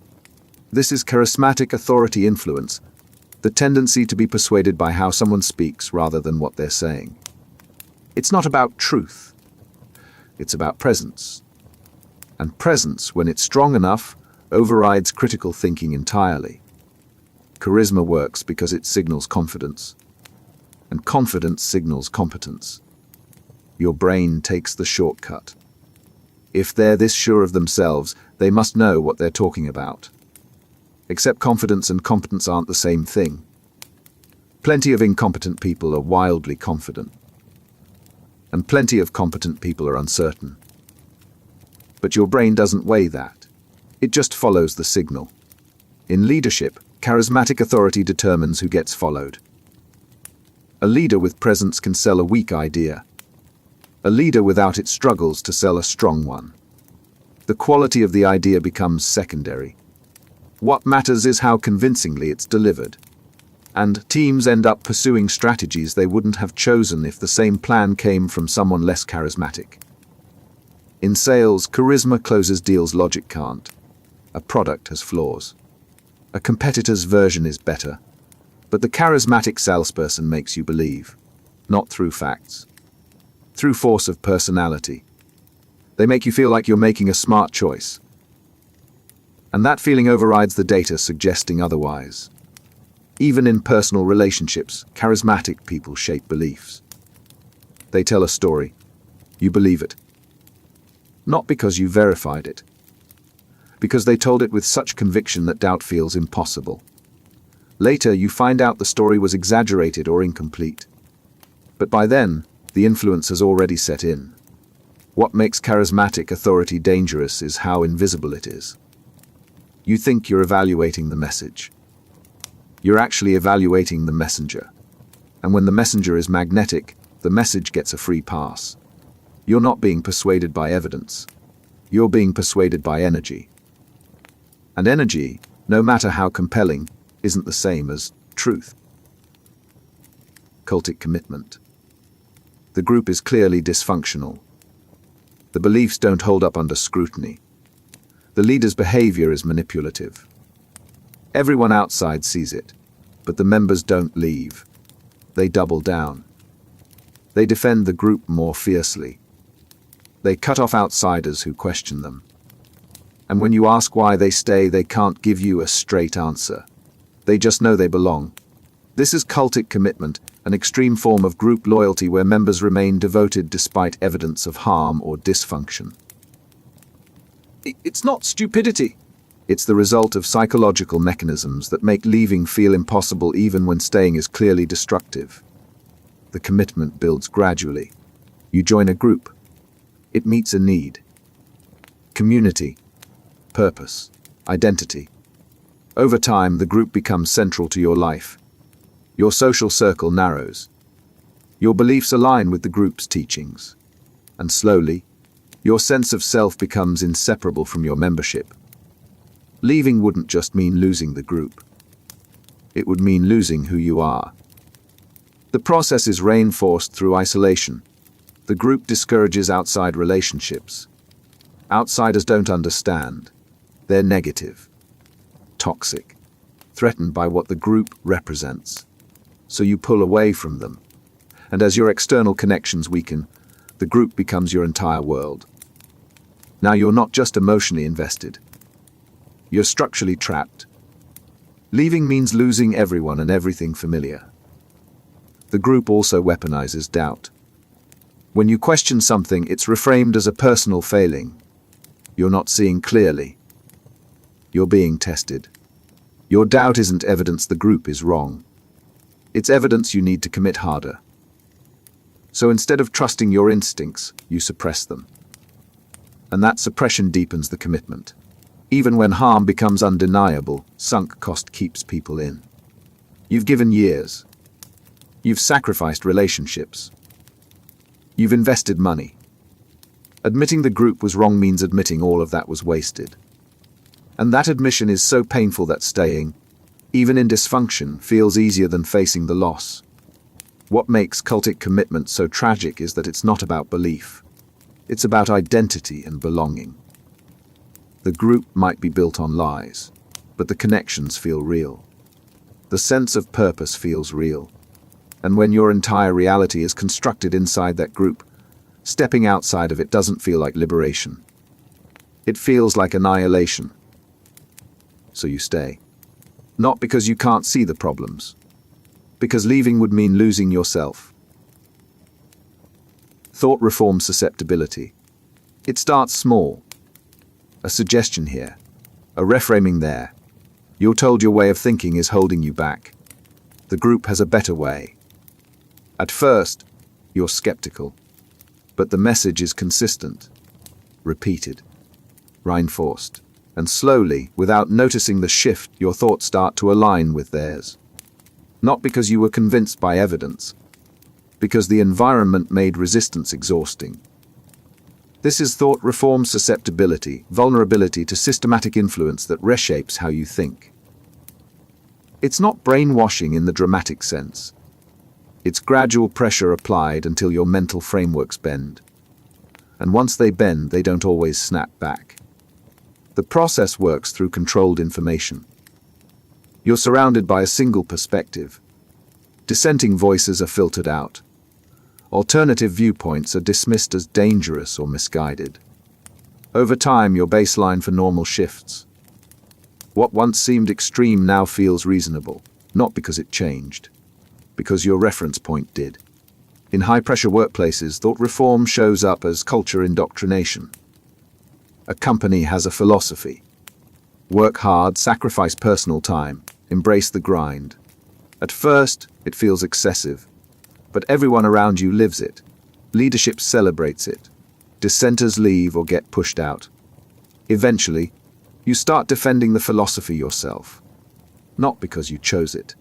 This is charismatic authority influence, the tendency to be persuaded by how someone speaks rather than what they're saying. It's not about truth. It's about presence. And presence, when it's strong enough, overrides critical thinking entirely. Charisma works because it signals confidence. And confidence signals competence. Your brain takes the shortcut. If they're this sure of themselves, they must know what they're talking about. Except confidence and competence aren't the same thing. Plenty of incompetent people are wildly confident. And plenty of competent people are uncertain. But your brain doesn't weigh that. It just follows the signal. In leadership, charismatic authority determines who gets followed. A leader with presence can sell a weak idea. A leader without it struggles to sell a strong one. The quality of the idea becomes secondary. What matters is how convincingly it's delivered. And teams end up pursuing strategies they wouldn't have chosen if the same plan came from someone less charismatic. In sales, charisma closes deals logic can't. A product has flaws. A competitor's version is better. But the charismatic salesperson makes you believe, not through facts. Through force of personality. They make you feel like you're making a smart choice. And that feeling overrides the data suggesting otherwise. Even in personal relationships, charismatic people shape beliefs. They tell a story. You believe it. Not because you verified it. Because they told it with such conviction that doubt feels impossible. Later, you find out the story was exaggerated or incomplete. But by then, the influence has already set in. What makes charismatic authority dangerous is how invisible it is. You think you're evaluating the message. You're actually evaluating the messenger. And when the messenger is magnetic, the message gets a free pass. You're not being persuaded by evidence. You're being persuaded by energy. And energy, no matter how compelling, isn't the same as truth. Cultic commitment. The group is clearly dysfunctional. The beliefs don't hold up under scrutiny. The leader's behavior is manipulative. Everyone outside sees it, but the members don't leave. They double down. They defend the group more fiercely. They cut off outsiders who question them. And when you ask why they stay, they can't give you a straight answer. They just know they belong. This is cultic commitment, an extreme form of group loyalty where members remain devoted despite evidence of harm or dysfunction. It's not stupidity. It's the result of psychological mechanisms that make leaving feel impossible even when staying is clearly destructive. The commitment builds gradually. You join a group. It meets a need. Community, purpose, identity. Over time, the group becomes central to your life. Your social circle narrows. Your beliefs align with the group's teachings. And slowly, your sense of self becomes inseparable from your membership. Leaving wouldn't just mean losing the group. It would mean losing who you are. The process is reinforced through isolation. The group discourages outside relationships. Outsiders don't understand. They're negative, toxic, threatened by what the group represents. So you pull away from them. And as your external connections weaken, the group becomes your entire world. Now you're not just emotionally invested. You're structurally trapped. Leaving means losing everyone and everything familiar. The group also weaponizes doubt. When you question something, it's reframed as a personal failing. You're not seeing clearly. You're being tested. Your doubt isn't evidence the group is wrong. It's evidence you need to commit harder. So instead of trusting your instincts, you suppress them. And that suppression deepens the commitment. Even when harm becomes undeniable, sunk cost keeps people in. You've given years. You've sacrificed relationships. You've invested money. Admitting the group was wrong means admitting all of that was wasted. And that admission is so painful that staying, even in dysfunction, feels easier than facing the loss. What makes cultic commitment so tragic is that it's not about belief. It's about identity and belonging. The group might be built on lies, but the connections feel real. The sense of purpose feels real. And when your entire reality is constructed inside that group, stepping outside of it doesn't feel like liberation. It feels like annihilation. So you stay. Not because you can't see the problems, because leaving would mean losing yourself. Thought reform susceptibility. It starts small. A suggestion here, a reframing there. You're told your way of thinking is holding you back. The group has a better way. At first, you're skeptical, but the message is consistent, repeated, reinforced, and slowly, without noticing the shift, your thoughts start to align with theirs. Not because you were convinced by evidence, because the environment made resistance exhausting. This is thought reform susceptibility, vulnerability to systematic influence that reshapes how you think. It's not brainwashing in the dramatic sense. It's gradual pressure applied until your mental frameworks bend. And once they bend, they don't always snap back. The process works through controlled information. You're surrounded by a single perspective. Dissenting voices are filtered out. Alternative viewpoints are dismissed as dangerous or misguided. Over time, your baseline for normal shifts. What once seemed extreme now feels reasonable, not because it changed, because your reference point did. In high-pressure workplaces, thought reform shows up as culture indoctrination. A company has a philosophy. Work hard, sacrifice personal time, embrace the grind. At first, it feels excessive, but everyone around you lives it. Leadership celebrates it. Dissenters leave or get pushed out. Eventually, you start defending the philosophy yourself, not because you chose it,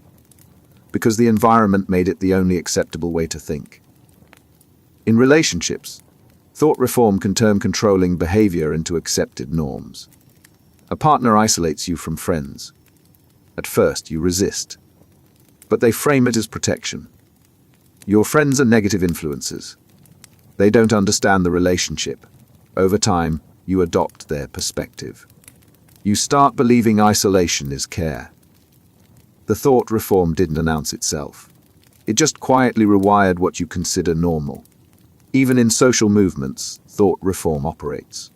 because the environment made it the only acceptable way to think. In relationships, thought reform can turn controlling behavior into accepted norms. A partner isolates you from friends. At first, you resist, but they frame it as protection. Your friends are negative influences. They don't understand the relationship. Over time, you adopt their perspective. You start believing isolation is care. The thought reform didn't announce itself. It just quietly rewired what you consider normal. Even in social movements, thought reform operates.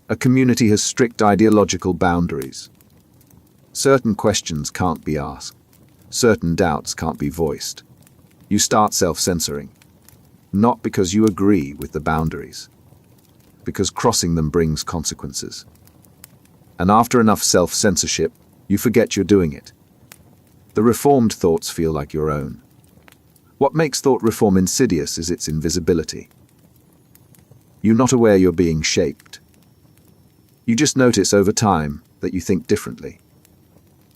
A community has strict ideological boundaries. Certain questions can't be asked. Certain doubts can't be voiced. You start self-censoring. Not because you agree with the boundaries, because crossing them brings consequences. And after enough self-censorship, you forget you're doing it. The reformed thoughts feel like your own. What makes thought reform insidious is its invisibility. You're not aware you're being shaped. You just notice over time that you think differently.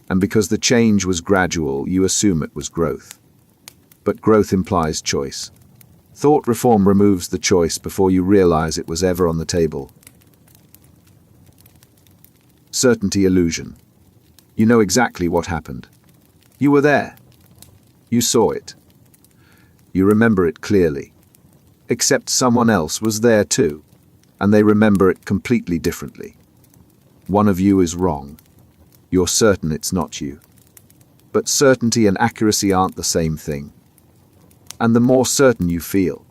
And because the change was gradual, you assume it was growth. But growth implies choice. Thought reform removes the choice before you realize it was ever on the table. Certainty illusion. You know exactly what happened. You were there. You saw it. You remember it clearly. Except someone else was there too, and they remember it completely differently. One of you is wrong. You're certain it's not you. But certainty and accuracy aren't the same thing. And the more certain you feel,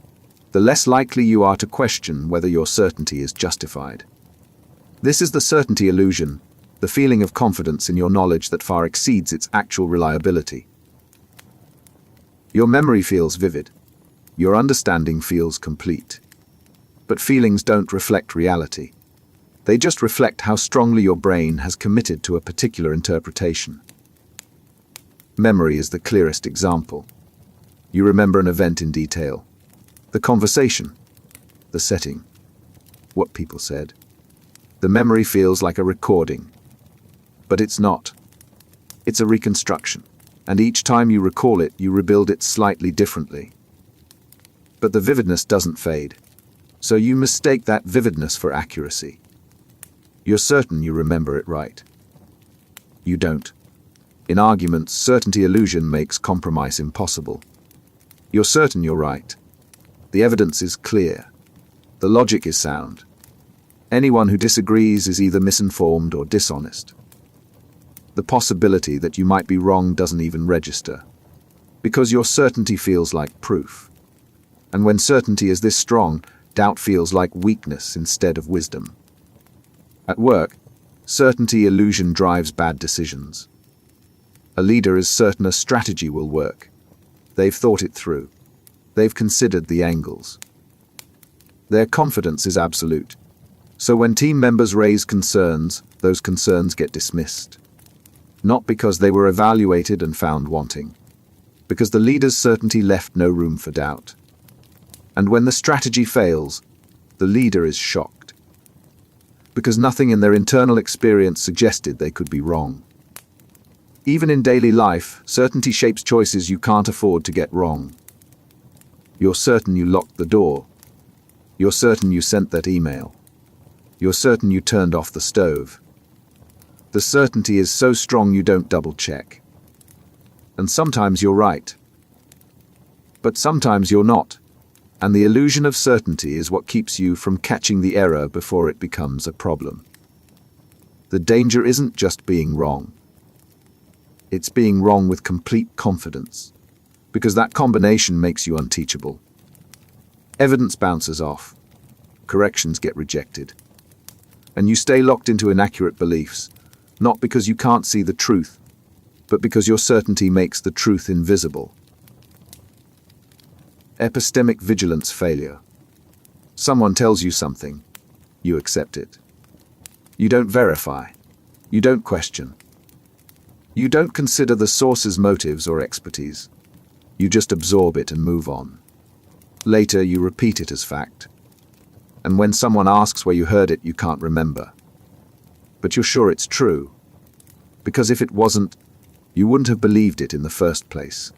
the less likely you are to question whether your certainty is justified. This is the certainty illusion, the feeling of confidence in your knowledge that far exceeds its actual reliability. Your memory feels vivid. Your understanding feels complete. But feelings don't reflect reality. They just reflect how strongly your brain has committed to a particular interpretation. Memory is the clearest example. You remember an event in detail. The conversation, the setting, what people said. The memory feels like a recording. But it's not. It's a reconstruction. And each time you recall it, you rebuild it slightly differently. But the vividness doesn't fade. So you mistake that vividness for accuracy. You're certain you remember it right. You don't. In arguments, certainty illusion makes compromise impossible. You're certain you're right. The evidence is clear. The logic is sound. Anyone who disagrees is either misinformed or dishonest. The possibility that you might be wrong doesn't even register, because your certainty feels like proof. And when certainty is this strong, doubt feels like weakness instead of wisdom. At work, certainty illusion drives bad decisions. A leader is certain a strategy will work. They've thought it through. They've considered the angles. Their confidence is absolute. So when team members raise concerns, those concerns get dismissed. Not because they were evaluated and found wanting, because the leader's certainty left no room for doubt. And when the strategy fails, the leader is shocked, because nothing in their internal experience suggested they could be wrong. Even in daily life, certainty shapes choices you can't afford to get wrong. You're certain you locked the door. You're certain you sent that email. You're certain you turned off the stove. The certainty is so strong you don't double-check. And sometimes you're right. But sometimes you're not. And the illusion of certainty is what keeps you from catching the error before it becomes a problem. The danger isn't just being wrong. It's being wrong with complete confidence, because that combination makes you unteachable. Evidence bounces off. Corrections get rejected. And you stay locked into inaccurate beliefs, not because you can't see the truth, but because your certainty makes the truth invisible. Epistemic vigilance failure. Someone tells you something, you accept it. You don't verify. You don't question. You don't consider the source's motives or expertise. You just absorb it and move on. Later, you repeat it as fact. and when someone asks where you heard it, you can't remember. But you're sure it's true, because if it wasn't, you wouldn't have believed it in the first place.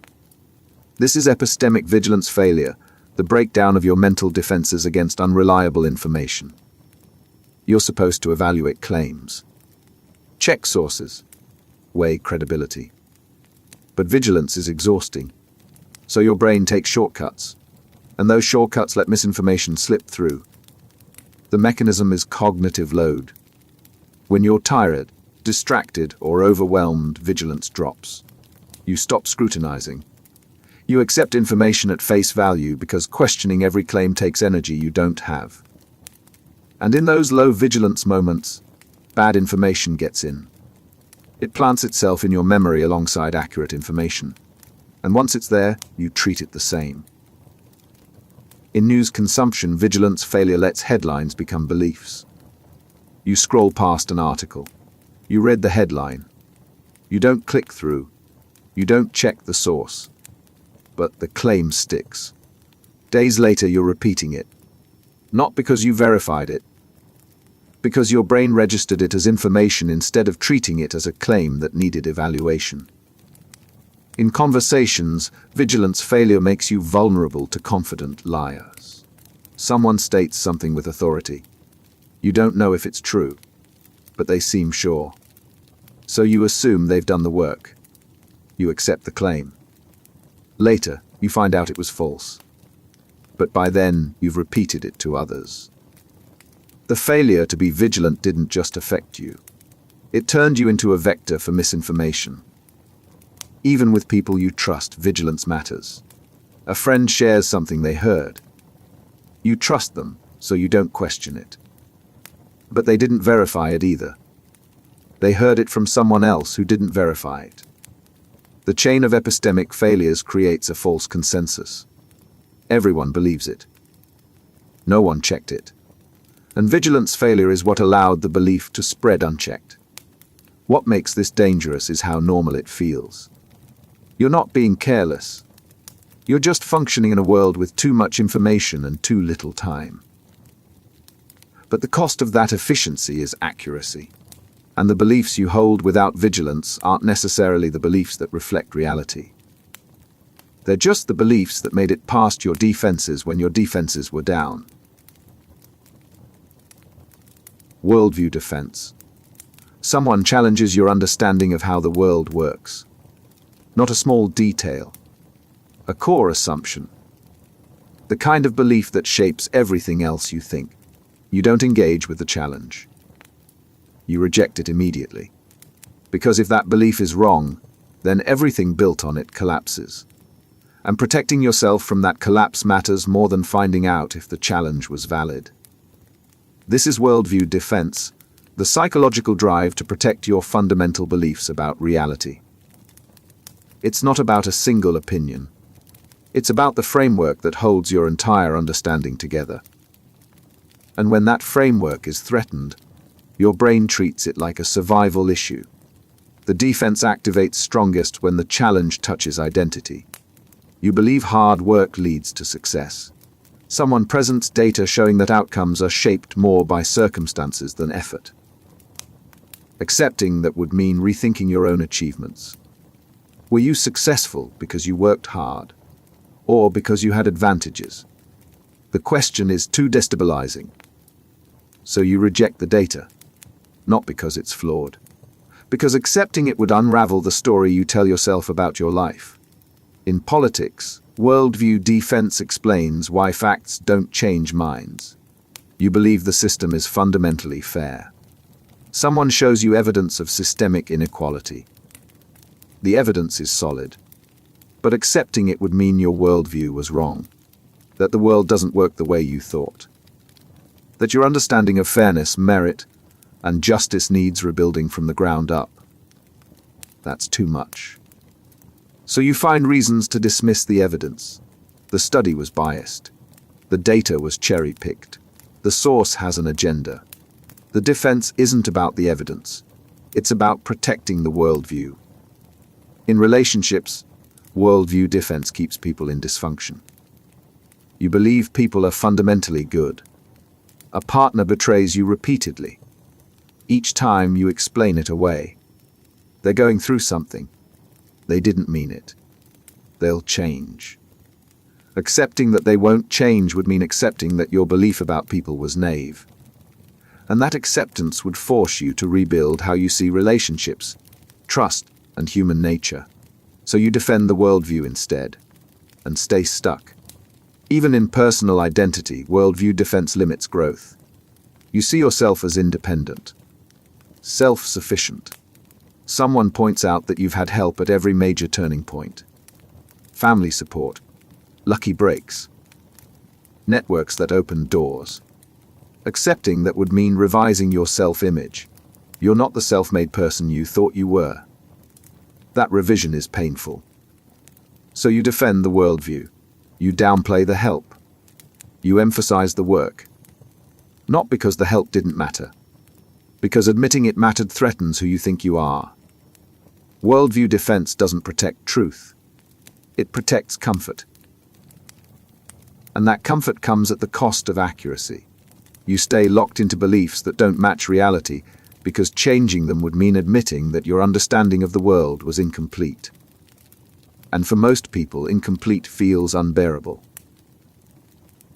This is epistemic vigilance failure, the breakdown of your mental defenses against unreliable information. You're supposed to evaluate claims, check sources, weigh credibility. But vigilance is exhausting, so your brain takes shortcuts, and those shortcuts let misinformation slip through. The mechanism is cognitive load. When you're tired, distracted, or overwhelmed, vigilance drops. You stop scrutinizing. You accept information at face value because questioning every claim takes energy you don't have. And in those low vigilance moments, bad information gets in. It plants itself in your memory alongside accurate information. And once it's there, you treat it the same. In news consumption, vigilance failure lets headlines become beliefs. You scroll past an article. You read the headline. You don't click through. You don't check the source. But the claim sticks. Days later, you're repeating it. Not because you verified it, because your brain registered it as information instead of treating it as a claim that needed evaluation. In conversations, vigilance failure makes you vulnerable to confident liars. Someone states something with authority. You don't know if it's true, but they seem sure. So you assume they've done the work. You accept the claim. Later, you find out it was false. But by then, you've repeated it to others. The failure to be vigilant didn't just affect you. It turned you into a vector for misinformation. Even with people you trust, vigilance matters. A friend shares something they heard. You trust them, so you don't question it. But they didn't verify it either. They heard it from someone else who didn't verify it. The chain of epistemic failures creates a false consensus. Everyone believes it. No one checked it. And vigilance failure is what allowed the belief to spread unchecked. What makes this dangerous is how normal it feels. You're not being careless. You're just functioning in a world with too much information and too little time. But the cost of that efficiency is accuracy. And the beliefs you hold without vigilance aren't necessarily the beliefs that reflect reality. They're just the beliefs that made it past your defenses when your defenses were down. Worldview defense. Someone challenges your understanding of how the world works. Not a small detail. A core assumption. The kind of belief that shapes everything else you think. You don't engage with the challenge. You reject it immediately. Because if that belief is wrong, then everything built on it collapses. And protecting yourself from that collapse matters more than finding out if the challenge was valid. This is worldview defense, the psychological drive to protect your fundamental beliefs about reality. It's not about a single opinion. It's about the framework that holds your entire understanding together. And when that framework is threatened, your brain treats it like a survival issue. The defense activates strongest when the challenge touches identity. You believe hard work leads to success. Someone presents data showing that outcomes are shaped more by circumstances than effort. Accepting that would mean rethinking your own achievements. Were you successful because you worked hard, or because you had advantages? The question is too destabilizing. So you reject the data, not because it's flawed, because accepting it would unravel the story you tell yourself about your life. In politics, worldview defense explains why facts don't change minds. You believe the system is fundamentally fair. Someone shows you evidence of systemic inequality. The evidence is solid, but accepting it would mean your worldview was wrong, that the world doesn't work the way you thought, that your understanding of fairness, merit, and justice needs rebuilding from the ground up. That's too much. So you find reasons to dismiss the evidence. The study was biased. The data was cherry-picked. The source has an agenda. The defense isn't about the evidence. It's about protecting the worldview. In relationships, worldview defense keeps people in dysfunction. You believe people are fundamentally good. A partner betrays you repeatedly. Each time you explain it away. They're going through something. They didn't mean it. They'll change. Accepting that they won't change would mean accepting that your belief about people was naive. And that acceptance would force you to rebuild how you see relationships, trust, and human nature. So you defend the worldview instead, and stay stuck. Even in personal identity, worldview defense limits growth. You see yourself as independent, self-sufficient. Someone points out that you've had help at every major turning point. Family support, lucky breaks, networks that open doors. Accepting that would mean revising your self-image. You're not the self-made person you thought you were. That revision is painful. So you defend the worldview. You downplay the help. You emphasize the work. Not because the help didn't matter, because admitting it mattered threatens who you think you are. Worldview defense doesn't protect truth. It protects comfort. And that comfort comes at the cost of accuracy. You stay locked into beliefs that don't match reality because changing them would mean admitting that your understanding of the world was incomplete. And for most people, incomplete feels unbearable.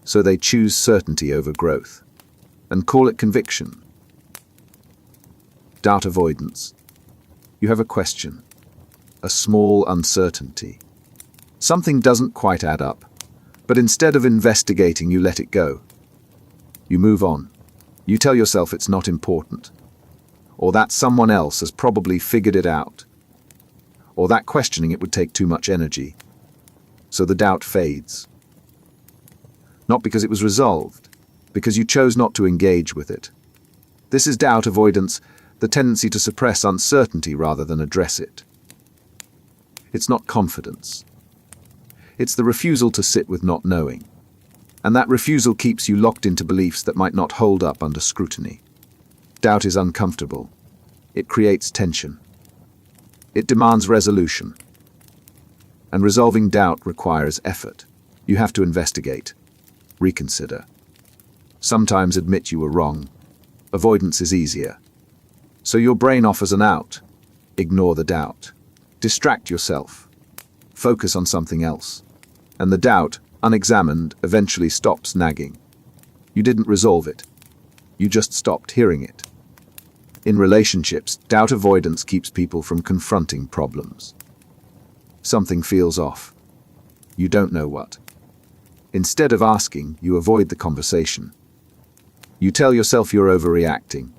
So they choose certainty over growth, and call it conviction. Doubt avoidance. You have a question, a small uncertainty. Something doesn't quite add up, but instead of investigating, you let it go. You move on. You tell yourself it's not important, or that someone else has probably figured it out, or that questioning it would take too much energy. So the doubt fades. Not because it was resolved, because you chose not to engage with it. This is doubt avoidance, the tendency to suppress uncertainty rather than address it. It's not confidence. It's the refusal to sit with not knowing. And that refusal keeps you locked into beliefs that might not hold up under scrutiny. Doubt is uncomfortable. It creates tension. It demands resolution. And resolving doubt requires effort. You have to investigate, reconsider. Sometimes admit you were wrong. Avoidance is easier. So your brain offers an out. Ignore the doubt. Distract yourself. Focus on something else. And the doubt, unexamined, eventually stops nagging. You didn't resolve it. You just stopped hearing it. In relationships, doubt avoidance keeps people from confronting problems. Something feels off. You don't know what. Instead of asking, you avoid the conversation. You tell yourself you're overreacting,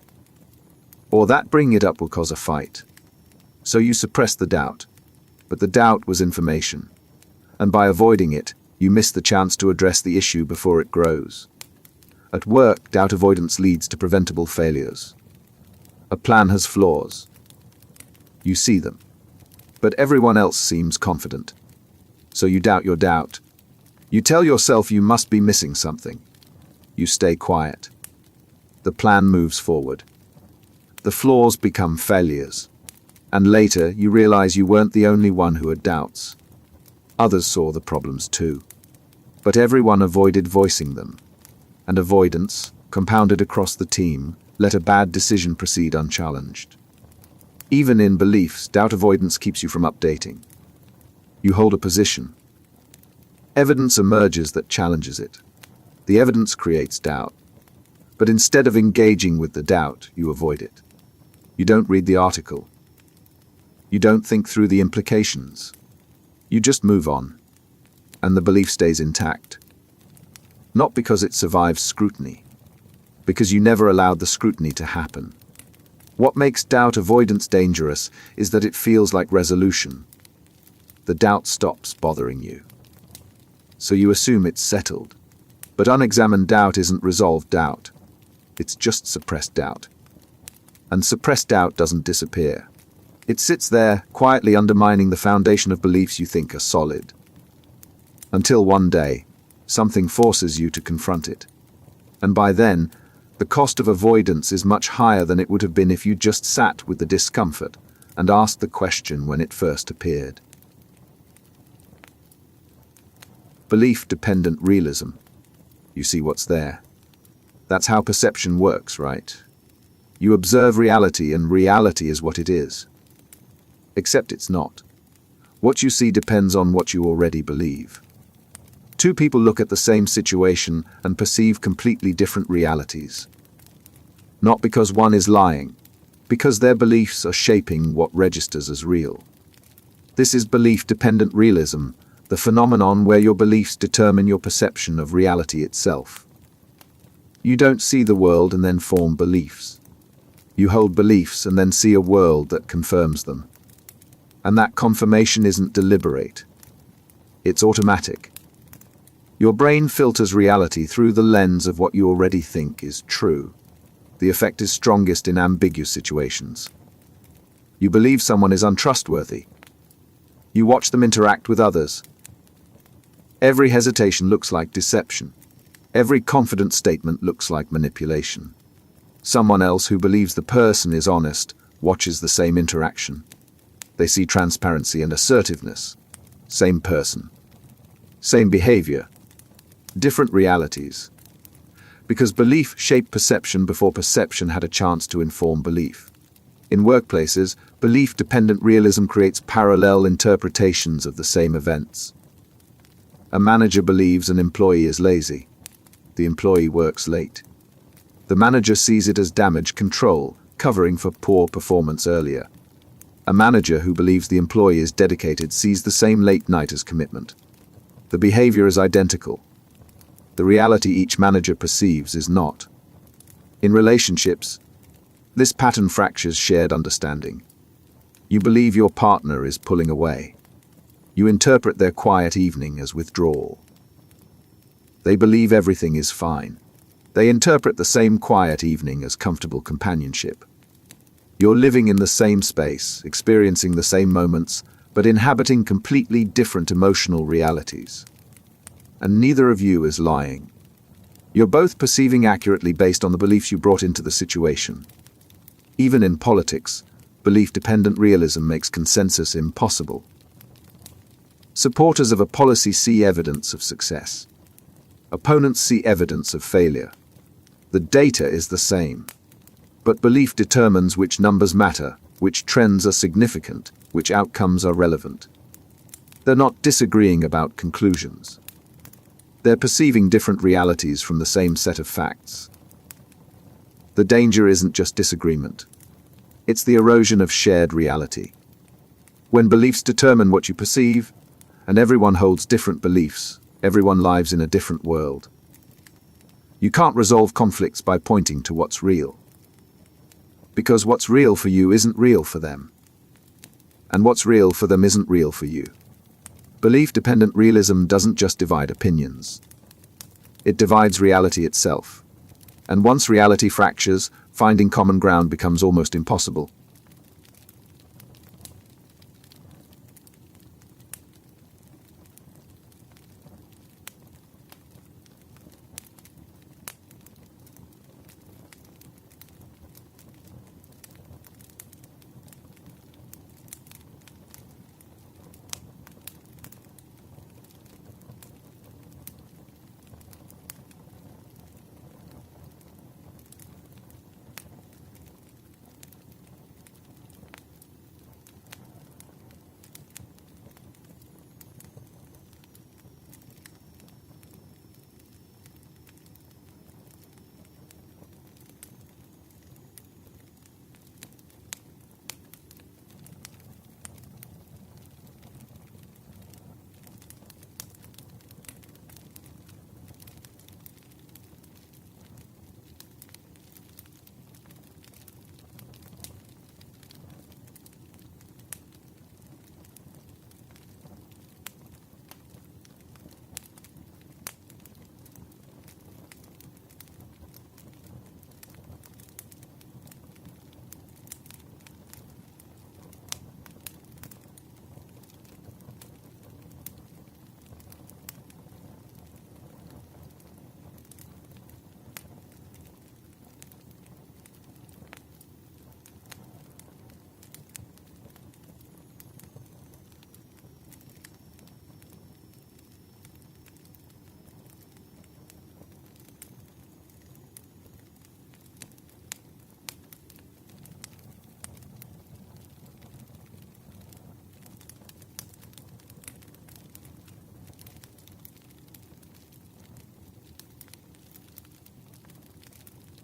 or that bringing it up will cause a fight. So you suppress the doubt, but the doubt was information. And by avoiding it, you miss the chance to address the issue before it grows. At work, doubt avoidance leads to preventable failures. A plan has flaws. You see them, but everyone else seems confident. So you doubt your doubt. You tell yourself you must be missing something. You stay quiet. The plan moves forward. The flaws become failures. And later, you realize you weren't the only one who had doubts. Others saw the problems too. But everyone avoided voicing them. And avoidance, compounded across the team, let a bad decision proceed unchallenged. Even in beliefs, doubt avoidance keeps you from updating. You hold a position. Evidence emerges that challenges it. The evidence creates doubt. But instead of engaging with the doubt, you avoid it. You don't read the article. You don't think through the implications. You just move on. And the belief stays intact. Not because it survives scrutiny, because you never allowed the scrutiny to happen. What makes doubt avoidance dangerous is that it feels like resolution. The doubt stops bothering you. So you assume it's settled. But unexamined doubt isn't resolved doubt. It's just suppressed doubt. And suppressed doubt doesn't disappear. It sits there, quietly undermining the foundation of beliefs you think are solid. Until one day, something forces you to confront it. And by then, the cost of avoidance is much higher than it would have been if you just sat with the discomfort and asked the question when it first appeared. Belief-dependent realism. You see what's there. That's how perception works, right? You observe reality, and reality is what it is. Except it's not. What you see depends on what you already believe. Two people look at the same situation and perceive completely different realities. Not because one is lying, because their beliefs are shaping what registers as real. This is belief-dependent realism, the phenomenon where your beliefs determine your perception of reality itself. You don't see the world and then form beliefs. You hold beliefs and then see a world that confirms them. And that confirmation isn't deliberate. It's automatic. Your brain filters reality through the lens of what you already think is true. The effect is strongest in ambiguous situations. You believe someone is untrustworthy. You watch them interact with others. Every hesitation looks like deception. Every confident statement looks like manipulation. Someone else who believes the person is honest watches the same interaction. They see transparency and assertiveness. Same person. Same behavior. Different realities. Because belief shaped perception before perception had a chance to inform belief. In workplaces, belief-dependent realism creates parallel interpretations of the same events. A manager believes an employee is lazy. The employee works late. The manager sees it as damage control, covering for poor performance earlier. A manager who believes the employee is dedicated sees the same late night as commitment. The behavior is identical. The reality each manager perceives is not. In relationships, this pattern fractures shared understanding. You believe your partner is pulling away. You interpret their quiet evening as withdrawal. They believe everything is fine. They interpret the same quiet evening as comfortable companionship. You're living in the same space, experiencing the same moments, but inhabiting completely different emotional realities. And neither of you is lying. You're both perceiving accurately based on the beliefs you brought into the situation. Even in politics, belief-dependent realism makes consensus impossible. Supporters of a policy see evidence of success. Opponents see evidence of failure. The data is the same. But belief determines which numbers matter, which trends are significant, which outcomes are relevant. They're not disagreeing about conclusions. They're perceiving different realities from the same set of facts. The danger isn't just disagreement. It's the erosion of shared reality. When beliefs determine what you perceive, and everyone holds different beliefs, everyone lives in a different world. You can't resolve conflicts by pointing to what's real. Because what's real for you isn't real for them. And what's real for them isn't real for you. Belief-dependent realism doesn't just divide opinions. It divides reality itself. And once reality fractures, finding common ground becomes almost impossible.